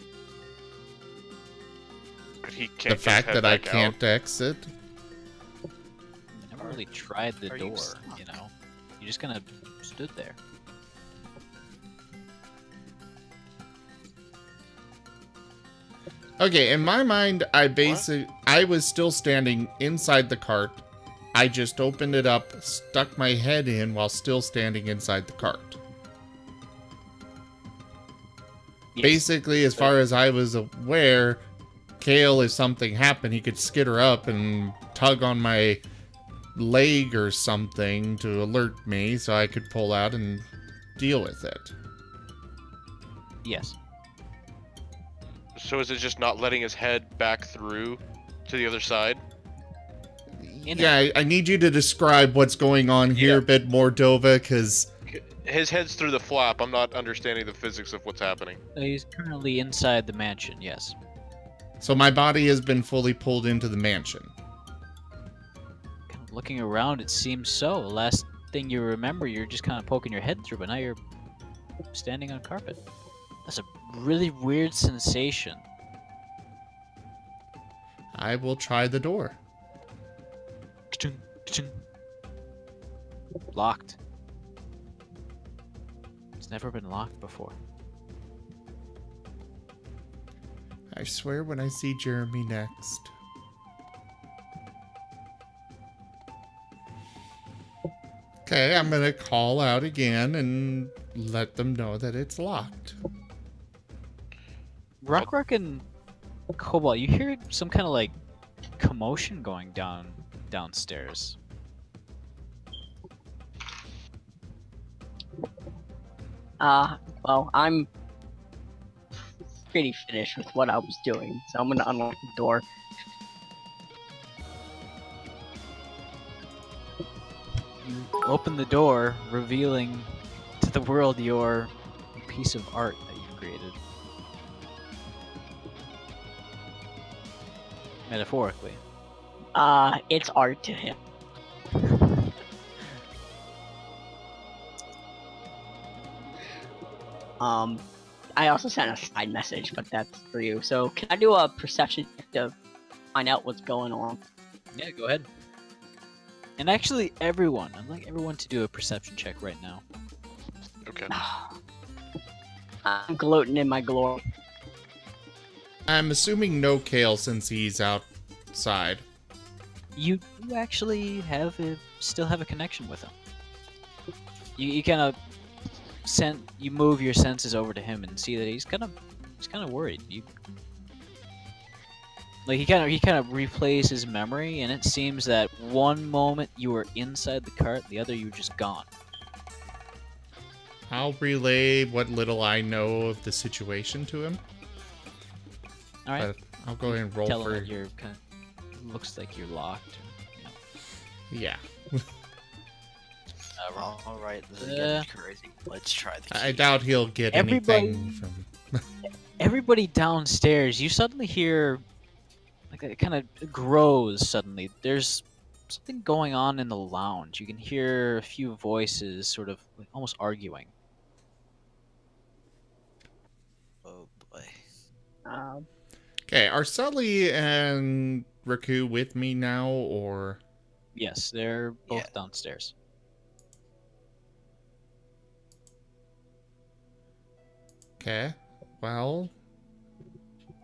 But he can't The just fact head that I back out. can't exit. I never really tried the Are you door, stuck? you know? You just kind of stood there. Okay, in my mind, I was still standing inside the cart. I just opened it up, stuck my head in while still standing inside the cart. Yes. Basically, as far as I was aware, Kale, if something happened, he could skitter up and tug on my leg or something to alert me so I could pull out and deal with it. Yes. So is it just not letting his head back through to the other side? Yeah, I need you to describe what's going on here a bit more, Dova, because... His head's through the flap. I'm not understanding the physics of what's happening. He's currently inside the mansion, yes. So my body has been fully pulled into the mansion. Kind of looking around, it seems so. Last thing you remember, you're just kind of poking your head through, but now you're standing on carpet. That's a really weird sensation. I will try the door. Ka-chung, ka-chung. Locked. It's never been locked before. I swear when I see Jeremy next. Okay, I'm gonna call out again and let them know that it's locked. Rok-Rok and Cobalt, you hear some kind of like commotion going downstairs. Well, I'm pretty finished with what I was doing, so I'm gonna unlock the door. You open the door, revealing to the world your piece of art that you've created. Metaphorically. It's art to him. I also sent a side message, but that's for you. So, can I do a perception check to find out what's going on? Yeah, go ahead. And actually, everyone, I'd like everyone to do a perception check right now. Okay. I'm gloating in my glory. I'm assuming no Kale since he's outside. You actually still have a connection with him. You kind of you move your senses over to him and see that he's kind of worried. He kind of replays his memory, and it seems that one moment you were inside the cart, the other you were just gone. I'll relay what little I know of the situation to him. All right. But I'll go ahead and roll Tell for. him that you're kind of looks like you're locked. Yeah. All right, this is getting crazy. Let's try the key. I doubt he'll get anything from. Everybody downstairs, you suddenly hear, like, it kind of grows suddenly. There's something going on in the lounge. You can hear a few voices sort of like, almost arguing. Oh boy. Okay, are Sully and Raku with me now, or? Yes, they're both downstairs. Okay, well,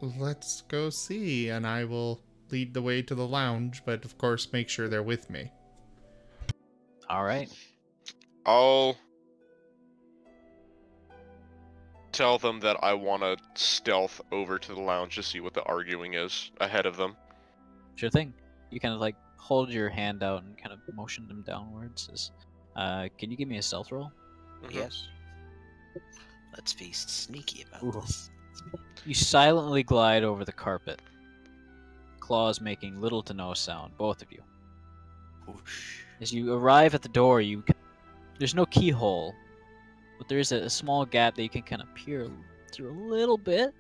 let's go see, and I will lead the way to the lounge, but of course make sure they're with me. All right. I'll tell them that I want to stealth over to the lounge to see what the arguing is ahead of them. Sure thing. You kind of like hold your hand out and kind of motion them downwards. Can you give me a stealth roll? Yes. Let's be sneaky about Ooh. this. You silently glide over the carpet, claws making little to no sound, both of you. Whoosh. As you arrive at the door, there's no keyhole, but there is a small gap that you can kind of peer through a little bit,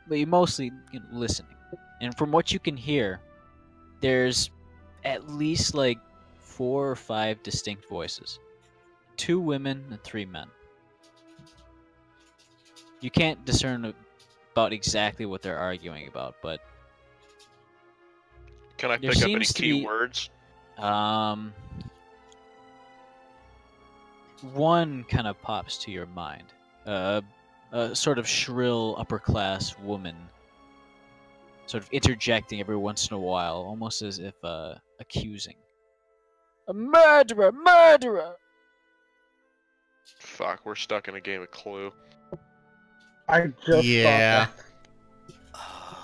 but you're mostly listening. And from what you can hear, there's at least like 4 or 5 distinct voices. 2 women and 3 men. You can't discern about exactly what they're arguing about, but Can I there pick up any seems to be- keywords? One kind of pops to your mind. A sort of shrill upper class woman sort of interjecting every once in a while, almost as if accusing. A murderer! Murderer! Fuck, we're stuck in a game of Clue. I just Yeah. thought that.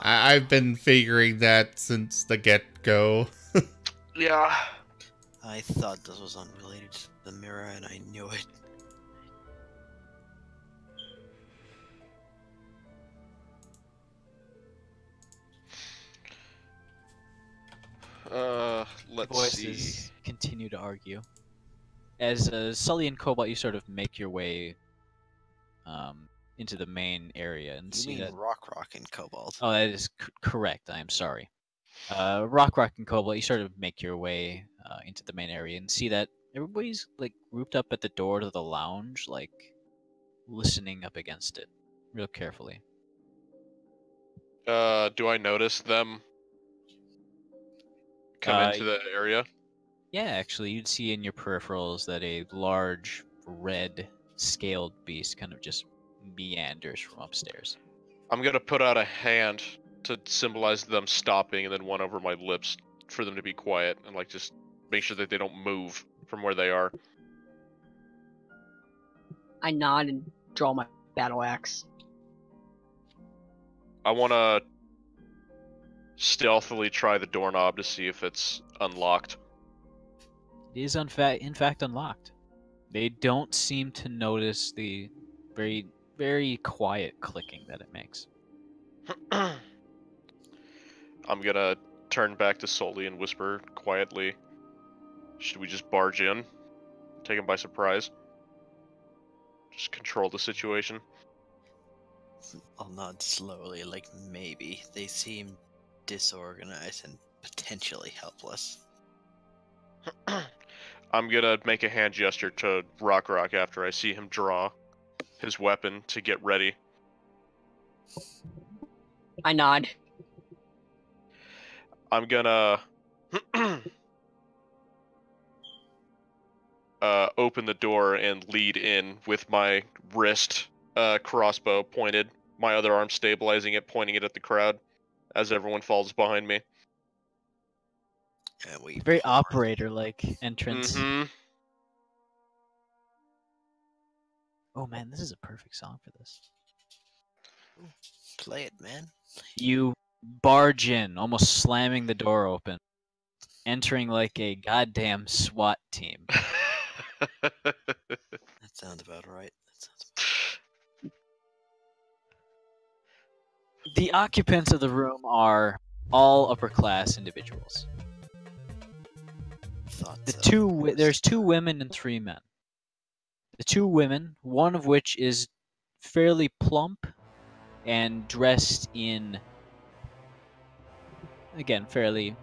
I've been figuring that since the get-go. Yeah. I thought this was unrelated to the mirror, and I knew it. Let's Voices see. continue to argue. As Sully and Cobalt, you sort of make your way into the main area and You see mean that. Rok-Rok and kobolds? Oh, that is correct. I am sorry. Rok-Rok and Cobalt, you sort of make your way into the main area and see that everybody's like grouped up at the door to the lounge, like listening up against it, real carefully. Do I notice them come into the area? Yeah, actually, you'd see in your peripherals that a large red scaled beast kind of just meanders from upstairs. I'm gonna put out a hand to symbolize them stopping, and then one over my lips for them to be quiet and like just make sure that they don't move from where they are. I nod and draw my battle axe. I want to stealthily try the doorknob to see if it's unlocked. It is in fact unlocked. They don't seem to notice the very, very quiet clicking that it makes. I'm gonna turn back to Sully and whisper quietly, should we just barge in? Take him by surprise? Just control the situation? I'll nod slowly, like maybe. They seem disorganized and potentially helpless. I'm gonna make a hand gesture to Rok-Rok after I see him draw his weapon to get ready. I nod. I'm gonna open the door and lead in with my wrist crossbow pointed, my other arm stabilizing it, pointing it at the crowd as everyone falls behind me. And we Very operator-like entrance. Mm-hmm. Oh man, this is a perfect song for this. play it, man. You barge in, almost slamming the door open, entering like a goddamn SWAT team. That sounds about right. The occupants of the room are all upper-class individuals. There's 2 women and 3 men. The 2 women, one of which is fairly plump and dressed in, again, fairly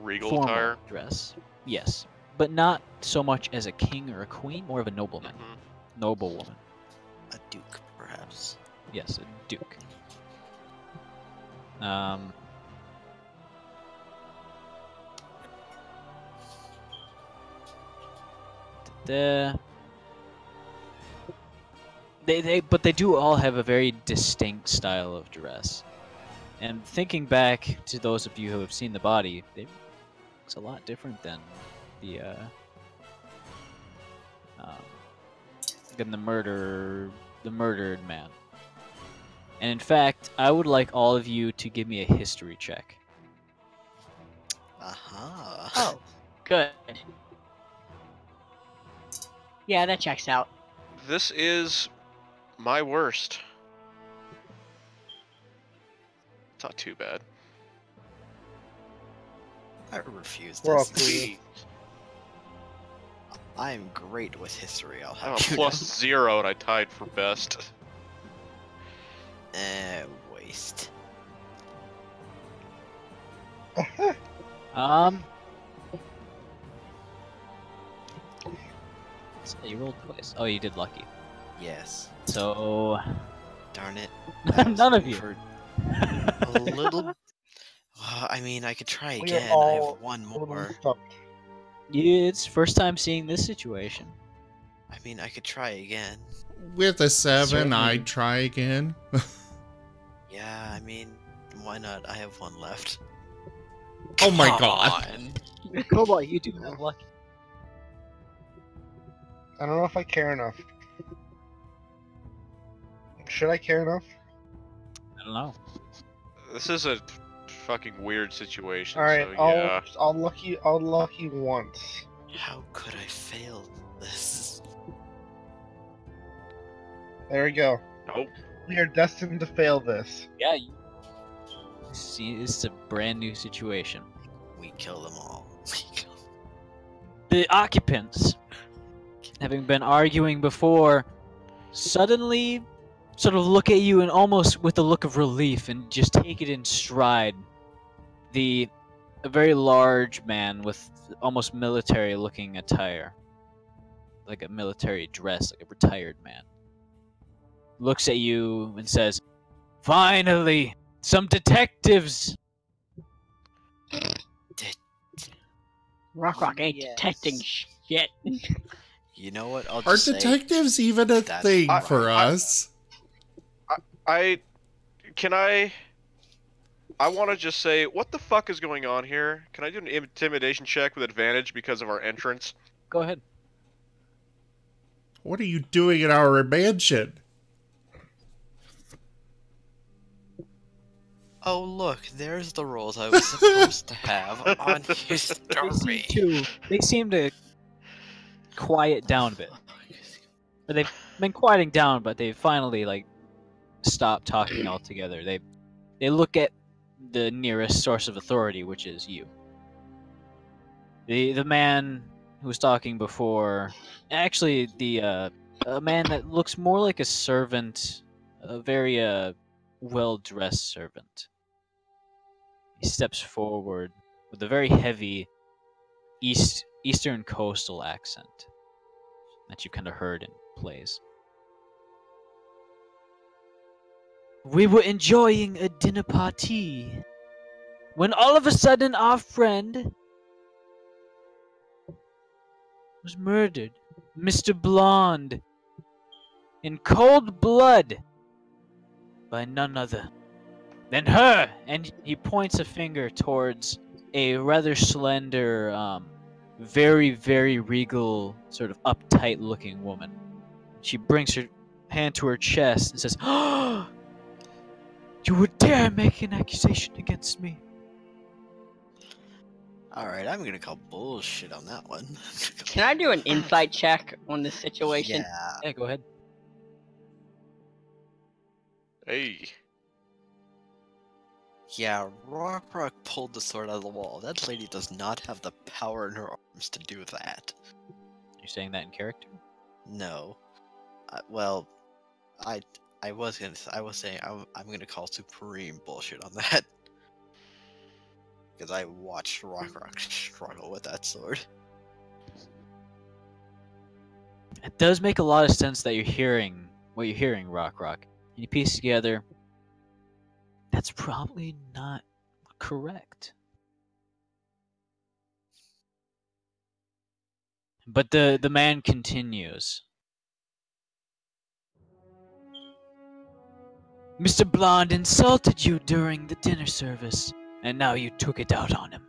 Regal formal attire. dress. Yes, but not so much as a king or a queen, more of a nobleman, noblewoman. A duke, perhaps. Yes, a duke. But they do all have a very distinct style of dress. And thinking back to those of you who have seen the body, it looks a lot different than the murdered man. And in fact, I would like all of you to give me a history check. Aha. Oh, good. Yeah, that checks out. This is my worst. It's not too bad. I refuse We're all this. clear. I am great with history. I'll I'm have a you plus 0 and I tied for best. know. Waste. So you rolled twice. Oh, you did lucky. Yes. So Darn it. I was none of hoping you. for a little. I mean, I could try We are again. I all have one a little more. stuck. It's first time seeing this situation. I mean, I could try again. With a 7, Certainly. I'd try again. Yeah, I mean, why not? I have one left. Oh my Come god. on. Cobalt, you do have lucky. I don't know if I care enough. Should I care enough? I don't know. This is a fucking weird situation. All right, so yeah. I'll lucky once. How could I fail this? There we go. Nope. We are destined to fail this. Yeah. See, this is a brand new situation. We kill them all. The occupants, having been arguing before, suddenly sort of look at you and almost with a look of relief and just take it in stride. A very large man with almost military-looking attire, like a military dress, like a retired man, looks at you and says, "Finally, some detectives!" Rok-Rok ain't Yes. detecting shit. You know what? I'll Are just say detectives even a that's thing right. for us? I want to just say, what the fuck is going on here? Can I do an intimidation check with advantage because of our entrance? Go ahead. What are you doing in our mansion? Oh look, there's the roles I was supposed to have on history. They seem to quiet down a bit. Or they've been quieting down, but they've finally stopped talking altogether. They look at the nearest source of authority, which is you. The man who was talking before, actually a man that looks more like a servant, a very well-dressed servant. He steps forward with a very heavy Eastern coastal accent that you've kind of heard in plays. We were enjoying a dinner party when all of a sudden our friend was murdered. Mr. Blonde in cold blood by none other than her. And he points a finger towards a rather slender, very, very regal, sort of uptight-looking woman. She brings her hand to her chest and says, "Oh, you would dare make an accusation against me?" Alright, I'm gonna call bullshit on that one. Can I do an insight check on this situation? Yeah. Yeah, go ahead. Hey. Yeah, Rok-Rok pulled the sword out of the wall. That lady does not have the power in her arms to do that. You're saying that in character? No. Well, I was saying I'm gonna call supreme bullshit on that. Because I watched Rok-Rok struggle with that sword. It does make a lot of sense that you're hearing what you're hearing, Rok-Rok. And you piece together, that's probably not correct. But the man continues. Mr. Blonde insulted you during the dinner service, and now you took it out on him.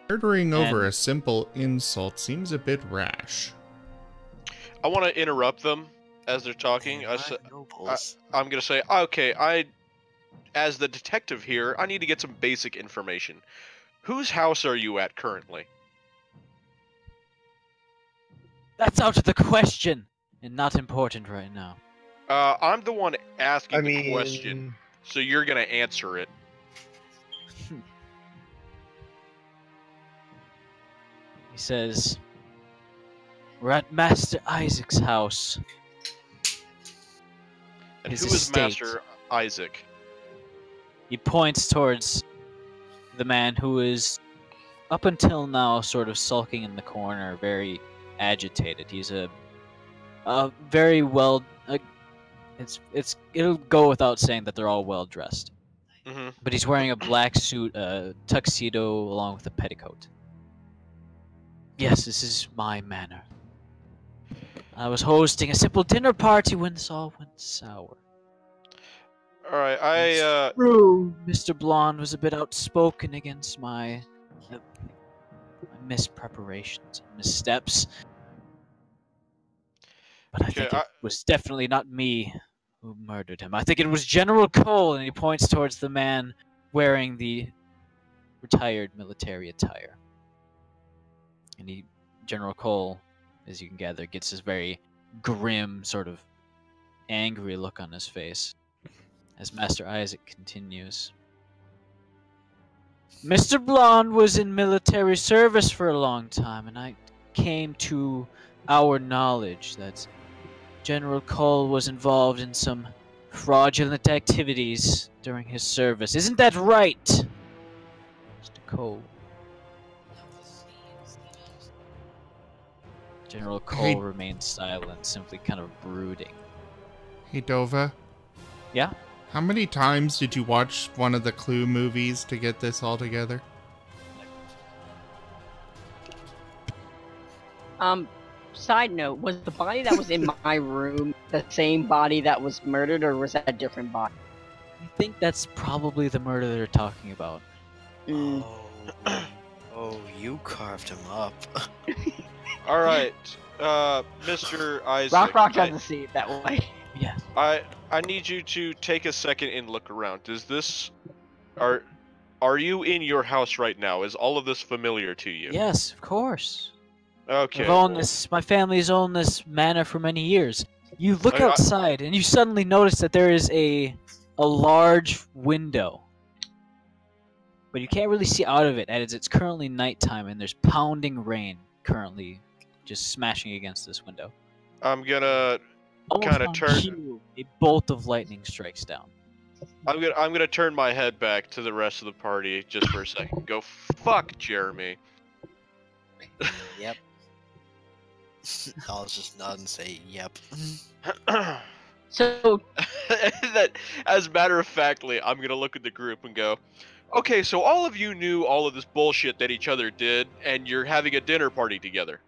Murdering over And- a simple insult seems a bit rash. I want to interrupt them as they're talking. I'm gonna say, okay, as the detective here, I need to get some basic information. Whose house are you at currently? That's out of the question, and not important right now. I'm the one asking I the mean, question, so you're gonna answer it. He says, "We're at Master Isaac's house." And His who is estate. Master Isaac? He points towards the man who is, up until now, sort of sulking in the corner, very agitated. He's a very well. It'll go without saying that they're all well dressed. Mm-hmm. But he's wearing a black suit, a tuxedo, along with a petticoat. Yes, this is my manor. I was hosting a simple dinner party when this all went sour. Alright, It's true, Mr. Blonde was a bit outspoken against my mispreparations and missteps. But I think it was definitely not me who murdered him. I think it was General Cole, and he points towards the man wearing the retired military attire. And General Cole, as you can gather, gets this very grim, sort of angry look on his face as Master Isaac continues. Mr. Blonde was in military service for a long time, and I came to our knowledge that General Cole was involved in some fraudulent activities during his service. Isn't that right, Mr. Cole? General Cole remains silent, simply kind of brooding. Hey, Dova. Yeah? How many times did you watch one of the Clue movies to get this all together? Side note, was the body that was in my room the same body that was murdered, or was that a different body? I think that's probably the murder they're talking about. Mm. Oh, you carved him up. Alright, Mr. Isaac. Rok-Rok doesn't see it that way. Yes. I need you to take a second and look around. Are you in your house right now? Is all of this familiar to you? Yes, of course. Okay. I've owned this. My family's owned this manor for many years. You look outside, and you suddenly notice that there is a large window, but you can't really see out of it, as it's currently nighttime, and there's pounding rain currently, just smashing against this window. I'm gonna Almost kind of on turn. cue, a bolt of lightning strikes down. I'm gonna turn my head back to the rest of the party just for a second. Go fuck Jeremy. Yep. I'll just nod and say, yep. So, That, as a matter of factly, I'm gonna look at the group and go, okay, so all of you knew all of this bullshit that each other did, and you're having a dinner party together.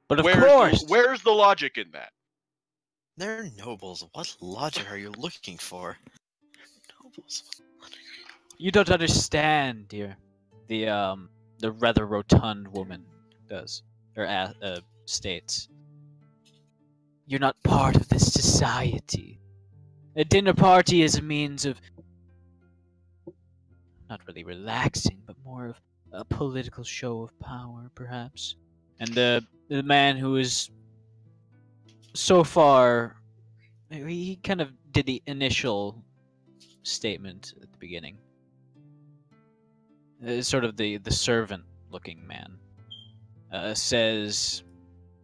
But of course, Where's the logic in that? They're nobles. What logic are you looking for? Nobles. you don't understand, dear. The rather rotund woman does, or states. You're not part of this society. A dinner party is a means of not really relaxing, but more of a political show of power, perhaps. And the man who is so far, he kind of did the initial statement at the beginning. Sort of the servant-looking man says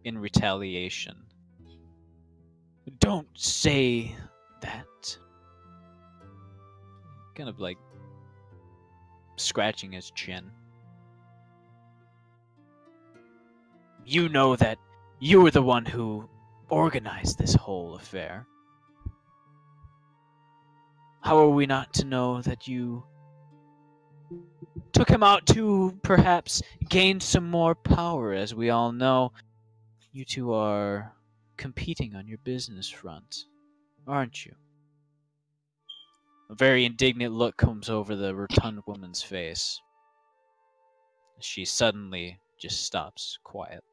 in retaliation, "Don't say that." Kind of like scratching his chin. You know that you were the one who organized this whole affair. How are we not to know that you took him out to perhaps gain some more power? As we all know, you two are competing on your business front, aren't you? A very indignant look comes over the rotund woman's face. She suddenly just stops quiet.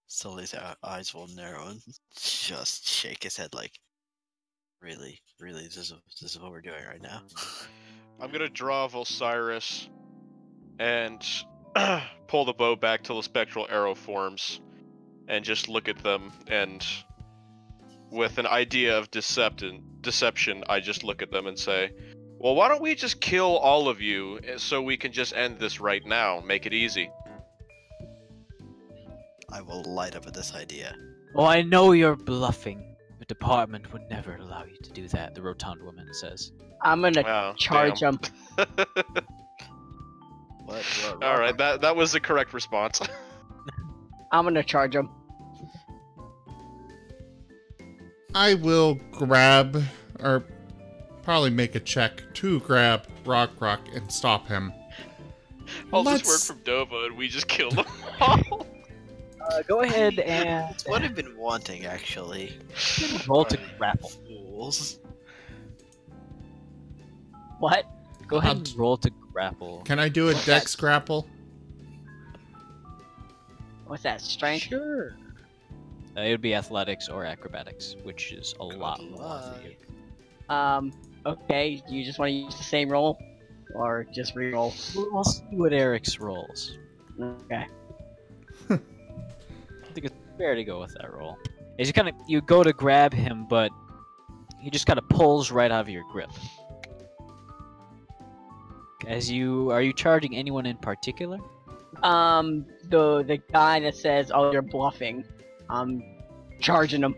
Sully's eyes will narrow and just shake his head like, really, this is what we're doing right now. I'm gonna draw Osiris and pull the bow back till the spectral arrow forms, and just look at them, and with an idea of deception, I just look at them and say, well, why don't we just kill all of you so we can just end this right now, make it easy. I will light up at this idea. Oh, I know you're bluffing. The department would never allow you to do that, the rotund woman says. I'm gonna charge him. What? Alright, that was the correct response. I'm gonna charge him. I will grab, or probably make a check to grab Rok-Rok and stop him. All this word from Dova and we just killed them all. Go ahead and It's what I've been wanting, actually. roll to grapple. Fools. What? Go ahead and roll to grapple. Can I do a dex grapple? What's that? Strength? Sure. It would be athletics or acrobatics, which is a lot more for you. Okay. Do you just want to use the same roll? Or just re-roll? We'll see what Arix rolls. Okay. I think it's fair to go with that roll. As you go to grab him, but he just kind of pulls right out of your grip. Are you charging anyone in particular? The guy that says, "Oh, you're bluffing," I'm charging him.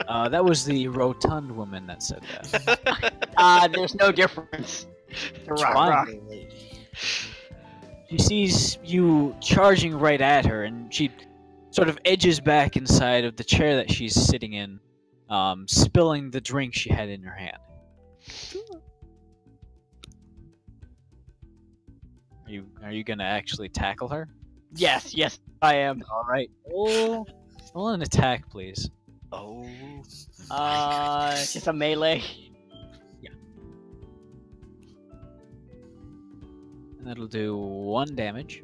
That was the rotund woman that said that. There's no difference. Fine. She sees you charging right at her, and she sort of edges back inside of the chair that she's sitting in, spilling the drink she had in her hand. Are you gonna actually tackle her? Yes, I am. All right. Roll an attack, please. Oh. Just a melee. And that'll do 1 damage.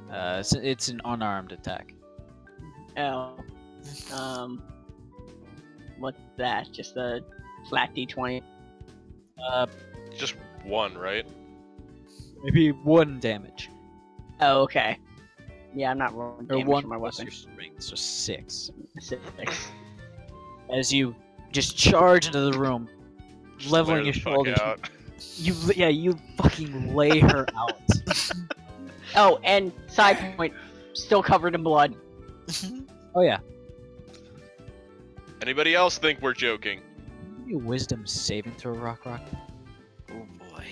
It's an unarmed attack. Oh. What's that? Just a flat D20. Just one, right? Maybe 1 damage. Oh, okay. Yeah, I'm not rolling Or damage 1 for my plus weapon. your strength, so 6. 6. As you just charge into the room, leveling your Flare the fuck shoulders. out. You fucking lay her out. Oh, and side point, still covered in blood. Oh yeah. Anybody else think we're joking? Maybe a wisdom saving throw, Rok-Rok. Oh boy.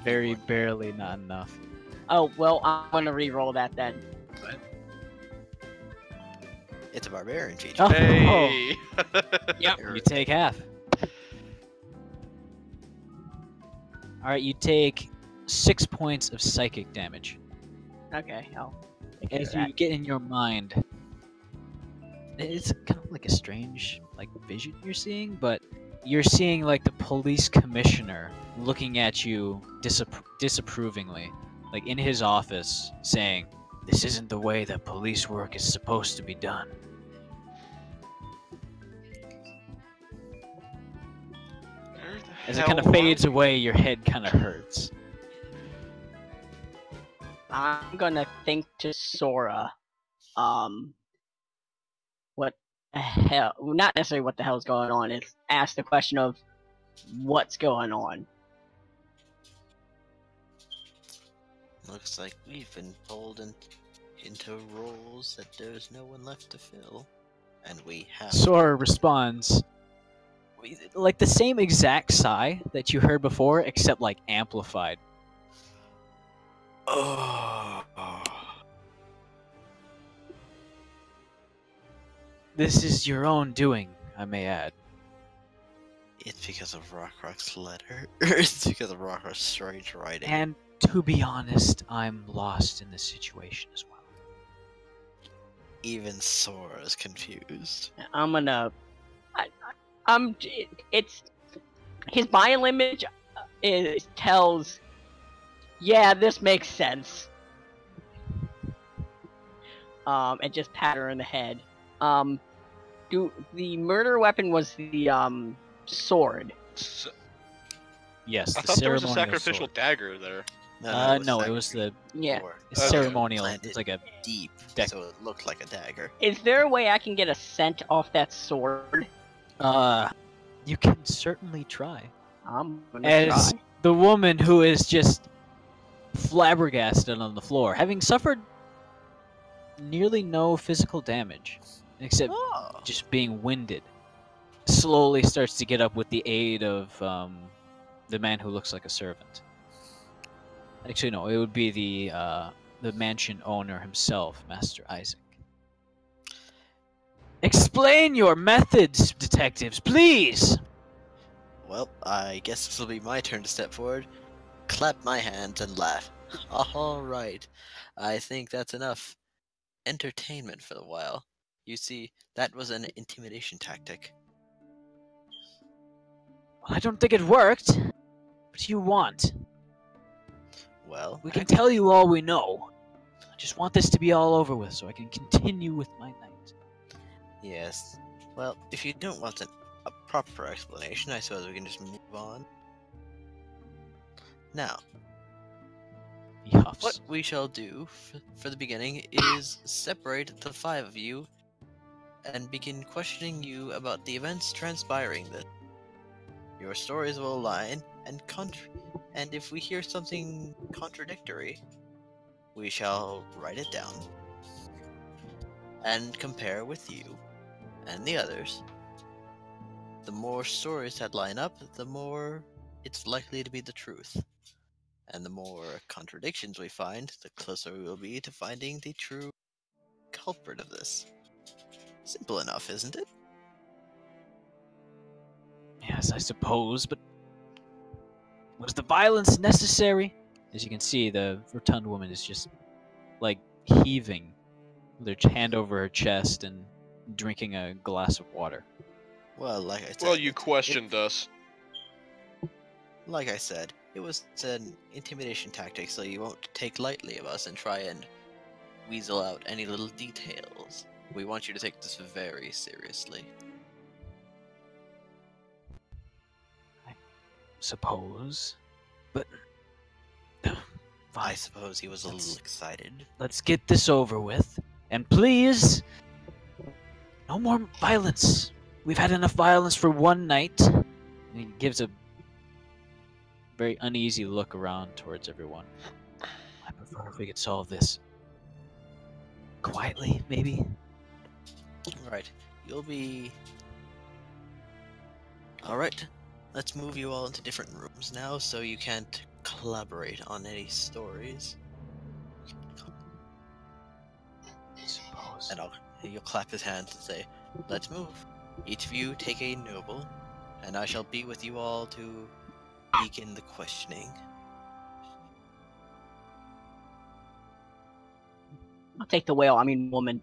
Very barely, not enough. Oh, well, I'm gonna re-roll that then. It's a barbarian feature. Oh. Hey! Yep. You take half. Alright, you take 6 points of psychic damage. Okay, I'll take care of As you that. get in your mind, it's kind of like a strange like vision you're seeing, but you're seeing like the police commissioner looking at you disapprovingly, like in his office, saying, "This isn't the way that police work is supposed to be done." As it kind of fades away, your head kind of hurts. I'm gonna think to Sora, what the hell? Not necessarily what the hell's going on. It's ask the question of what's going on. Looks like we've been pulled into roles that there's no one left to fill, and we have. Sora responds, like the same exact sigh that you heard before, except like amplified. Oh. This is your own doing, I may add. It's because of Rok-Rok's letter. It's because of Rok-Rok's strange writing. And to be honest, I'm lost in this situation as well. Even Sora's confused. I'm gonna. It's his bioimage tells. Yeah, this makes sense. And just pat her in the head. The murder weapon was the sword. Yes, I the thought there was a ceremonial sacrificial sword. dagger there. No, it was the Yeah. it's Okay. ceremonial. Planted It's like a deep, deck. so it looked like a dagger. Is there a way I can get a scent off that sword? You can certainly try. I'm gonna As try. the woman who is just flabbergasted on the floor, having suffered nearly no physical damage, except Oh. just being winded, slowly starts to get up with the aid of the man who looks like a servant. Actually, no, it would be the mansion owner himself, Master Isaac. Explain your methods, detectives, please! Well, I guess this will be my turn to step forward, clap my hands, and laugh. Alright, I think that's enough entertainment for the while. You see, that was an intimidation tactic. I don't think it worked. What do you want? Well, We can tell you all we know. I just want this to be all over with so I can continue with my night. yes. Well, if you don't want a proper explanation, I suppose we can just move on. Now, He huffs. what we shall do for the beginning is separate the five of you and begin questioning you about the events transpiring this. Your stories will align, and if we hear something contradictory, we shall write it down and compare with you and the others. The more stories that line up, the more it's likely to be the truth. And the more contradictions we find, the closer we will be to finding the true culprit of this. Simple enough, isn't it? Yes, I suppose, but was the violence necessary? As you can see, the rotund woman is just, like, heaving with her hand over her chest and drinking a glass of water. Well, like I said, Well, you questioned us. like I said, it was an intimidation tactic, so you won't take lightly of us and try and weasel out any little details. We want you to take this very seriously. Suppose, but I fine. suppose he was a little excited. Let's get this over with, and please, no more violence. We've had enough violence for one night. And he gives a very uneasy look around towards everyone. I prefer if we could solve this quietly, maybe. Alright, you'll be... Alright, let's move you all into different rooms now so you can't collaborate on any stories. I suppose. And you'll clap his hands and say, let's move. Each of you take a noble, and I shall be with you all to begin the questioning. I'll take the whale. I mean, woman.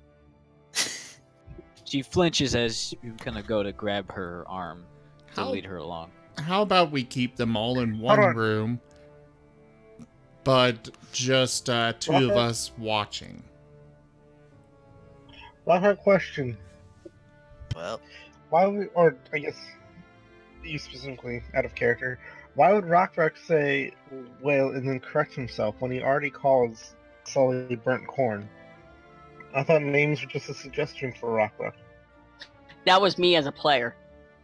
She flinches as you kind of go to grab her arm to How- lead her along. How about we keep them all in one on. room, but just two of What? us watching? Not her question. Well, Why would, or I guess you specifically, out of character, why would Rok-Rok say whale and then correct himself when he already calls Sully burnt corn? I thought names were just a suggestion for Rok-Rok. That was me as a player,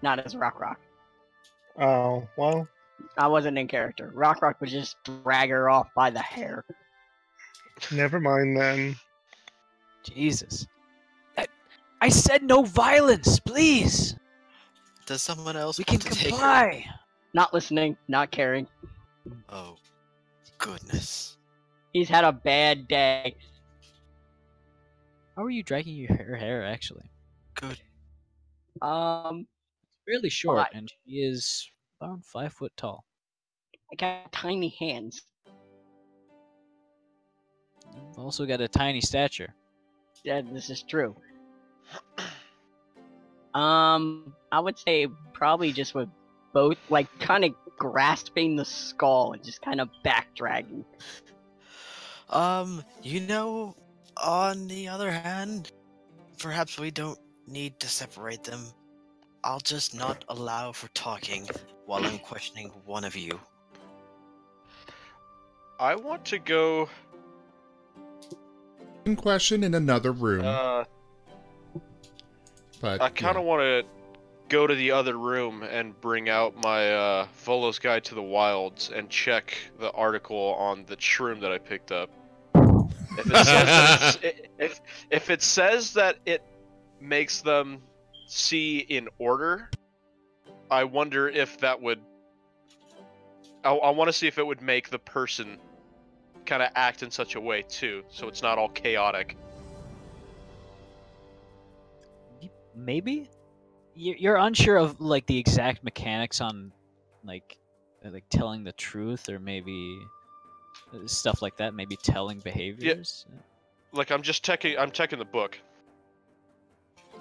not as Rok-Rok. Oh, well, I wasn't in character. Rok-Rok would just drag her off by the hair. never mind then. Jesus. I said no violence, please. does someone else We can want to take her? comply. Not listening, not caring. Oh, goodness. He's had a bad day. How are you dragging her hair, actually? Good. Really short, What? and she is around 5 foot tall. I got tiny hands. You've also got a tiny stature. Yeah, this is true. I would say probably just with both, like, kind of grasping the skull and just kind of back dragging. You know, on the other hand, perhaps we don't need to separate them. I'll just not allow for talking while I'm questioning one of you. I want to go. In question in another room, but I kind of want to go to the other room and bring out my Volo's Guide to the Wilds and check the article on the shroom that I picked up. If it says that if it says that it makes them see in order, I wonder if that would. I want to see if it would make the person kind of act in such a way too, so it's not all chaotic. Maybe? You're unsure of, like, the exact mechanics on, like telling the truth, or maybe stuff like that, maybe telling behaviors. Like I'm checking the book.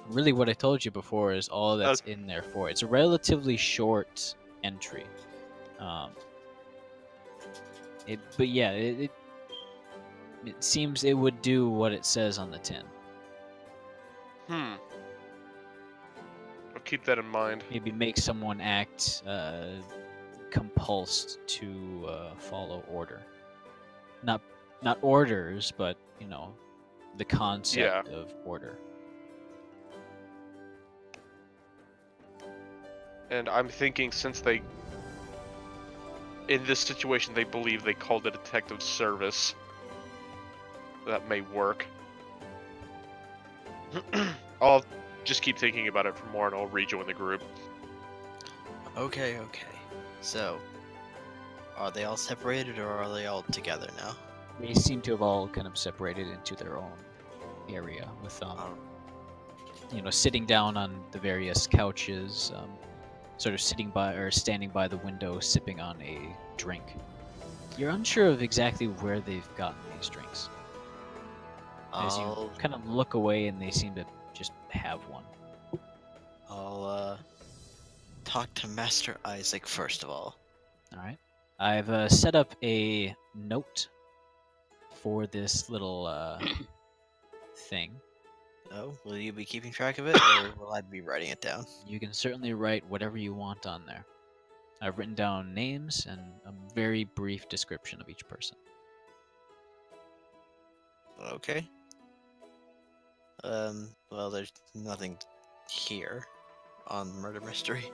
Really, what I told you before is all that's in there for it. It's a relatively short entry. But yeah, it seems it would do what it says on the tin. I'll keep that in mind. Maybe make someone act compulsed to follow order. Not orders, but, you know, the concept of order. And I'm thinking, since they, in this situation, they believe they called a detective service, that may work. I'll just keep thinking about it for more, and I'll rejoin the group. Okay. So, are they all separated or are they all together now? They seem to have all kind of separated into their own area, with you know, sitting down on the various couches, sort of sitting by or standing by the window, sipping on a drink. You're unsure of exactly where they've gotten these drinks. As you kind of look away, and they seem to just have one. I'll talk to Master Isaac first of all. All right. I've set up a note for this little thing. Oh, will you be keeping track of it, or will I be writing it down? You can certainly write whatever you want on there. I've written down names and a very brief description of each person. Okay. Well, there's nothing here on Murder Mystery.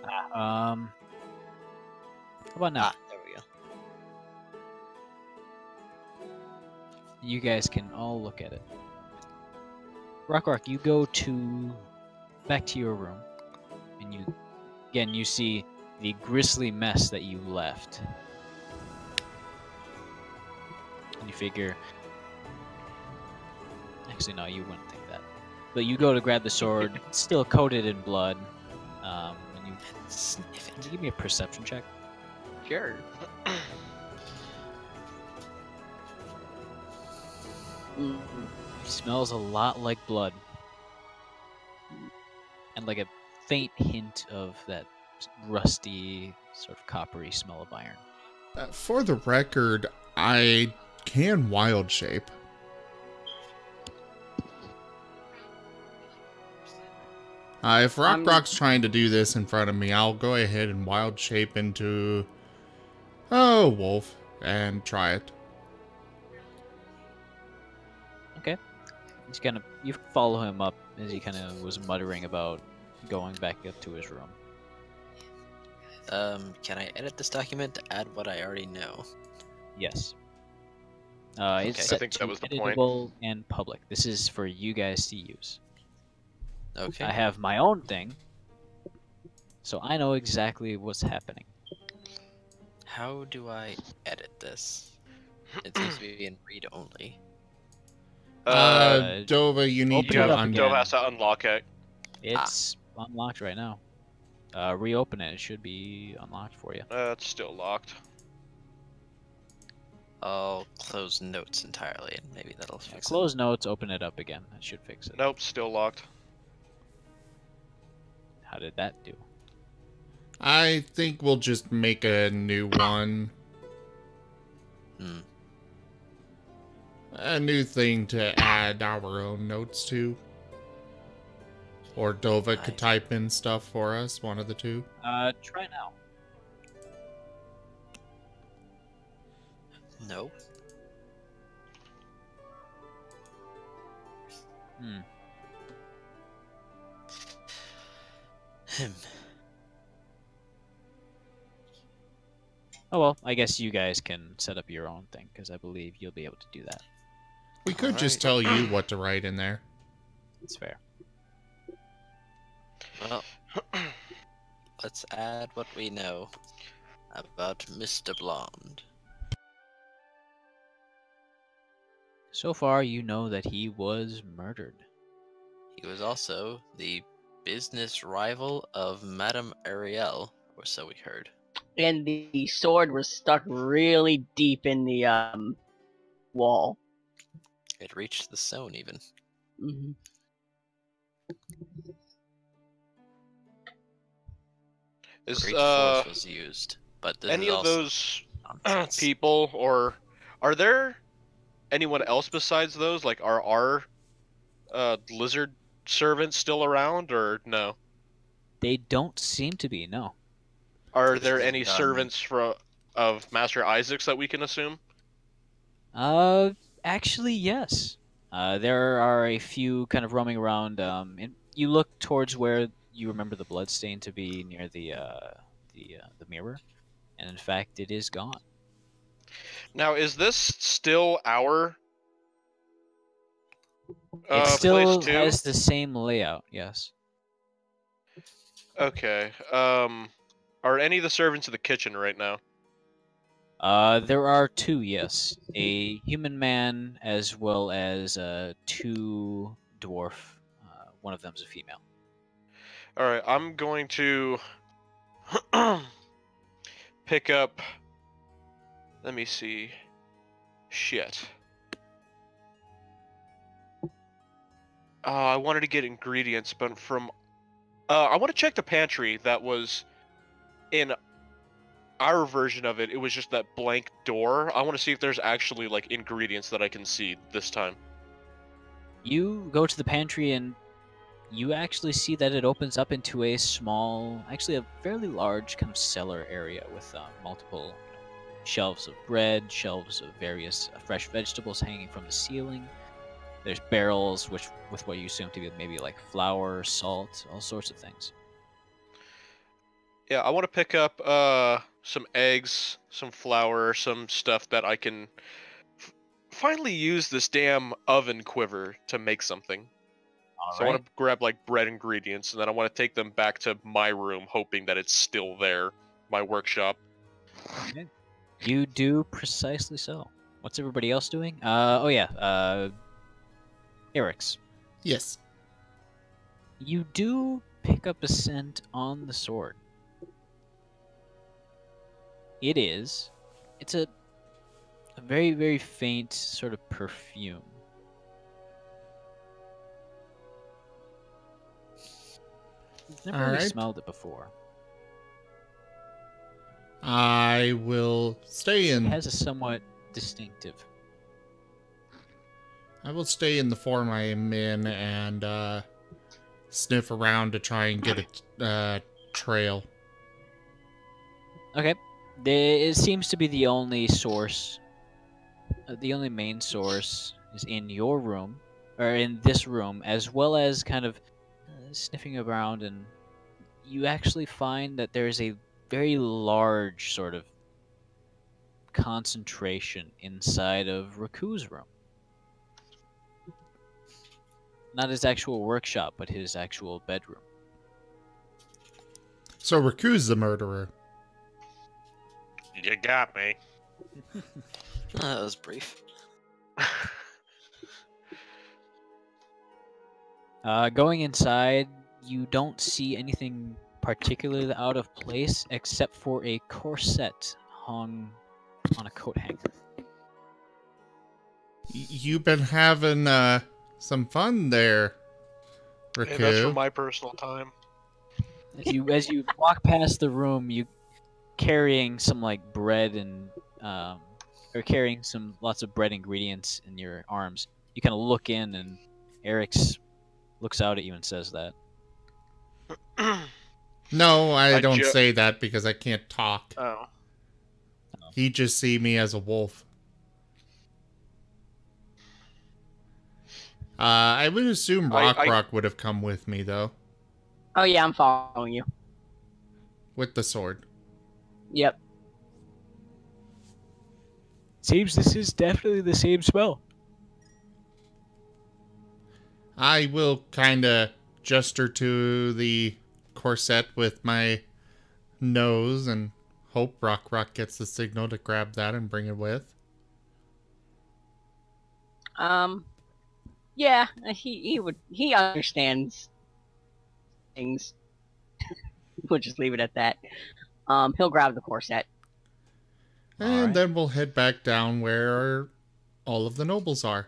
How about now? There we go. You guys can all look at it. Rok-Rok, you go back to your room, and you see the grisly mess that you left. And you figure, actually no, you wouldn't think that. But you go to grab the sword, it's still coated in blood. And you Sniff can it. you give me a perception check? Sure. Mm. Smells a lot like blood. And like a faint hint of that rusty, sort of coppery smell of iron. For the record, I can wild shape. If Rok-Rok's trying to do this in front of me, I'll go ahead and wild shape into a wolf and try it. Okay. He's kind of, you follow him up as he kind of was muttering about going back up to his room. Can I edit this document to add what I already know? Yes. Okay. It's I set think that to was the point. editable and public. This is for you guys to use. Okay. I have my own thing, so I know exactly what's happening. How do I edit this? It seems to be in read only. Dova, you need open to it up un- again. Dove has to unlock it. It's unlocked right now. Reopen it. It should be unlocked for you. It's still locked. I'll close notes entirely, and maybe that'll fix Close notes. Open it up again. That should fix it. Nope, still locked. How did that do? I think we'll just make a new one. it. Hmm. A new thing to add our own notes to. Or Dova could type in stuff for us, one of the two. Try now. No. Hmm. Oh well, I guess you guys can set up your own thing, because I believe you'll be able to do that. We could just tell you what to write in there. It's fair. Well, let's add what we know about Mr. Blonde. So far, you know that he was murdered. He was also the business rival of Madame Ariel, or so we heard. And the sword was stuck really deep in the wall. It reached the stone, even. Mm-hmm. Is Great force was used, but this any is of also those nonsense. people, or are there anyone else besides those? Like, are our lizard servants still around, or no? They don't seem to be, no. Are there any Done. servants of Master Isaac's that we can assume? Actually, yes. There are a few kind of roaming around. And you look towards where you remember the bloodstain to be near the mirror, and in fact, it is gone. Now, is this still our It still place too? has the same layout, yes. Okay. Are any of the servants in the kitchen right now? There are two, yes. A human man as well as two dwarf. One of them's a female. Alright, I'm going to pick up... Let me see. Shit. I wanted to get ingredients, but from... I want to check the pantry that was in our version of it. It was just that blank door. I want to see if there's actually, like, ingredients that I can see this time. You go to the pantry and you actually see that it opens up into a small, actually a fairly large kind of cellar area with multiple shelves of bread, shelves of various fresh vegetables hanging from the ceiling. There's barrels with what you assume to be maybe like flour, salt, all sorts of things. Yeah, I want to pick up some eggs, some flour, some stuff that I can finally use this damn oven quiver to make something. So I want to grab like bread ingredients, and then I want to take them back to my room, hoping that it's still there, my workshop. Okay. You do precisely so. What's everybody else doing? Oh yeah, Arix. Yes. You do pick up a scent on the sword. It is. It's a very, very faint sort of perfume. I've never really Alright. smelled it before. I will stay It in. has a somewhat distinctive. I will stay in the form I am in and sniff around to try and get a trail. Okay. It seems to be the only source. The only main source is in your room, or in this room, as well as kind of sniffing around, and you actually find that there's a very large sort of concentration inside of Raku's room. Not his actual workshop, but his actual bedroom. So Raku's the murderer. You got me. That was brief. Going inside, you don't see anything particularly out of place except for a corset hung on a coat hanger. You've been having some fun there, Raku. Hey, that's for my personal time. As you walk past the room, you carrying some like bread and or carrying lots of bread ingredients in your arms. You kind of look in, and Arix looks out at you and says that. No, I don't ju- say that because I can't talk. Oh. He just see me as a wolf. I would assume Rok-Rok would have come with me, though. Oh yeah, I'm following you. With the sword. Yep. Seems this is definitely the same smell. I will kinda gesture to the corset with my nose and hope Rok-Rok gets the signal to grab that and bring it with. Yeah, he understands things. We'll just leave it at that. He'll grab the corset. And Alright. then we'll head back down where all of the nobles are.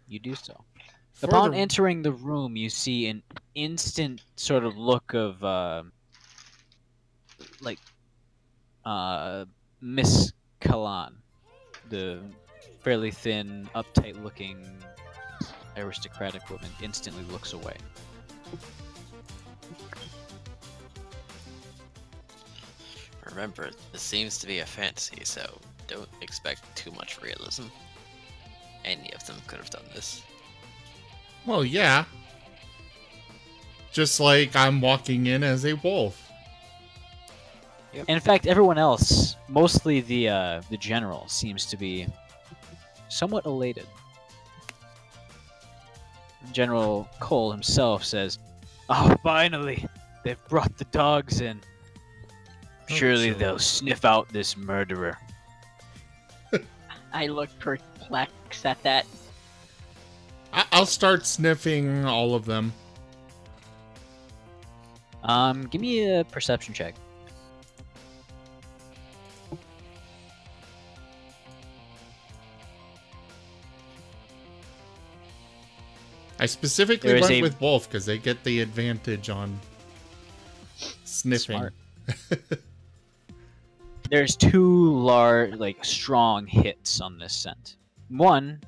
You do so. For Upon the- entering the room, you see an instant sort of look of Miss Kalan, the fairly thin, uptight-looking aristocratic woman, instantly looks away. Remember, this seems to be a fantasy, so don't expect too much realism. Any of them could have done this. Well, yeah. Just like I'm walking in as a wolf. And in fact, everyone else, mostly the general, seems to be somewhat elated. General Cole himself says, "Oh, finally! They've brought the dogs in. Surely sure. they'll sniff out this murderer." I look perplexed at that. I'll start sniffing all of them. Give me a perception check. I specifically There is went a- with wolf because they get the advantage on sniffing. Smart. There's two large, strong hits on this scent. One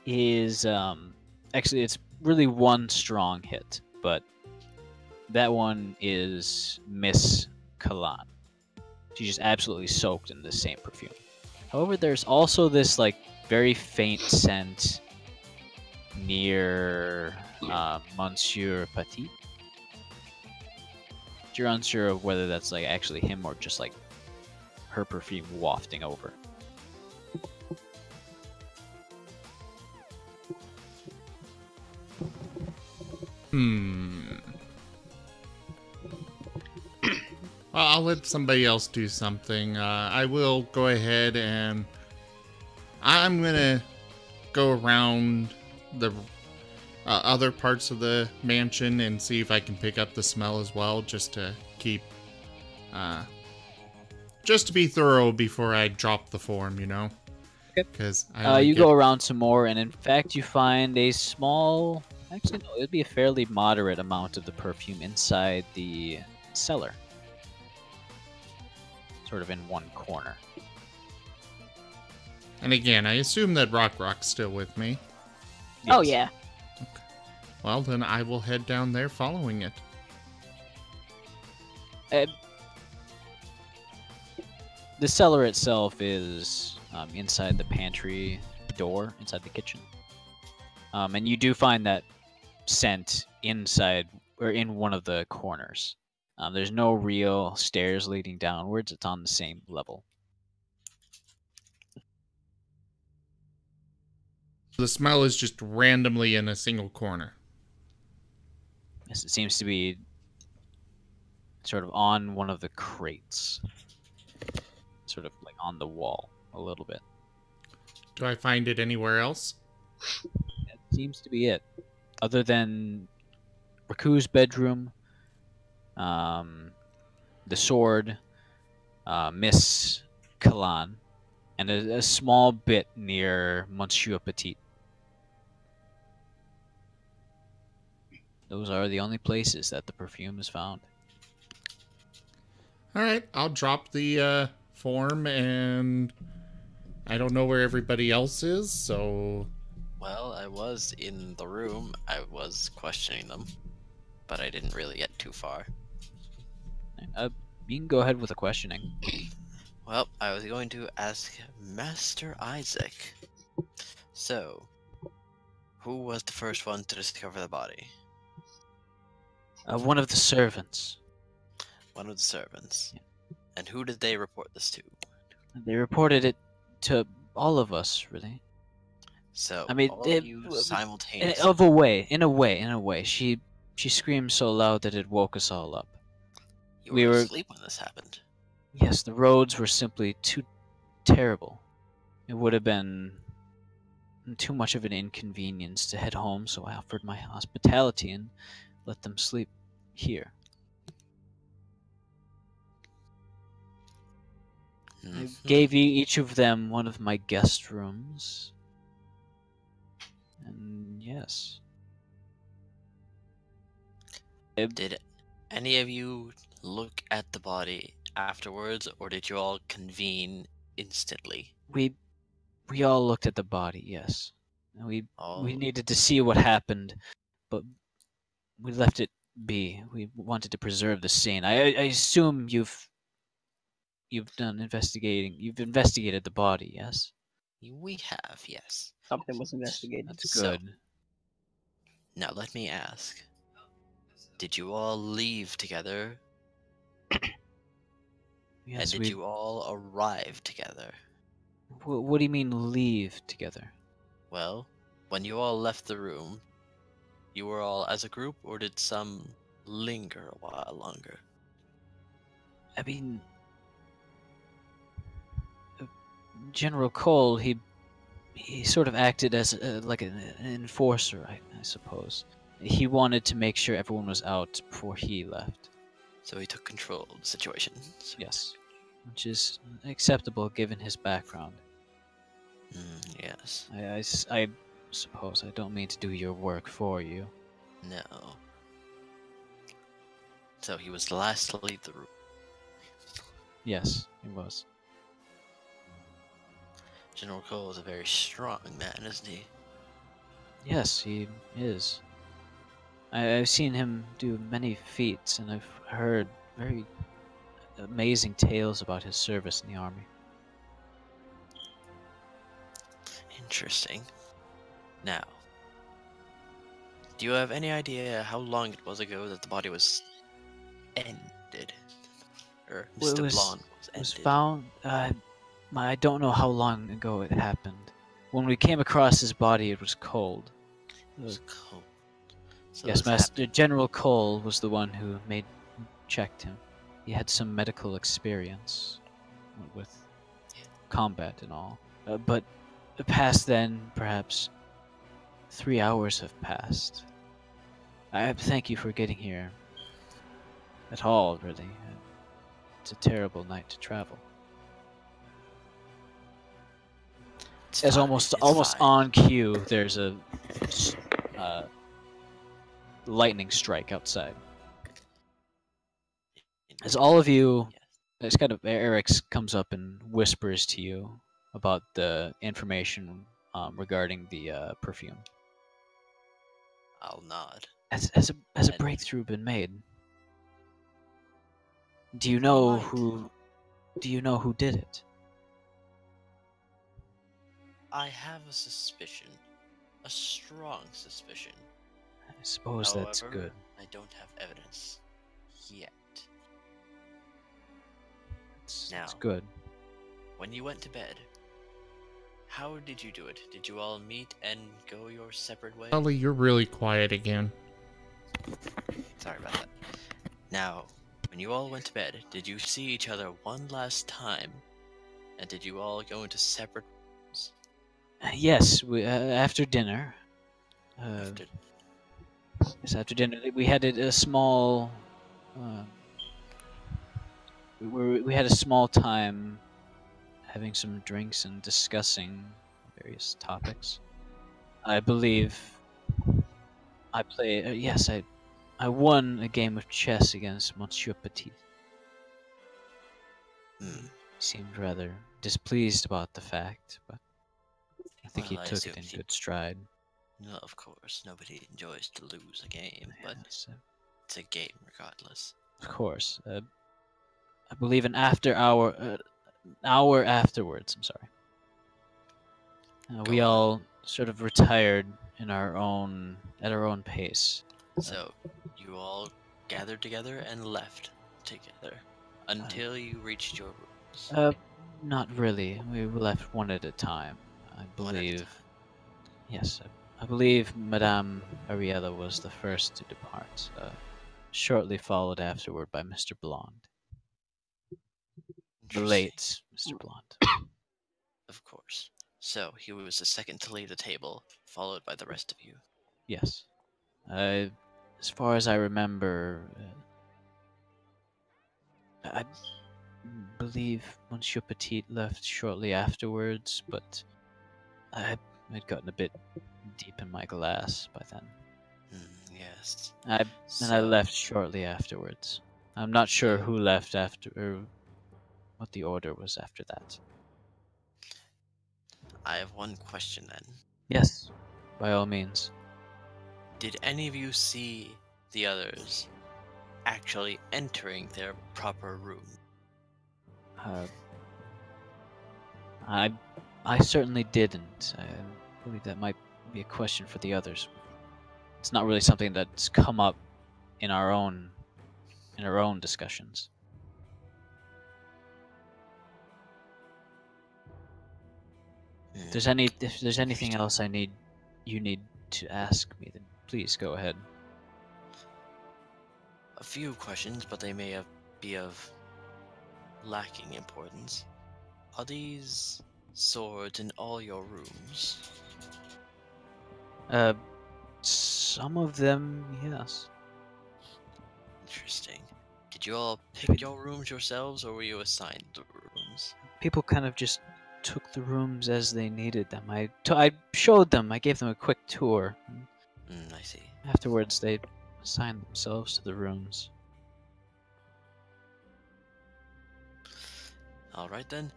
is, actually, it's really one strong hit, but that one is Miss Kalan. She's just absolutely soaked in the same perfume. However, there's also this, very faint scent near Monsieur Petit. You're unsure of whether that's actually him or just her perfume wafting over. Well, I'll let somebody else do something. I will go ahead and I'm gonna go around the. other parts of the mansion and see if I can pick up the smell as well, just to keep, just to be thorough before I drop the form, you know? Okay. Because you go around some more, and in fact, you find a small. Actually, no, it'd be a fairly moderate amount of the perfume inside the cellar, sort of in one corner. And again, I assume that Rok-Rok's still with me. Oh Yes. yeah. Well, then I will head down there following it. The cellar itself is inside the pantry door, inside the kitchen. And you do find that scent inside, or in one of the corners. There's no real stairs leading downwards, it's on the same level. The smell is just randomly in a single corner. Yes, it seems to be sort of on one of the crates. Sort of like on the wall, a little bit. Do I find it anywhere else? That seems to be it. Other than Raku's bedroom, the sword, Miss Kalan, and a small bit near Monsieur Petit. Those are the only places that the perfume is found. Alright, I'll drop the form, and I don't know where everybody else is, so... Well, I was in the room. I was questioning them, but I didn't really get too far. You can go ahead with the questioning. Well, I was going to ask Master Isaac. So, who was the first one to discover the body? One of the servants. One of the servants. Yeah. And who did they report this to? They reported it to all of us, really. So, I mean, all of you simultaneously. In a way. She screamed so loud that it woke us all up. We were asleep when this happened. Yes, the roads were simply too terrible. It would have been too much of an inconvenience to head home, so I offered my hospitality and let them sleep here. Mm-hmm. I gave each of them one of my guest rooms. And yes. Did any of you look at the body afterwards, or did you all convene instantly? We all looked at the body, yes. We Oh. needed to see what happened, but we left it be. We wanted to preserve the scene. I assume you've done investigating. You've investigated the body, yes? We have, yes. Something was investigated. That's So, good. now let me ask. Did you all leave together? Yes, and did you all arrive together? What do you mean leave together? Well, when you all left the room, you were all as a group, or did some linger a while longer? I mean, General Cole, he sort of acted as like an enforcer, I suppose. He wanted to make sure everyone was out before he left. So he took control of the situation. Yes, which is acceptable given his background. Yes. I suppose I don't mean to do your work for you. No. So he was the last to leave the room. Yes, he was. General Cole is a very strong man, isn't he? Yes, he is. I've seen him do many feats, and I've heard very amazing tales about his service in the army. Interesting. Now, do you have any idea how long it was ago that the body was ended? Or Well, Mr. it was- Blonde was ended? Was found. I don't know how long ago it happened. When we came across his body, it was cold. It was cold. So Yes, this Master General Cole was the one who checked him. He had some medical experience with combat and all. But past then, perhaps 3 hours have passed. I thank you for getting here at all, really. It's a terrible night to travel. It's As fine, almost it's fine. on cue, there's a lightning strike outside. As all of you, Yes. it's kind of Arix comes up and whispers to you about the information regarding the perfume. I'll nod. Has a breakthrough been made? Do you know who? Do you know who did it? I have a suspicion. A strong suspicion. I suppose that's However, good. I don't have evidence yet. That's Now. good. When you went to bed, how did you do it? Did you all meet and go your separate ways? Ollie, you're really quiet again. Sorry about that. Now, when you all went to bed, did you see each other one last time? And did you all go into separate rooms? Yes, we, after dinner. After... Yes, after dinner we had a small. We had a small time having some drinks and discussing various topics. I believe I play. Yes, I won a game of chess against Monsieur Petit. Hmm. He seemed rather displeased about the fact, but I think Well, he I took it assume in he- good stride. No, of course, nobody enjoys to lose a game, but Yes, it's a game regardless. of course. I believe an hour afterwards. I'm sorry. We Go on. all sort of retired at our own pace. So, you all gathered together and left together until you reached your rooms. Not really. We left one at a time. I One at a believe. time. Yes, I believe Madame Ariella was the first to depart. Shortly followed afterward by Mr. Blonde. The Interesting. late Mr. Blonde. Of course. So, he was the second to leave the table, followed by the rest of you. Yes. As far as I remember, I believe Monsieur Petit left shortly afterwards, but I'd gotten a bit deep in my glass by then. Yes. And I left shortly afterwards. I'm not sure who left after, or what the order was after that. I have one question then. Yes, by all means. Did any of you see the others actually entering their proper room? I certainly didn't. I believe that might be a question for the others. It's not really something that's come up in our own discussions. If there's anything else you need to ask me, then please go ahead. A few questions, but they may be of lacking importance. Are these swords in all your rooms? Some of them, yes. Interesting. Did you all pick your rooms yourselves, or were you assigned the rooms? People kind of just took the rooms as they needed them. I showed them. I gave them a quick tour. I see. Afterwards, they assigned themselves to the rooms. Alright then.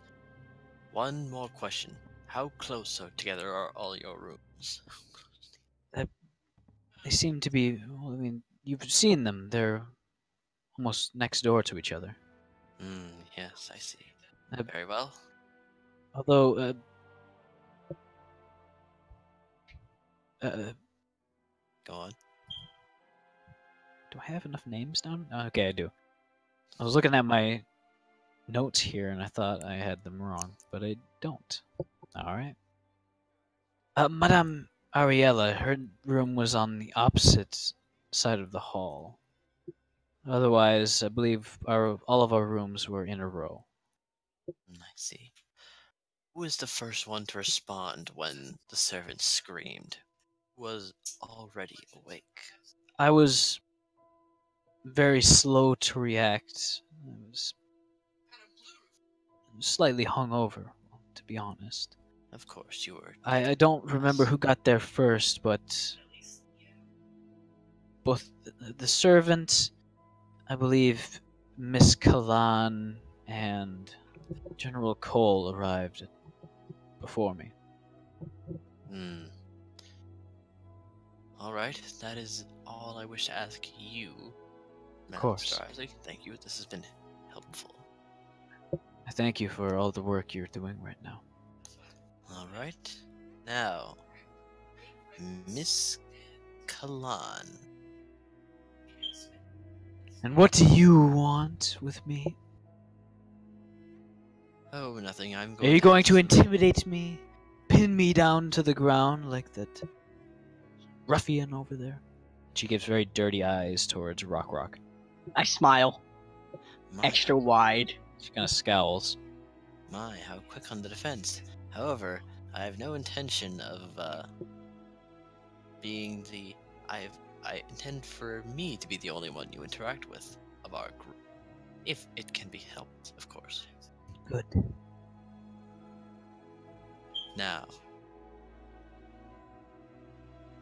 One more question. How close together are all your rooms? They seem to be. Well, I mean, you've seen them. They're almost next door to each other. Yes, I see. Uh, Very well. Although, Go on. do I have enough names down? Okay, I do. I was looking at my notes here, and I thought I had them wrong, but I don't. All right. Madame Ariella, her room was on the opposite side of the hall. Otherwise, I believe all of our rooms were in a row. I see. Who was the first one to respond when the servant screamed? was already awake. I was very slow to react. I was slightly hungover, to be honest. Of course you were. I don't remember who got there first, but both the servant, I believe Miss Kalan and General Cole arrived before me. Hmm. Alright, that is all I wish to ask you. Of course. Mr. Isaac, thank you. This has been helpful. I thank you for all the work you're doing right now. Alright. Now, Miss Kalan. And what do you want with me? Oh, nothing. I'm Are going you going to intimidate me? Pin me down to the ground like that ruffian over there? She gives very dirty eyes towards Rok-Rok. I smile, My, extra wide. She kind of scowls. My, how quick on the defense. However, I have no intention of being the. I intend for me to be the only one you interact with of our group, if it can be helped, of course. Good. Now,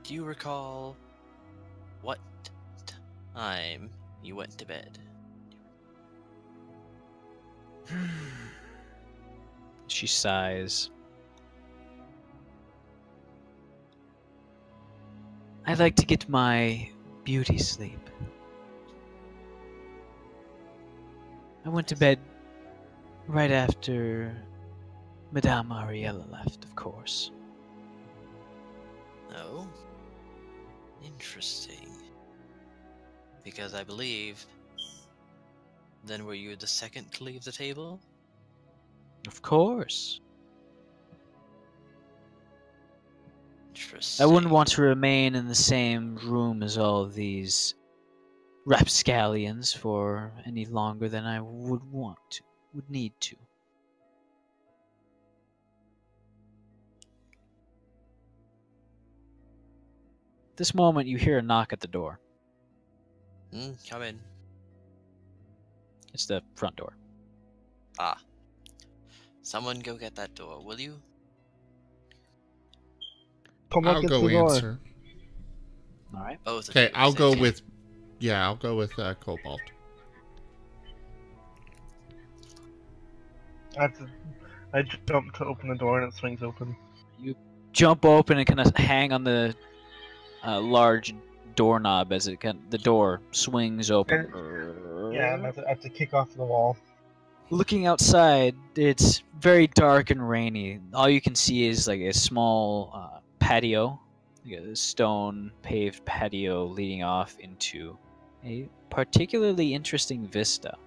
do you recall what time you went to bed? She sighs. I like to get my beauty sleep. I went to bed right after Madame Ariella left, of course. No? Interesting. Because I believe... Then were you the second to leave the table? Of course. Interesting. I wouldn't want to remain in the same room as all of these rapscallions for any longer than I would want to, would need to. This moment, you hear a knock at the door. Come in. It's the front door. Ah. Someone go get that door, will you? Kobolld I'll gets go the door. answer. All right. Both of Okay, you, I'll same go time. with. Yeah, I'll go with Kobold. I jump to open the door and it swings open. You jump open and kind of hang on the large doorknob as the door swings open. Yeah, I have to kick off the wall. Looking outside, it's very dark and rainy. All you can see is like a small patio, like a stone paved patio leading off into a particularly interesting vista.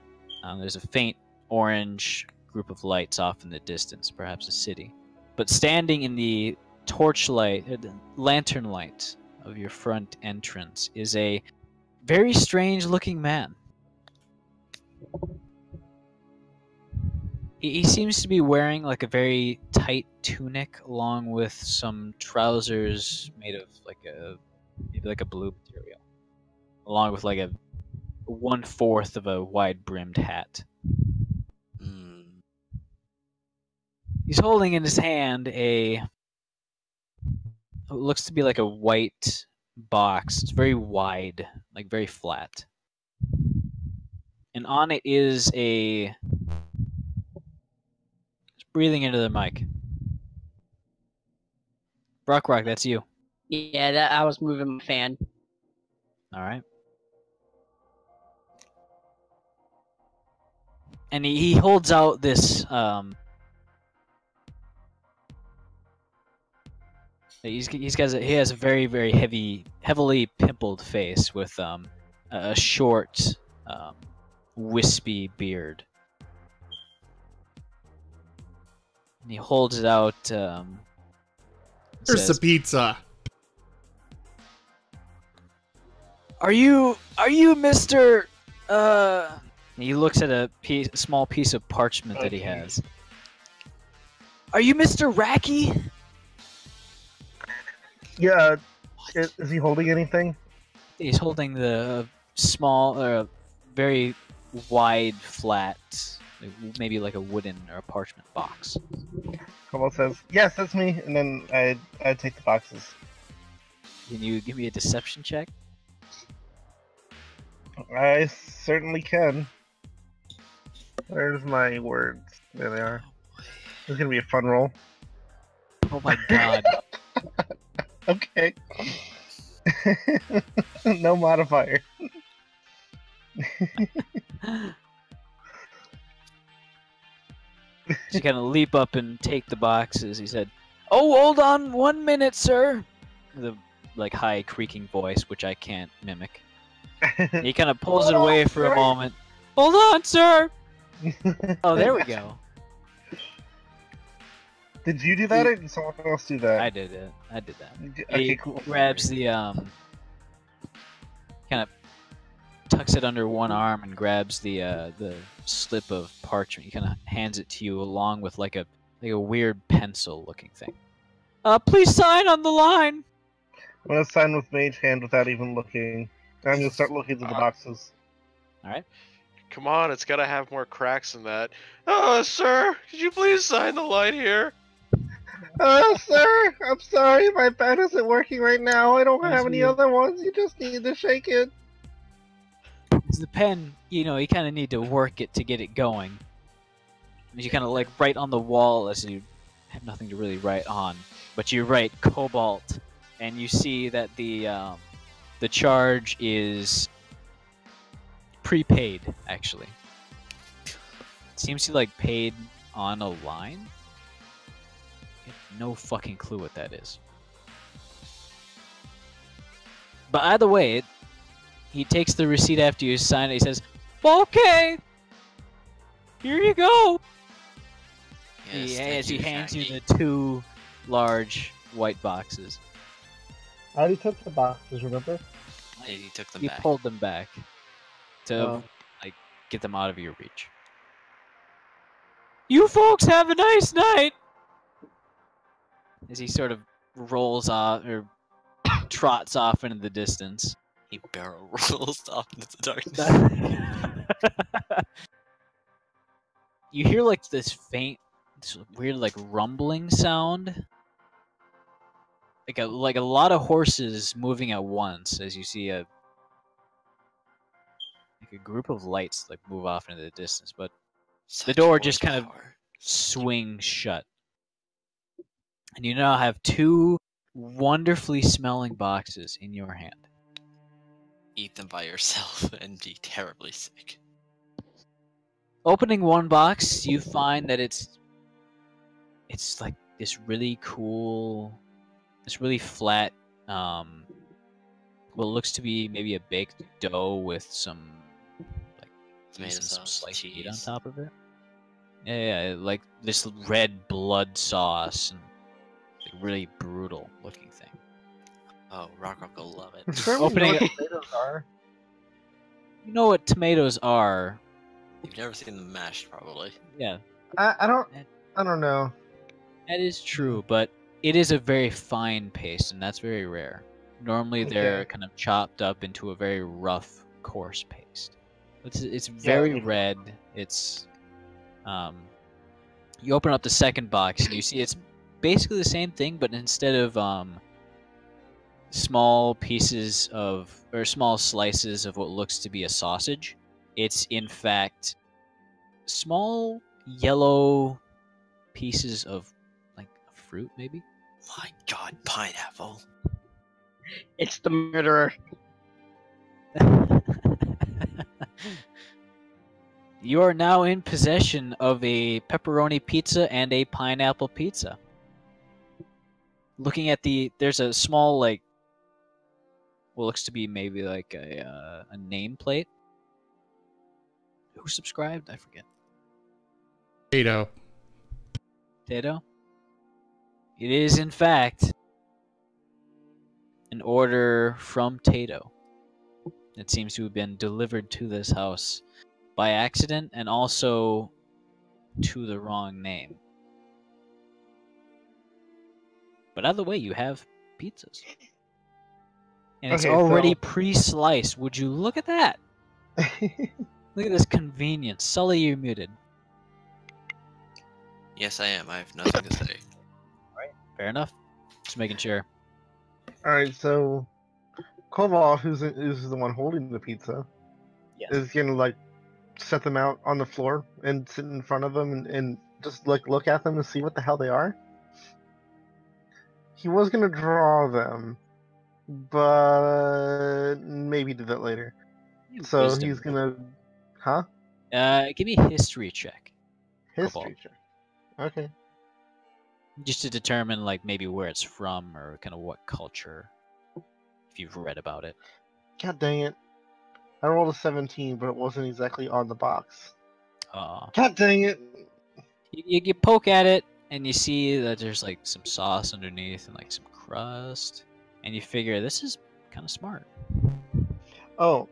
There's a faint orange group of lights off in the distance, perhaps a city. But standing in the torchlight, the lantern light of your front entrance is a very strange looking man. He seems to be wearing like a very tight tunic along with some trousers made of maybe like a blue material, along with like a 1/4 of a wide brimmed hat. He's holding in his hand it looks to be like a white box. It's very wide, like very flat. And on it is just breathing into the mic. Rok-Rok, that's you. Yeah, that I was moving my fan. All right. And he holds out this he has a very, very heavily pimpled face with a short wispy beard. And he holds it out. Here's the pizza. Are you Mr. He looks at a small piece of parchment that he has. Are you Mr. Racky? Yeah, Is he holding anything? He's holding the small, very wide, flat, maybe like a wooden or a parchment box. Kobold says, "Yes, that's me," and then I take the boxes. Can you give me a deception check? I certainly can. Where's my words? There they are. This is gonna be a fun roll. Oh my god. Okay. No modifier. She kind of leap up and take the boxes. He said, "Oh, hold on 1 minute, sir." The like high creaking voice, which I can't mimic. He kind of pulls it away for a moment. Hold on, sir. Oh, there we go. Did you do that, or did someone else do that? I did it. I did that. Okay, He cool. grabs the kind of tucks it under one arm and grabs the slip of parchment. He kind of hands it to you along with like a weird pencil-looking thing. Please sign on the line. I'm gonna sign with Mage Hand without even looking. I'm gonna start looking through the boxes. All right. Come on, it's gotta have more cracks than that. Oh, sir, could you please sign the line here? Oh, sir, I'm sorry, my pen isn't working right now. I don't have any other ones. You just need to shake it. The pen, you kind of need to work it to get it going. You kind of like write on the wall as you have nothing to really write on, but you write cobalt, and you see that the charge is prepaid. Actually, it seems to like paid on a line. I have no fucking clue what that is. But either way, he takes the receipt after you sign it. He says, "Okay, here you go." Yes, He thank hands you Shaggy. the 2 large white boxes. I already took the boxes, remember? He took them You back. pulled them back to Oh. get them out of your reach. You folks have a nice night. As he sort of rolls off or trots off into the distance. He barrel rolls off into the darkness. You hear like this faint, this weird like rumbling sound. Like a lot of horses moving at once as you see a group of lights like move off into the distance, but Such door just kind of horsepower. swings shut. And you now have 2 wonderfully smelling boxes in your hand. Eat them by yourself and be terribly sick. Opening one box, you find that it's like this really cool, this really flat, what looks to be maybe a baked dough with some like Tomato some sauce, sliced meat on cheese. top of it. Yeah, like this red blood sauce and like really brutal looking thing. Oh, Rok-Rok will love it. Opening it, Potatoes are. you know what tomatoes are? You've never seen them mashed, probably. Yeah, I don't know. that is true, but it is a very fine paste, and that's very rare. Normally, they're Okay. kind of chopped up into a very rough, coarse paste. It's very red. It's you open up the second box and you see it's basically the same thing, but instead of small pieces of or small slices of what looks to be a sausage, it's in fact small yellow pieces of like fruit, maybe. My god, pineapple. It's the murderer. You are now in possession of a pepperoni pizza and a pineapple pizza. Looking at there's a small like, what looks to be maybe like a nameplate. Who subscribed? I forget. Potato. Tato? It is in fact an order from Tato. It seems to have been delivered to this house by accident and also to the wrong name. But either way, you have pizzas. And it's Okay, already so- pre-sliced. Would you look at that? Look at this convenience. Sully, you're muted. Yes, I am. I have nothing to say. Fair enough. Just making sure. Alright, so Koval, who's the one holding the pizza, is gonna like set them out on the floor and sit in front of them and just like look at them and see what the hell they are. He was gonna draw them, but maybe do that later. So Wisdom. he's gonna, huh? Give me a history check. History check. Okay. Just to determine like maybe where it's from or kind of what culture, if you've read about it. God dang it! I rolled a 17, but it wasn't exactly on the box. God dang it! You poke at it and you see that there's like some sauce underneath and like some crust, and you figure this is kind of smart. Oh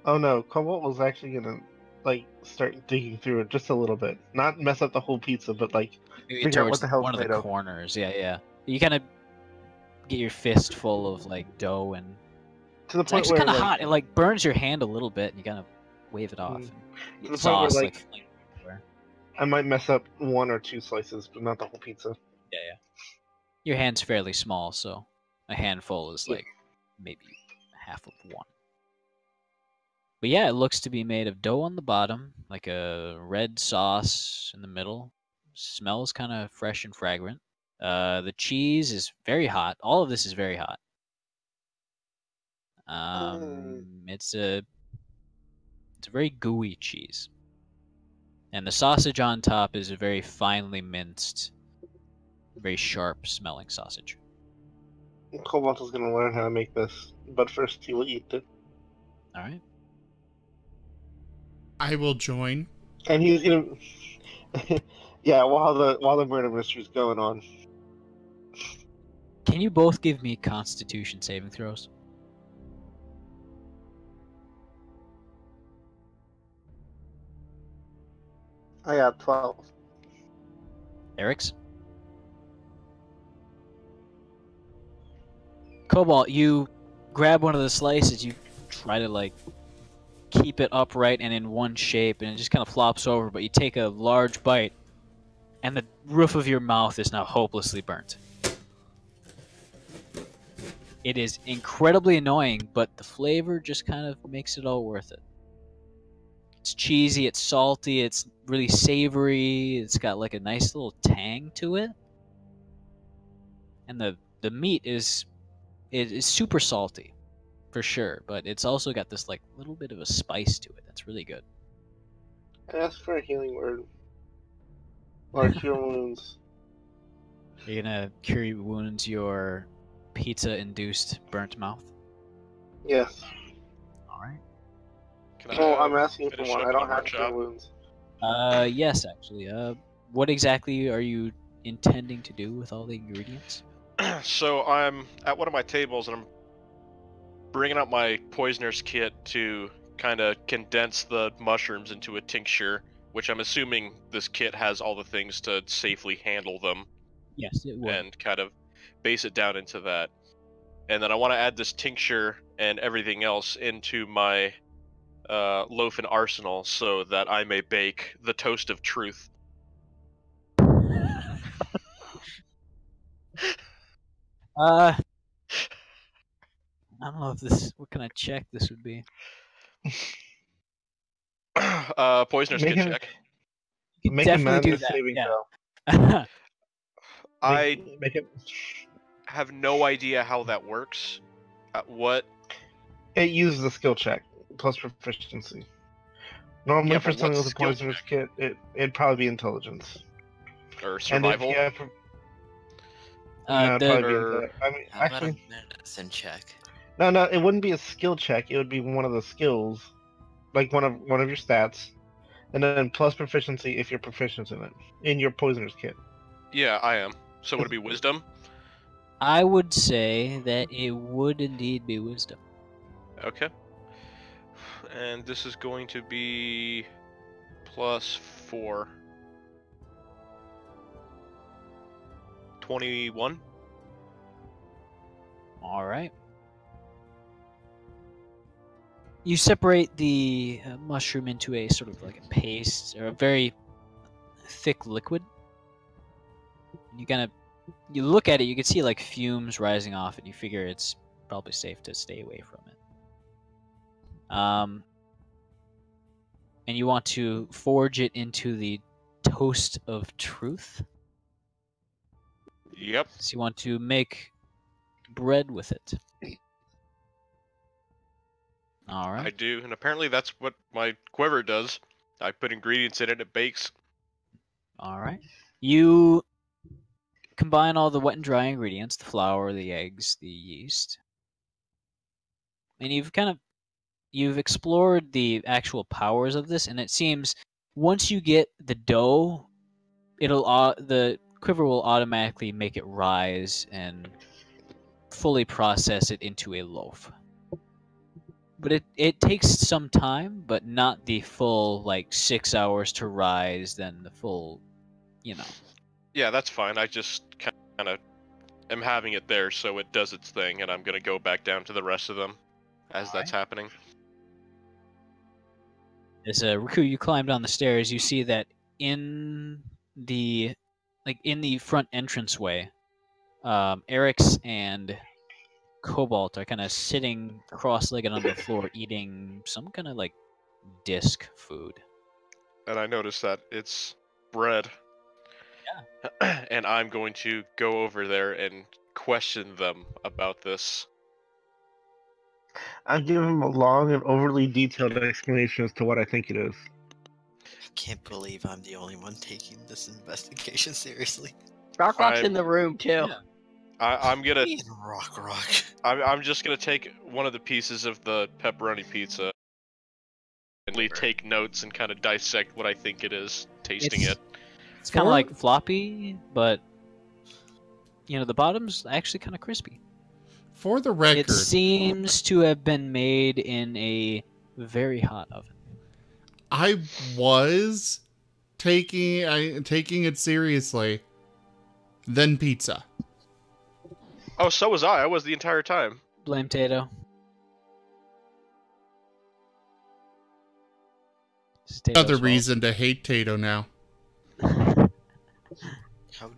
no! Cobalt was actually gonna like start digging through it just a little bit, not mess up the whole pizza, but like Maybe figure out towards what the hell one of it's the made of. corners. Yeah. You kind of get your fist full of like dough, and To the it's point actually where kind of like, hot. It like burns your hand a little bit, and you kind of wave it off. Mm. And To the point where, sauce like- like flying everywhere. I might mess up 1 or 2 slices, but not the whole pizza. Yeah. Your hand's fairly small, so a handful is Yeah. like maybe half of one. But yeah, it looks to be made of dough on the bottom, like a red sauce in the middle. Smells kind of fresh and fragrant. The cheese is very hot. All of this is very hot. It's a very gooey cheese. And the sausage on top is a very finely minced, very sharp smelling sausage. Cobalt is gonna learn how to make this, but first he will eat it. All right. I will join. And he's gonna, yeah, while the murder mystery's going on. Can you both give me Constitution saving throws? I got 12. Arix? Cobalt, you grab one of the slices, you try to like keep it upright and in one shape, and it just kind of flops over, but you take a large bite, and the roof of your mouth is now hopelessly burnt. It is incredibly annoying, but the flavor just kind of makes it all worth it. It's cheesy, it's salty, it's really savory, it's got like a nice little tang to it. And the meat is super salty, for sure, but it's also got this like little bit of a spice to it that's really good. Ask for a healing word. Or cure wounds. You're gonna cure wounds your pizza-induced burnt mouth? Yes. Alright. Can I, Oh, I'm asking for finish one. up I don't on have workshop? cure wounds. Yes, actually. What exactly are you intending to do with all the ingredients? So I'm at one of my tables and I'm bringing up my poisoner's kit to kind of condense the mushrooms into a tincture, which I'm assuming this kit has all the things to safely handle them, Yes, it would. and kind of base it down into that. And then I want to add this tincture and everything else into my loaf and arsenal so that I may bake the toast of truth. I don't know if this. What kind of check this would be? Poisoner's Make kit him- check. You could Make a definitely do madness that. saving Yeah. throw. I Make it. have no idea how that works. What? It uses a skill check plus proficiency. Normally, Yeah, for but something what's with a skill poisoner's kit, it'd probably be intelligence. Or And if survival? you have, no, it'd The, probably be or- I mean, How about actually, a medicine check? no, it wouldn't be a skill check. It would be one of the skills, like one of your stats, and then plus proficiency if you're proficient in it in your poisoner's kit. Yeah, I am. So would it be wisdom? I would say that it would indeed be wisdom. Okay. And this is going to be +4. 21. All right. You separate the mushroom into a sort of like a paste or a very thick liquid. You look at it, you can see like fumes rising off, and you figure it's probably safe to stay away from it. And you want to forge it into the toast of truth. Yep. So you want to make bread with it. All right. I do, and apparently that's what my quiver does. I put ingredients in it, it bakes. All right. You combine all the wet and dry ingredients, the flour, the eggs, the yeast. And you've explored the actual powers of this, and it seems once you get the dough, the quiver will automatically make it rise and fully process it into a loaf. But it takes some time, but not the full like 6 hours to rise, then the full, Yeah, that's fine. I just kind of am having it there so it does its thing, and I'm going to go back down to the rest of them as that's happening. As Riku, you climb down the stairs, you see that in the front entranceway, Arix and Cobalt are kind of sitting cross-legged on the floor eating some kind of like disc food. And I noticed that it's bread. Yeah. And I'm going to go over there and question them about this. I'll give him a long and overly detailed explanation as to what I think it is. I can't believe I'm the only one taking this investigation seriously. Rok-Rok's in the room too. Yeah. I'm gonna. Me and Rok-Rok. I'm just gonna take one of the pieces of the pepperoni pizza and take notes and kind of dissect what I think it is, tasting it. It's kind of like floppy, but the bottom's actually kind of crispy. For the record, It seems to have been made in a very hot oven. I was taking it seriously. Then pizza. Oh, so was I. I was the entire time. Blame Tato. Another reason to hate Tato now. How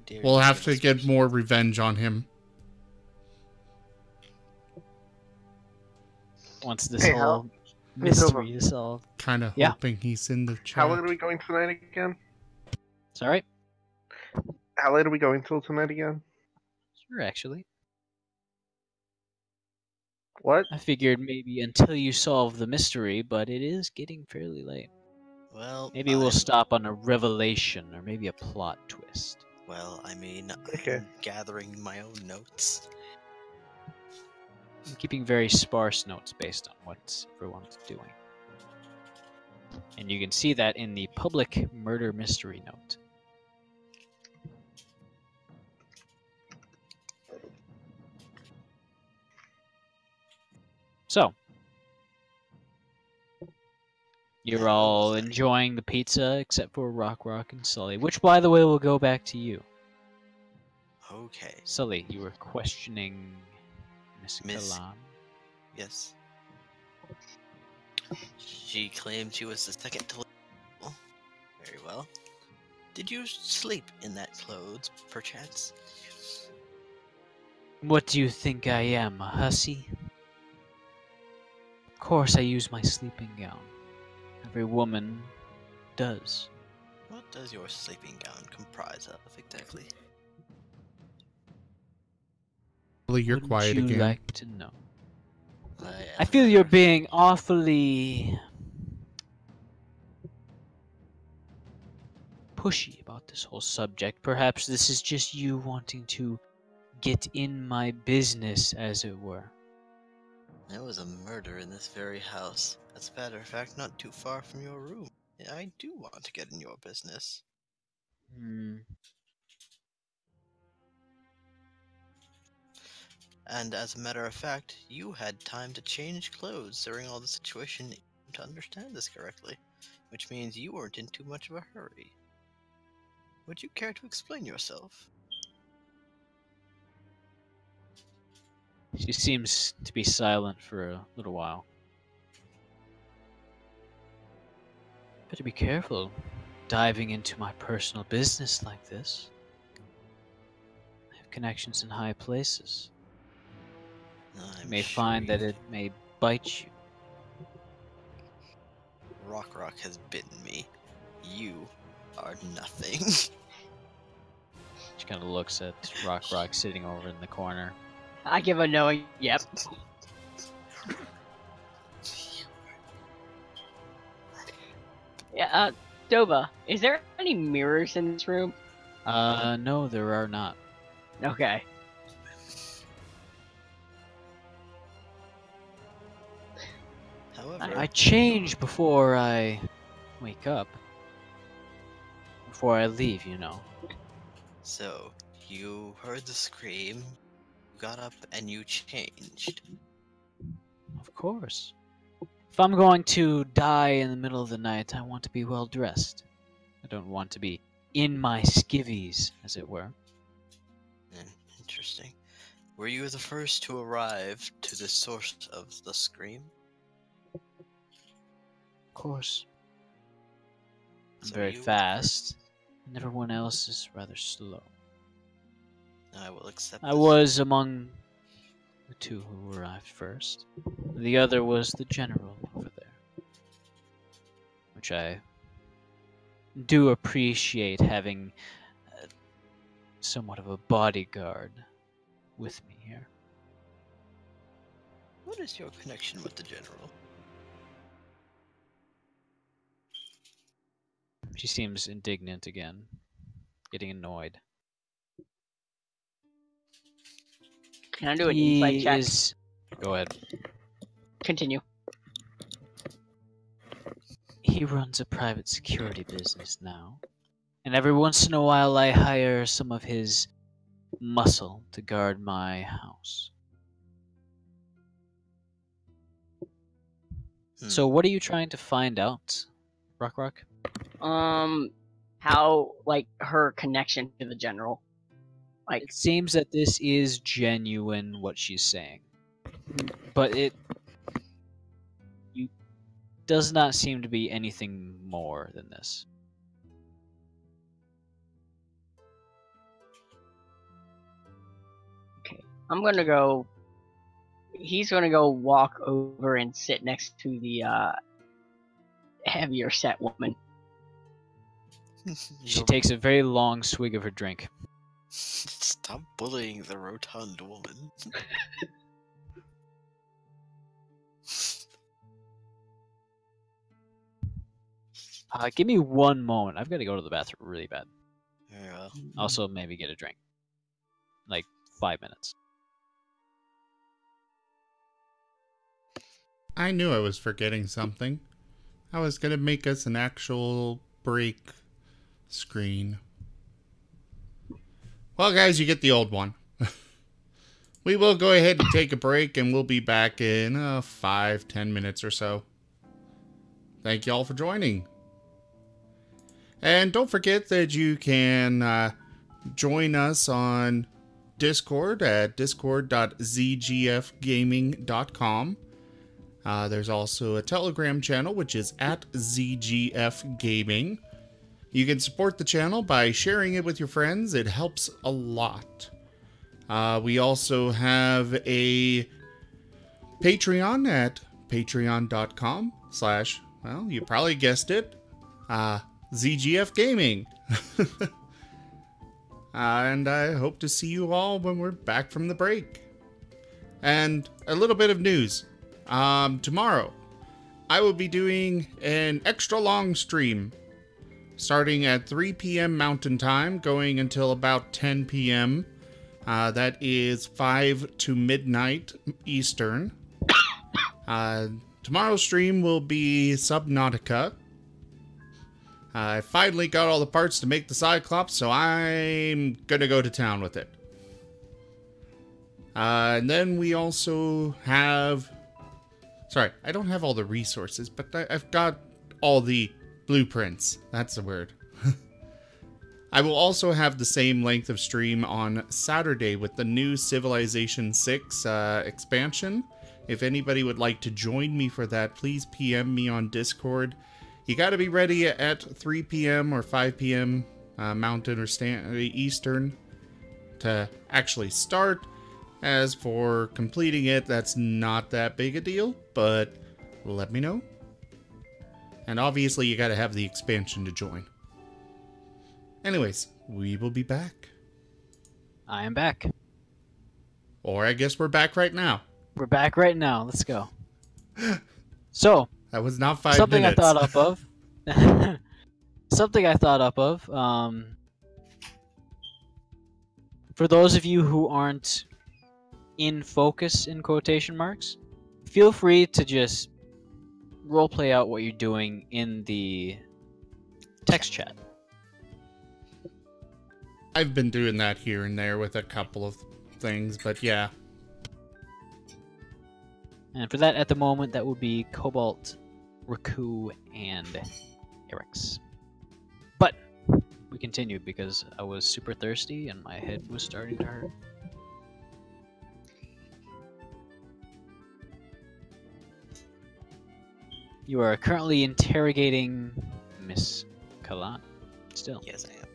dare We'll you have say to this get person? more revenge on him. Once this Hey, whole Hey, mystery is solved. Kind of Yeah. hoping he's in the chat. How late are we going tonight again? Sorry? How late are we going till tonight again? Sure, actually. What? I figured maybe until you solve the mystery, but it is getting fairly late. Well, Maybe we'll stop on a revelation or maybe a plot twist. Well, I mean, Okay. I'm gathering my own notes. I'm keeping very sparse notes based on what everyone's doing. And you can see that in the public murder mystery note. So, you're all enjoying the pizza except for Rok-Rok and Sully, which, by the way, will go back to you. Okay. Sully, you were questioning Miss Miss- Kalam. Yes. She claimed she was the second to leave. Very well. Did you sleep in that clothes, perchance? What do you think I am, a hussy? Of course I use my sleeping gown. Every woman does. What does your sleeping gown comprise of, exactly? Sully, you're Wouldn't quiet you again. like to know? I am feel you're never- being awfully pushy about this whole subject. Perhaps this is just you wanting to get in my business, as it were. There was a murder in this very house. As a matter of fact, not too far from your room. I do want to get in your business. And as a matter of fact, you had time to change clothes during all the situation to understand this correctly, which means you weren't in too much of a hurry. Would you care to explain yourself? She seems to be silent for a little while. Better be careful diving into my personal business like this. I have connections in high places. You may find that it may bite you. Rok-Rok has bitten me. You are nothing. She kind of looks at Rok-Rok sitting over in the corner. I give a knowing yep. Yeah, Dova, is there any mirrors in this room? No, there are not. Okay. However, I change before I wake up. Before I leave, you know. so you heard the scream, you got up, and you changed. Of course. If I'm going to die in the middle of the night, I want to be well dressed. I don't want to be in my skivvies, as it were. Interesting. Were you the first to arrive to the source of the scream? Of course. I'm So very you were the fast, and everyone else is rather slow. I will accept I this. was among the two who arrived first. The other was the general over there. Which I do appreciate having somewhat of a bodyguard with me here. What is your connection with the general? She seems indignant again, getting annoyed. Can I do an insight check? Go ahead. Continue. He runs a private security business now, and every once in a while I hire some of his muscle to guard my house. So what are you trying to find out, Rok-Rok? How, like, her connection to the general. Like, It seems that this is genuine, what she's saying. But it does not seem to be anything more than this. I'm gonna go. He's gonna go walk over and sit next to the heavier set woman. She takes a very long swig of her drink. Stop bullying the rotund woman. Give me one moment. I've got to go to the bathroom really bad. Very well. Also, maybe get a drink. Like 5 minutes. I knew I was forgetting something. I was going to make us an actual break screen. Well, guys, you get the old one. We will go ahead and take a break, and we'll be back in 5-10 minutes or so. Thank you all for joining. And don't forget that you can join us on Discord at discord.zgfgaming.com. There's also a Telegram channel, which is at ZGFGaming. You can support the channel by sharing it with your friends. It helps a lot. We also have a Patreon at patreon.com/ well, you probably guessed it, ZGF Gaming. And I hope to see you all when we're back from the break. And a little bit of news. Tomorrow, I will be doing an extra long stream starting at 3 p.m. Mountain Time, going until about 10 p.m. That is 5 to midnight Eastern. Tomorrow's stream will be Subnautica. I finally got all the parts to make the Cyclops, so I'm gonna go to town with it. And then we also have... Sorry, I don't have all the resources, but I've got all the blueprints. That's the word. I will also have the same length of stream on Saturday with the new Civilization 6 expansion. If anybody would like to join me for that, please PM me on Discord. You got to be ready at 3 p.m. or 5 p.m. Mountain or Eastern to actually start. As for completing it, that's not that big a deal, but let me know. And obviously you got to have the expansion to join. Anyways, we will be back. I am back. Or I guess we're back right now. We're back right now. Let's go. So, That was not 5 something minutes. I thought up of. Something I thought up of. For those of you who aren't in focus, in quotation marks, feel free to just roleplay out what you're doing in the text chat. I've been doing that here and there with a couple of things, but yeah. And for that, at the moment, that would be Cobalt, Raku, and Arix. But we continued because I was super thirsty and my head was starting to hurt. You are currently interrogating Miss Kalan. Still. Yes, I am.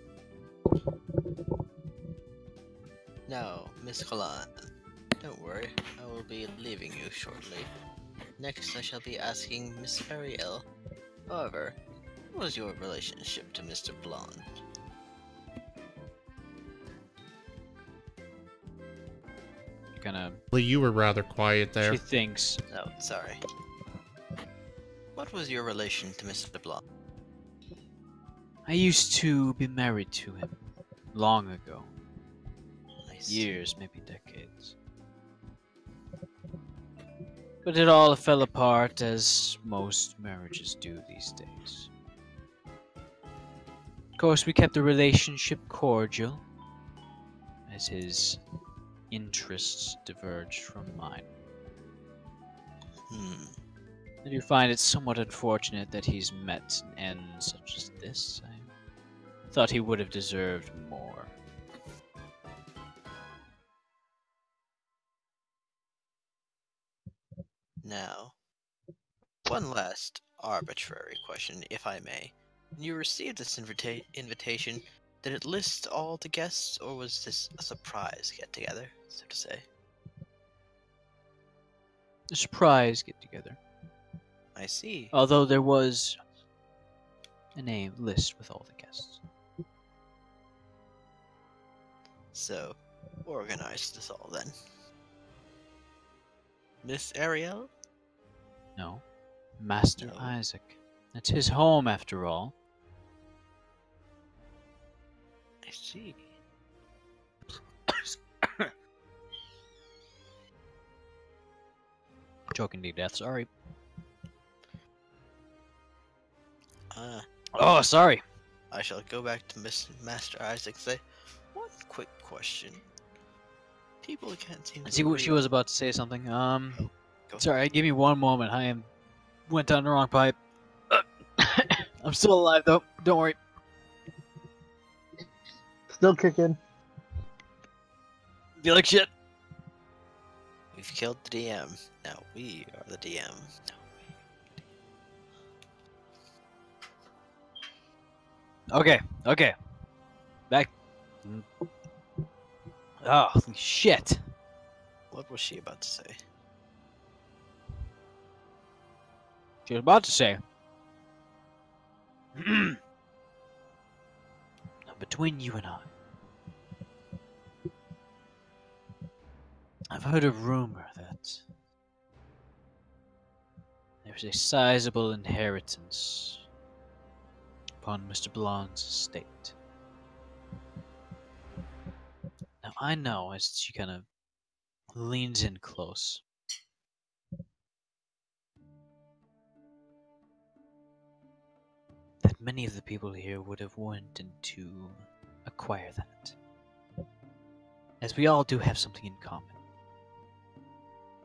No, Miss Kalan. Don't worry, I will be leaving you shortly. Next, I shall be asking Miss Ariel. However, what was your relationship to Mr. Blonde? Well, you were rather quiet there. She thinks. Oh, sorry. What was your relation to Mr. Blonde? I used to be married to him long ago. I see. Years, maybe decades. But it all fell apart as most marriages do these days. Of course, we kept the relationship cordial as his interests diverged from mine. I do find it somewhat unfortunate that he's met an end such as this. I thought he would have deserved more. Now, one last arbitrary question, if I may. When you received this invitation, did it list all the guests, or was this a surprise get-together, so to say? A surprise get-together. I see. Although there was a name list with all the guests. So, organize this all then. Miss Ariel? No, Master No. Isaac. It's his home after all. I see. Choking to death, sorry. Uh, Oh, sorry. I shall go back to Master Isaac and say, one quick question. People can't seem I to see what she agree was about to say something. Go Sorry, give me one moment. Went down the wrong pipe. I'm still alive though. Don't worry. Still kicking. Feel like shit. We've killed the DM. Now we are the DM. Now Okay. Back. Oh, shit. what was she about to say? She was about to say. Now, between you and I've heard a rumor that there's a sizable inheritance upon Mr. Blonde's estate. Now, I know as she kind of leans in close. That many of the people here would have wanted to acquire that. As we all do have something in common.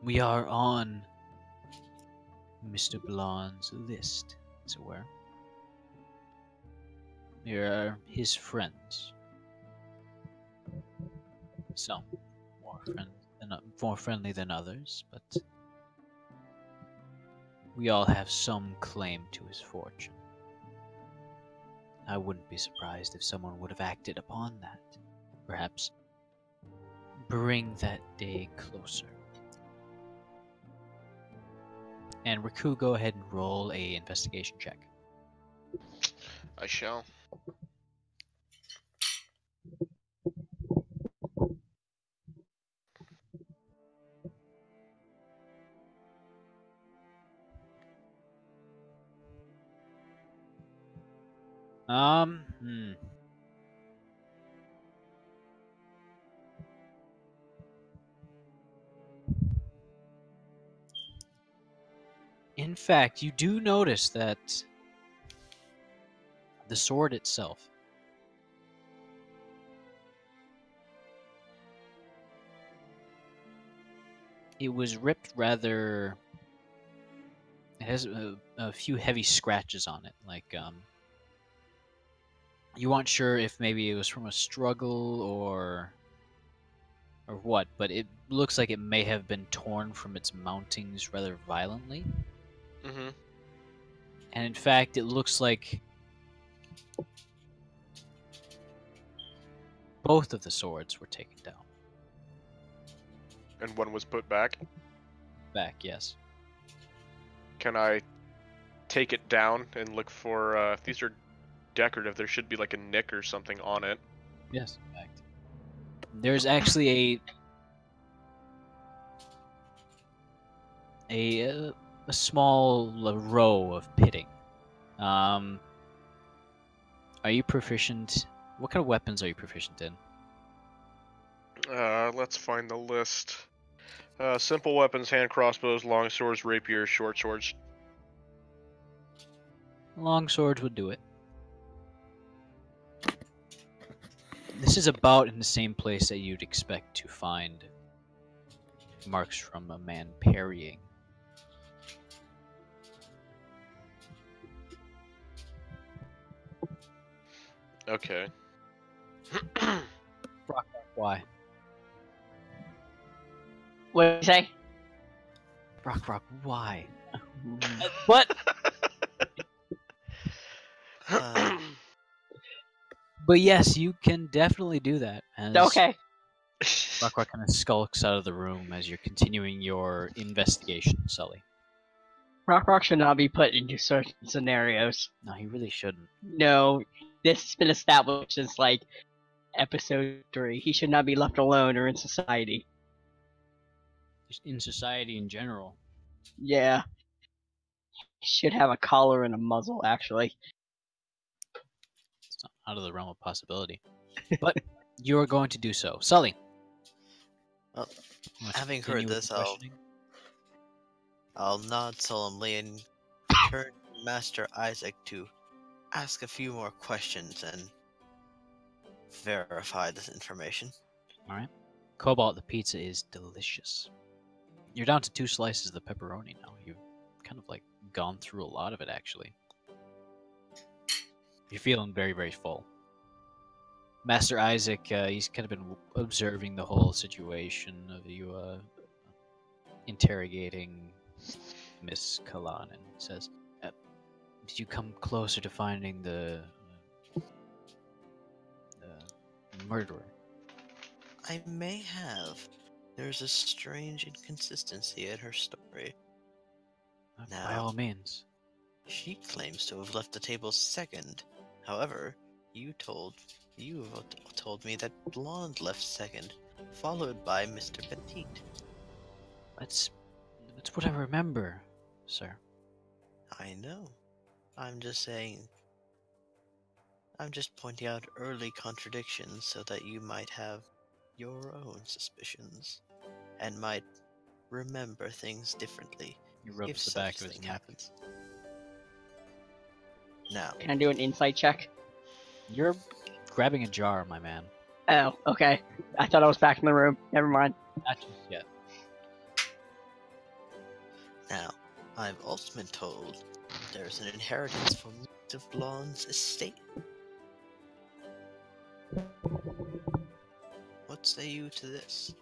We are on Mr. Blonde's list, as it were. We are his friends. Some more friendly than others, but we all have some claim to his fortune. I wouldn't be surprised if someone would have acted upon that. Perhaps bring that day closer. And Riku, go ahead and roll a investigation check. I shall. Hmm. In fact, you do notice that the sword itself it was ripped rather. It has a few heavy scratches on it, like you aren't sure if maybe it was from a struggle or what, but it looks like it may have been torn from its mountings rather violently. Mm-hmm. And in fact, it looks like both of the swords were taken down. And one was put back. Back, yes. Can I take it down and look for, if these are decorative, there should be like a nick or something on it. Yes, in fact. There's actually a small row of pitting. Are you proficient? What kind of weapons are you proficient in? Let's find the list. Simple weapons, hand crossbows, long swords, rapiers, short swords. Long swords would do it. This is about in the same place that you'd expect to find marks from a man parrying. Okay. Rok-Rok, why? What did you say? Rok-Rok, why? What? But yes, you can definitely do that. As Okay. Rok-Rok kind of skulks out of the room as you're continuing your investigation, Sully. Rok-Rok should not be put into certain scenarios. No, he really shouldn't. No, this has been established since like episode 3. He should not be left alone or in society. Just in society in general. Yeah. He should have a collar and a muzzle, actually. It's not out of the realm of possibility. But you're going to do so. Sully. Well, You want to having continue heard with this, the questioning? I'll nod solemnly and turn to Master Isaac to ask a few more questions and verify this information. Alright. Cobalt, the pizza is delicious. You're down to 2 slices of the pepperoni now. You've kind of like gone through a lot of it, actually. You're feeling very, very full. Master Isaac, he's kind of been observing the whole situation of you interrogating Miss Kalan, and says, did you come closer to finding the murderer? I may have. There's a strange inconsistency in her story. By all means. She claims to have left the table second. However, you told me that Blonde left second, followed by Mr. Petite. That's what I remember, sir. I know. I'm just saying. I'm just pointing out early contradictions so that you might have your own suspicions and might remember things differently. He rubs if the back such of his thing neck. happens. Now, Can I do an insight check? You're grabbing a jar, my man. Oh, okay. I thought I was back in the room. Never mind. Not just yet. Now, I've also been told there's an inheritance from Mr. Blonde's estate. What say you to this?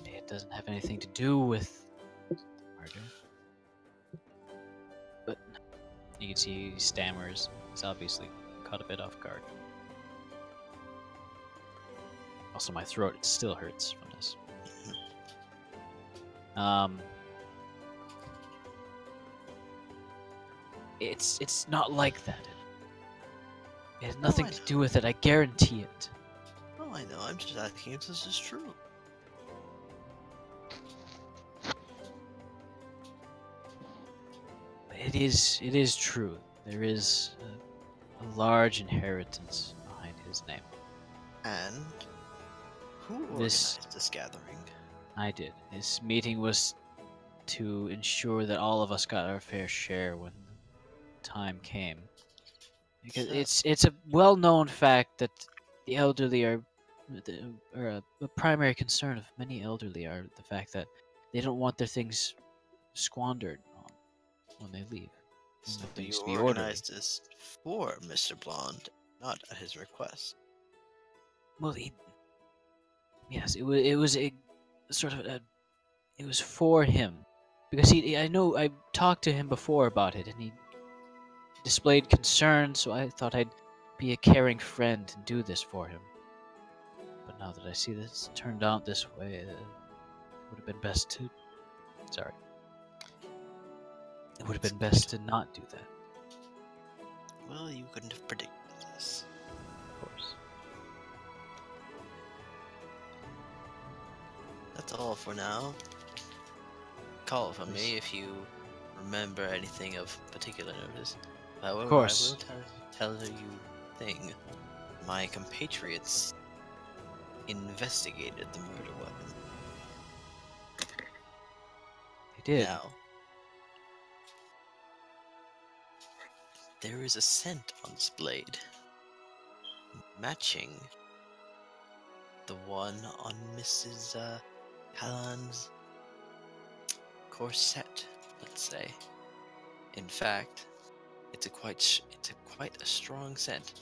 It doesn't have anything to do with murder. But you can see he stammers. He's obviously caught a bit off guard. Also, my throat still hurts from this. It's not like that. It has nothing to do with it. I guarantee it. Oh, I know. I'm just asking if this is true. It is true. There is a large inheritance behind his name. And who organized this gathering? I did. This meeting was to ensure that all of us got our fair share when the time came. Because it's a well-known fact that the elderly are a primary concern of many elderly are the fact that they don't want their things squandered when they leave. So things you to be organized this for Mr. Blonde, not at his request. Well, yes, it was a sort of it was for him because I know I talked to him before about it and he displayed concern, so I thought I'd be a caring friend and do this for him. But now that I see this turned out this way, it would have been best to... Sorry. It would have been best to not do that. Well, you couldn't have predicted this. Of course. That's all for now. Call for me if you remember anything of particular notice. However, of course. I will tell you a thing. My compatriots investigated the murder weapon. They did. Now, there is a scent on this blade, matching the one on Mrs. Callan's corset, let's say. In fact, it's a quite a strong scent.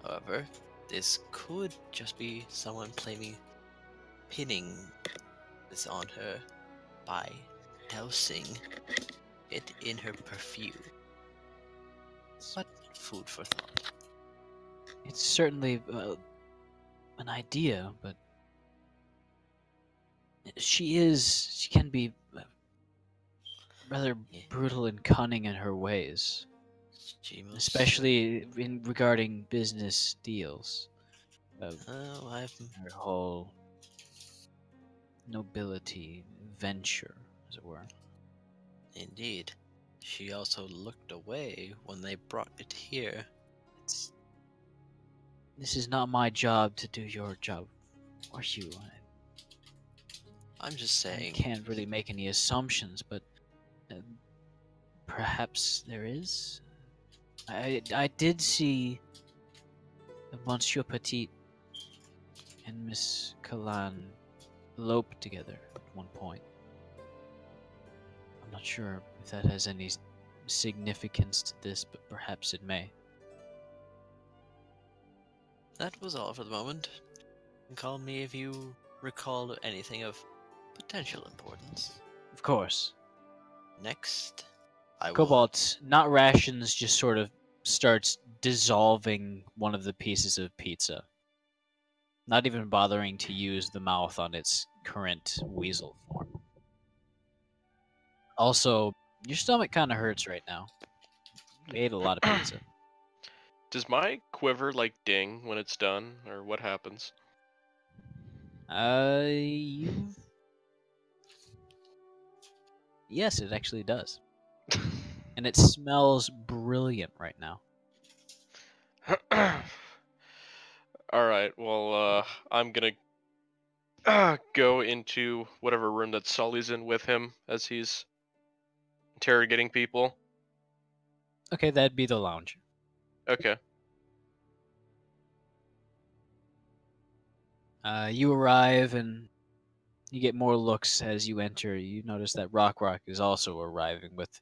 However, this could just be someone pinning this on her by dousing it in her perfume. But food for thought. It's certainly an idea, but she can be rather brutal and cunning in her ways. Especially regarding business deals. Her whole nobility venture, as it were. Indeed. She also looked away when they brought it here. This is not my job to do your job, or you. I'm just saying. I can't really make any assumptions, but perhaps there is. I did see Monsieur Petit and Miss Callan elope together at one point. I'm not sure if that has any significance to this, but perhaps it may. That was all for the moment. You can call me if you recall anything of potential importance. Of course. Next, I will... Cobalt, not rations, just sort of starts dissolving one of the pieces of pizza. Not even bothering to use the mouth on its current weasel form. Also, your stomach kind of hurts right now. You ate a lot of pizza. Does my quiver, like, ding when it's done, or what happens? Yes, it actually does. And it smells brilliant right now. Alright, well, I'm gonna go into whatever room that Sully's in with him as he's interrogating people. Okay, that'd be the lounge. Okay. You arrive and you get more looks as you enter. You notice that Rok-Rok is also arriving with...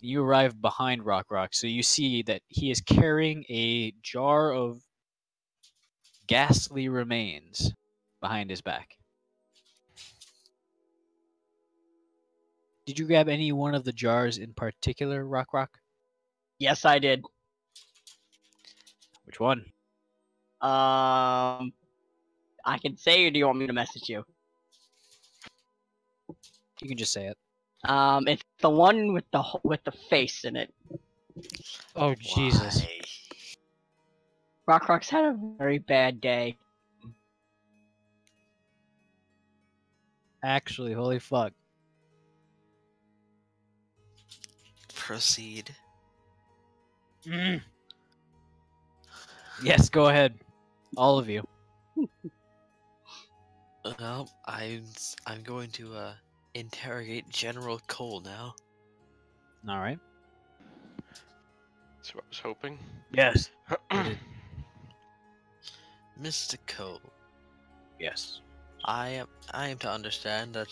You arrive behind Rok-Rok, so you see that he is carrying a jar of ghastly remains behind his back. Did you grab any one of the jars in particular, Rok-Rok? Yes, I did. Which one? I can say, or do you want me to message you? You can just say it. It's the one with the face in it. Oh, Jesus. Why? Rok-Rok's had a very bad day. Actually, holy fuck. Proceed. Yes, go ahead. All of you. Well, I'm going to interrogate General Cole now. Alright. That's what I was hoping. Yes. Mr. Cole, Yes. I am to understand that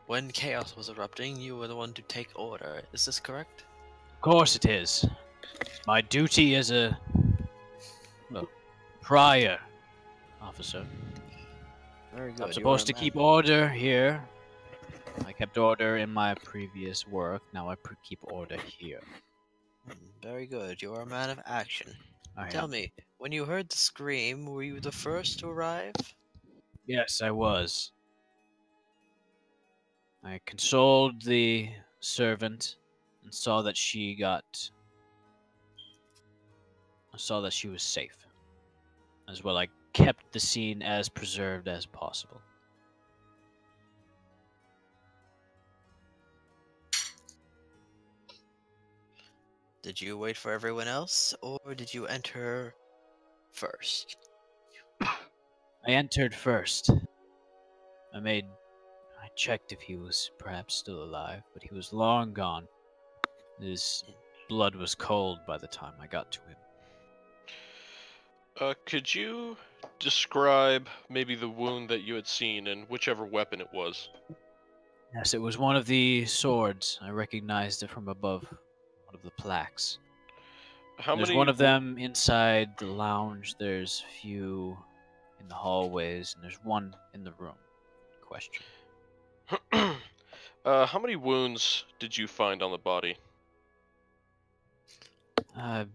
when chaos was erupting, you were the one to take order. Is this correct? Of course it is. It's my duty as a prior officer. Very good. I'm you supposed are to a man. keep order here. I kept order in my previous work. Now I keep order here. Very good. You are a man of action. I Tell am. me, when you heard the scream, were you the first to arrive? Yes, I was. I consoled the servant and saw that she was safe. As well, I kept the scene as preserved as possible. Did you wait for everyone else, or did you enter first? I entered first. I checked if he was perhaps still alive, but he was long gone. His blood was cold by the time I got to him. Could you describe maybe the wound that you had seen and whichever weapon it was? Yes, it was one of the swords. I recognized it from above one of the plaques. How There's many? one of them inside the lounge. There's a few in the hallways, and there's one in the room. Question. How many wounds did you find on the body? I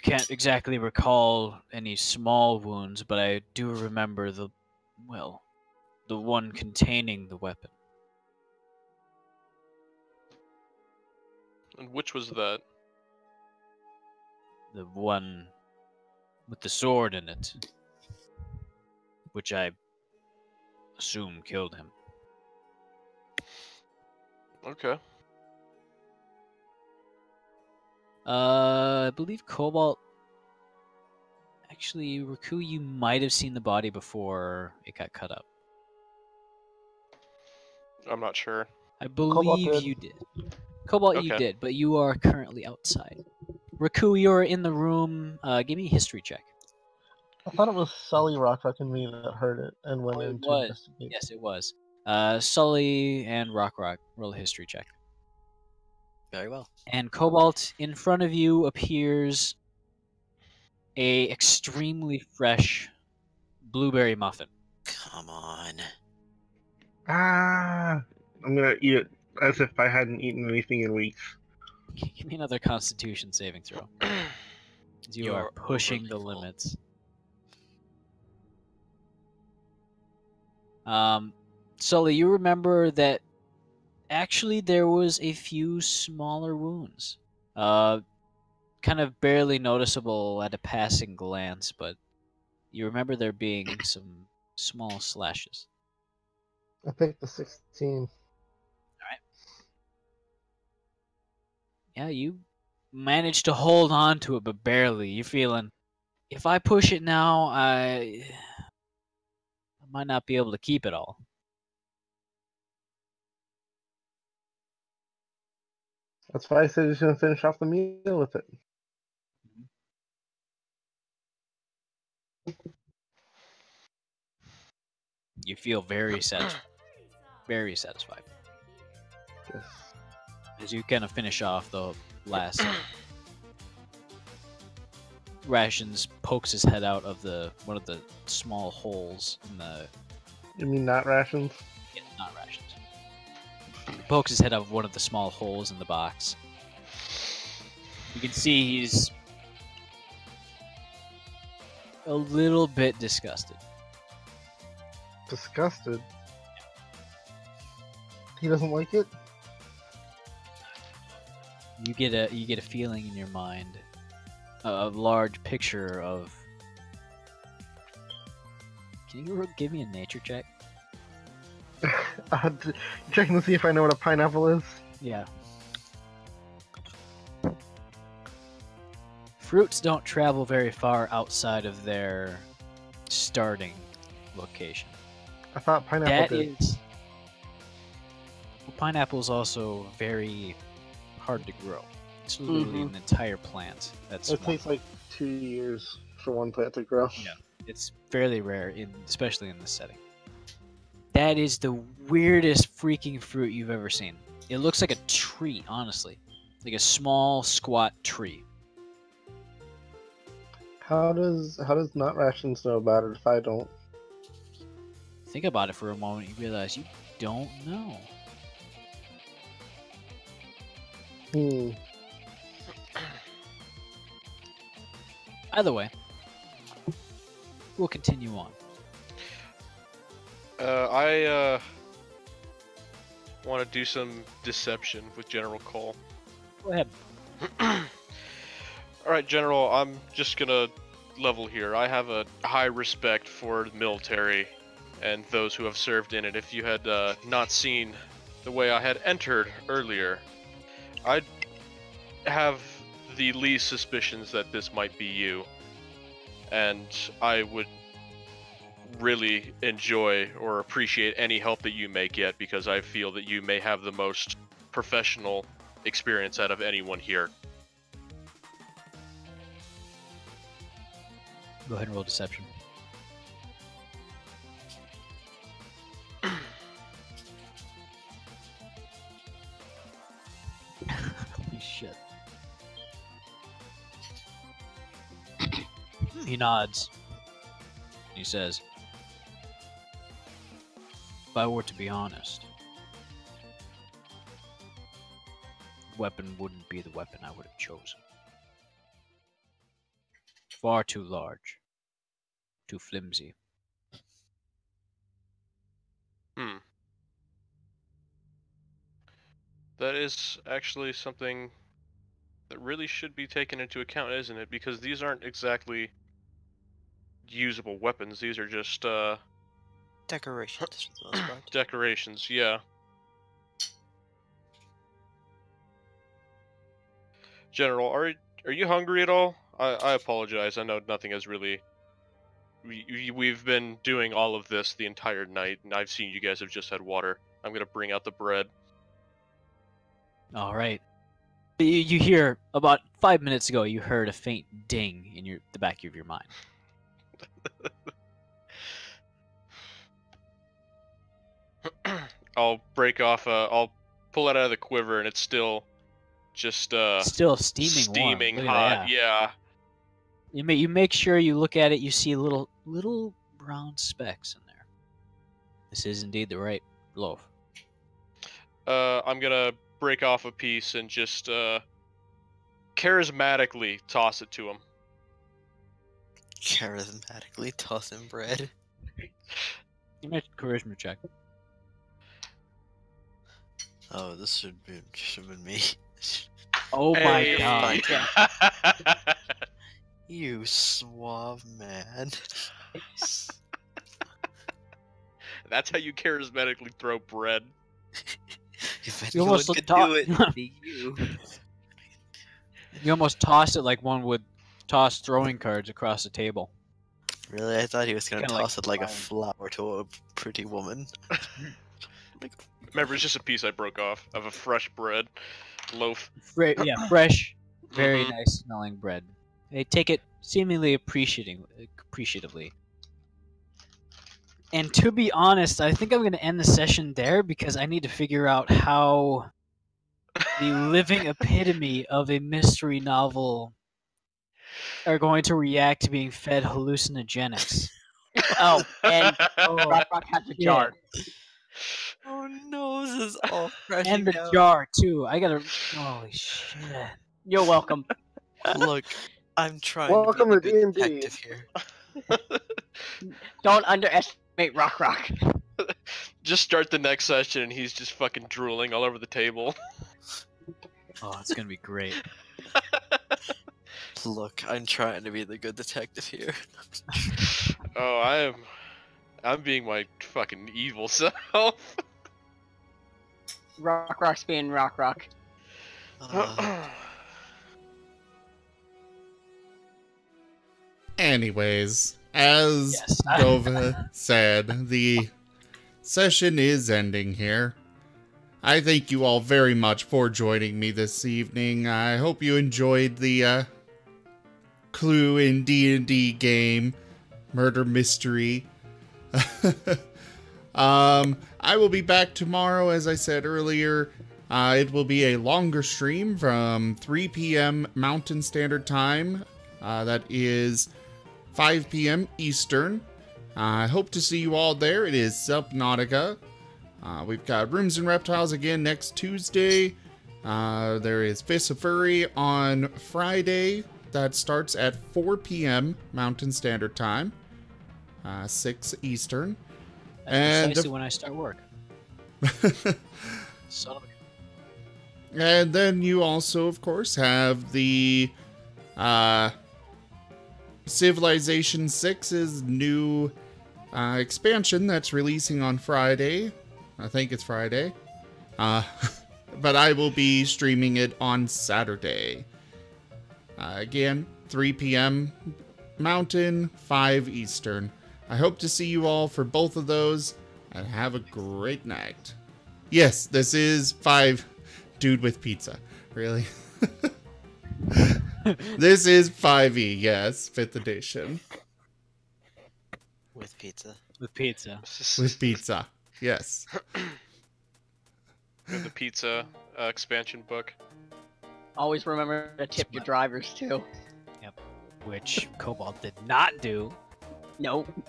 can't exactly recall any small wounds, but I do remember the one containing the weapon. And which was that? The one with the sword in it, which I assume killed him. Okay. I believe Cobalt. Actually, Raku, you might have seen the body before it got cut up. I'm not sure. I believe did. you did. Cobalt, you Okay. did, but you are currently outside. Raku, you're in the room. Give me a history check. I thought it was Sully, Rok-Rok, and me that heard it and went Oh, it in to was. investigate. Yes, it was. Sully and Rok-Rok, roll a history check. Very well. And Cobalt, in front of you appears a extremely fresh blueberry muffin. Come on. Ah, I'm gonna eat it as if I hadn't eaten anything in weeks. Give me another Constitution saving throw. You You're are pushing the overly full. limits. Sully, you remember that actually there was a few smaller wounds. Kind of barely noticeable at a passing glance, but you remember there being some small slashes. I picked the 16. Yeah, you managed to hold on to it, but barely. You're feeling, if I push it now, I might not be able to keep it all. That's why I said he's going to finish off the meal with it. You feel very satisfied. Very satisfied. Yes. As you kind of finish off the last Rations pokes his head out of one of the small holes in the You mean not rations? not Rations. Pokes his head out of one of the small holes in the box. You can see he's a little bit disgusted. Disgusted. He doesn't like it? You get a feeling in your mind, a large picture of. Can you give me a nature check? Checking to see if I know what a pineapple is. Yeah. Fruits don't travel very far outside of their starting location. I thought pineapple That did. is. Well, pineapple is also very hard to grow. It's literally an entire plant. That's It takes like 2 years for one plant to grow. Yeah, it's fairly rare, especially in this setting. That is the weirdest freaking fruit you've ever seen. It looks like a tree, honestly, like a small, squat tree. How does Nut Rations know about it if I don't? Think about it for a moment. You realize you don't know. Either way, we'll continue on. I want to do some deception with General Cole. Go ahead. Alright, General, I'm just gonna level here. I have a high respect for the military and those who have served in it. If you had not seen the way I had entered earlier, I'd have the least suspicions that this might be you. And I would really enjoy or appreciate any help that you may get, because I feel that you may have the most professional experience out of anyone here. Go ahead and roll deception. Holy shit. He nods. He says, if I were to be honest, the weapon wouldn't be the weapon I would have chosen. Far too large. Too flimsy. That is actually something that really should be taken into account, isn't it? Because these aren't exactly usable weapons. These are just decorations for the most part. decorations, yeah. General, are you hungry at all? I apologize. I know nothing has really. We've been doing all of this the entire night, and I've seen you guys have just had water. I'm gonna bring out the bread. All right. You hear about 5 minutes ago. You heard a faint ding in the back of your mind. I'll break off. I'll pull it out of the quiver, and it's still just still steaming steaming warm. Look at hot. that. Yeah. You make sure you look at it. You see little brown specks in there. This is indeed the right loaf. I'm gonna break off a piece and just charismatically toss it to him. Charismatically toss him bread. You make a charisma check. Oh, this should have been me. Oh my god. You suave man. That's how you charismatically throw bread. If You anyone almost could to- do it, it'd be you. You almost tossed it like one would toss throwing cards across the table. Really? I thought he was gonna Kinda toss it like a flying. flower to a pretty woman. Remember, it's just a piece I broke off of a fresh bread loaf. Yeah, fresh, very Mhm. nice smelling bread. They take it seemingly appreciatively. And to be honest, I think I'm going to end the session there because I need to figure out how the living epitome of a mystery novel are going to react to being fed hallucinogenics. Oh, and Rok-Rok has a jar. Oh no, this is all crashing And the down. jar, too. I gotta... Holy shit. You're welcome. Look, I'm trying Welcome to to be a good D&D. detective here. Don't underestimate Rok-Rok. Just start the next session and he's just fucking drooling all over the table. Oh, it's gonna be great. Look, I'm trying to be the good detective here. Oh, I'm being my fucking evil self. Rok-Rok's being Rok-Rok. Anyways, as Yes. Dova said, the session is ending here. I thank you all very much for joining me this evening. I hope you enjoyed the Clue in D&D game, Murder Mystery. I will be back tomorrow, as I said earlier. It will be a longer stream from 3 p.m. Mountain Standard Time. That is 5 p.m. Eastern. I hope to see you all there. It is Subnautica. We've got Rooms and Reptiles again next Tuesday. There is Fists of Furry on Friday. That starts at 4 p.m. Mountain Standard Time. 6 Eastern. That's And precisely when I start work. Son of a... And then you also, of course, have the Civilization 6's new expansion that's releasing on Friday. I think it's Friday. But I will be streaming it on Saturday. Again, 3 p.m. Mountain, 5 Eastern. I hope to see you all for both of those, and have a great night. Yes, this is 5 Dude with Pizza. Really? This is 5e, yes, 5th edition. With pizza. With pizza. With pizza, yes. With the pizza expansion book. Always remember to tip your drivers, too. Yep. Which Kobold did not do. Nope. You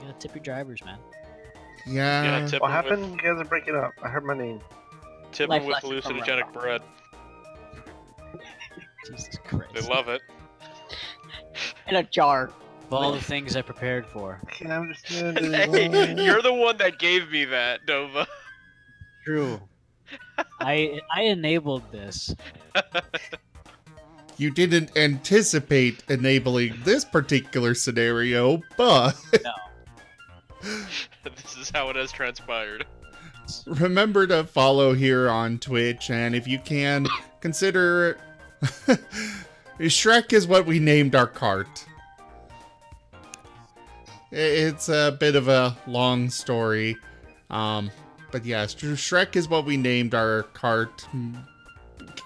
gotta tip your drivers, man. Yeah. Tip What them happened? You guys are breaking up. I heard my name. with, tip Life them with lesson from hallucinogenic Rok-Rok. bread. Jesus Christ. They love it. In a jar. Of all the things I prepared for. I can't understand Hey, it. you're the one that gave me that, Nova. True. I enabled this. You didn't anticipate enabling this particular scenario, but This is how it has transpired. remember to follow here on Twitch, and if you can, consider... Shrek is what we named our cart. It's a bit of a long story, but yes, Shrek is what we named our cart.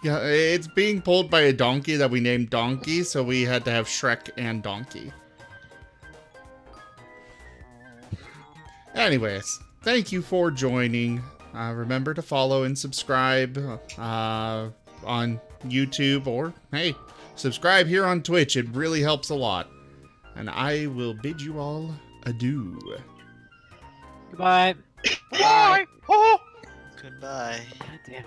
It's being pulled by a donkey that we named Donkey, so we had to have Shrek and Donkey. Anyways, thank you for joining. Remember to follow and subscribe on YouTube, or hey, subscribe here on Twitch. It really helps a lot. And I will bid you all adieu. Goodbye. Bye. Goodbye. God damn.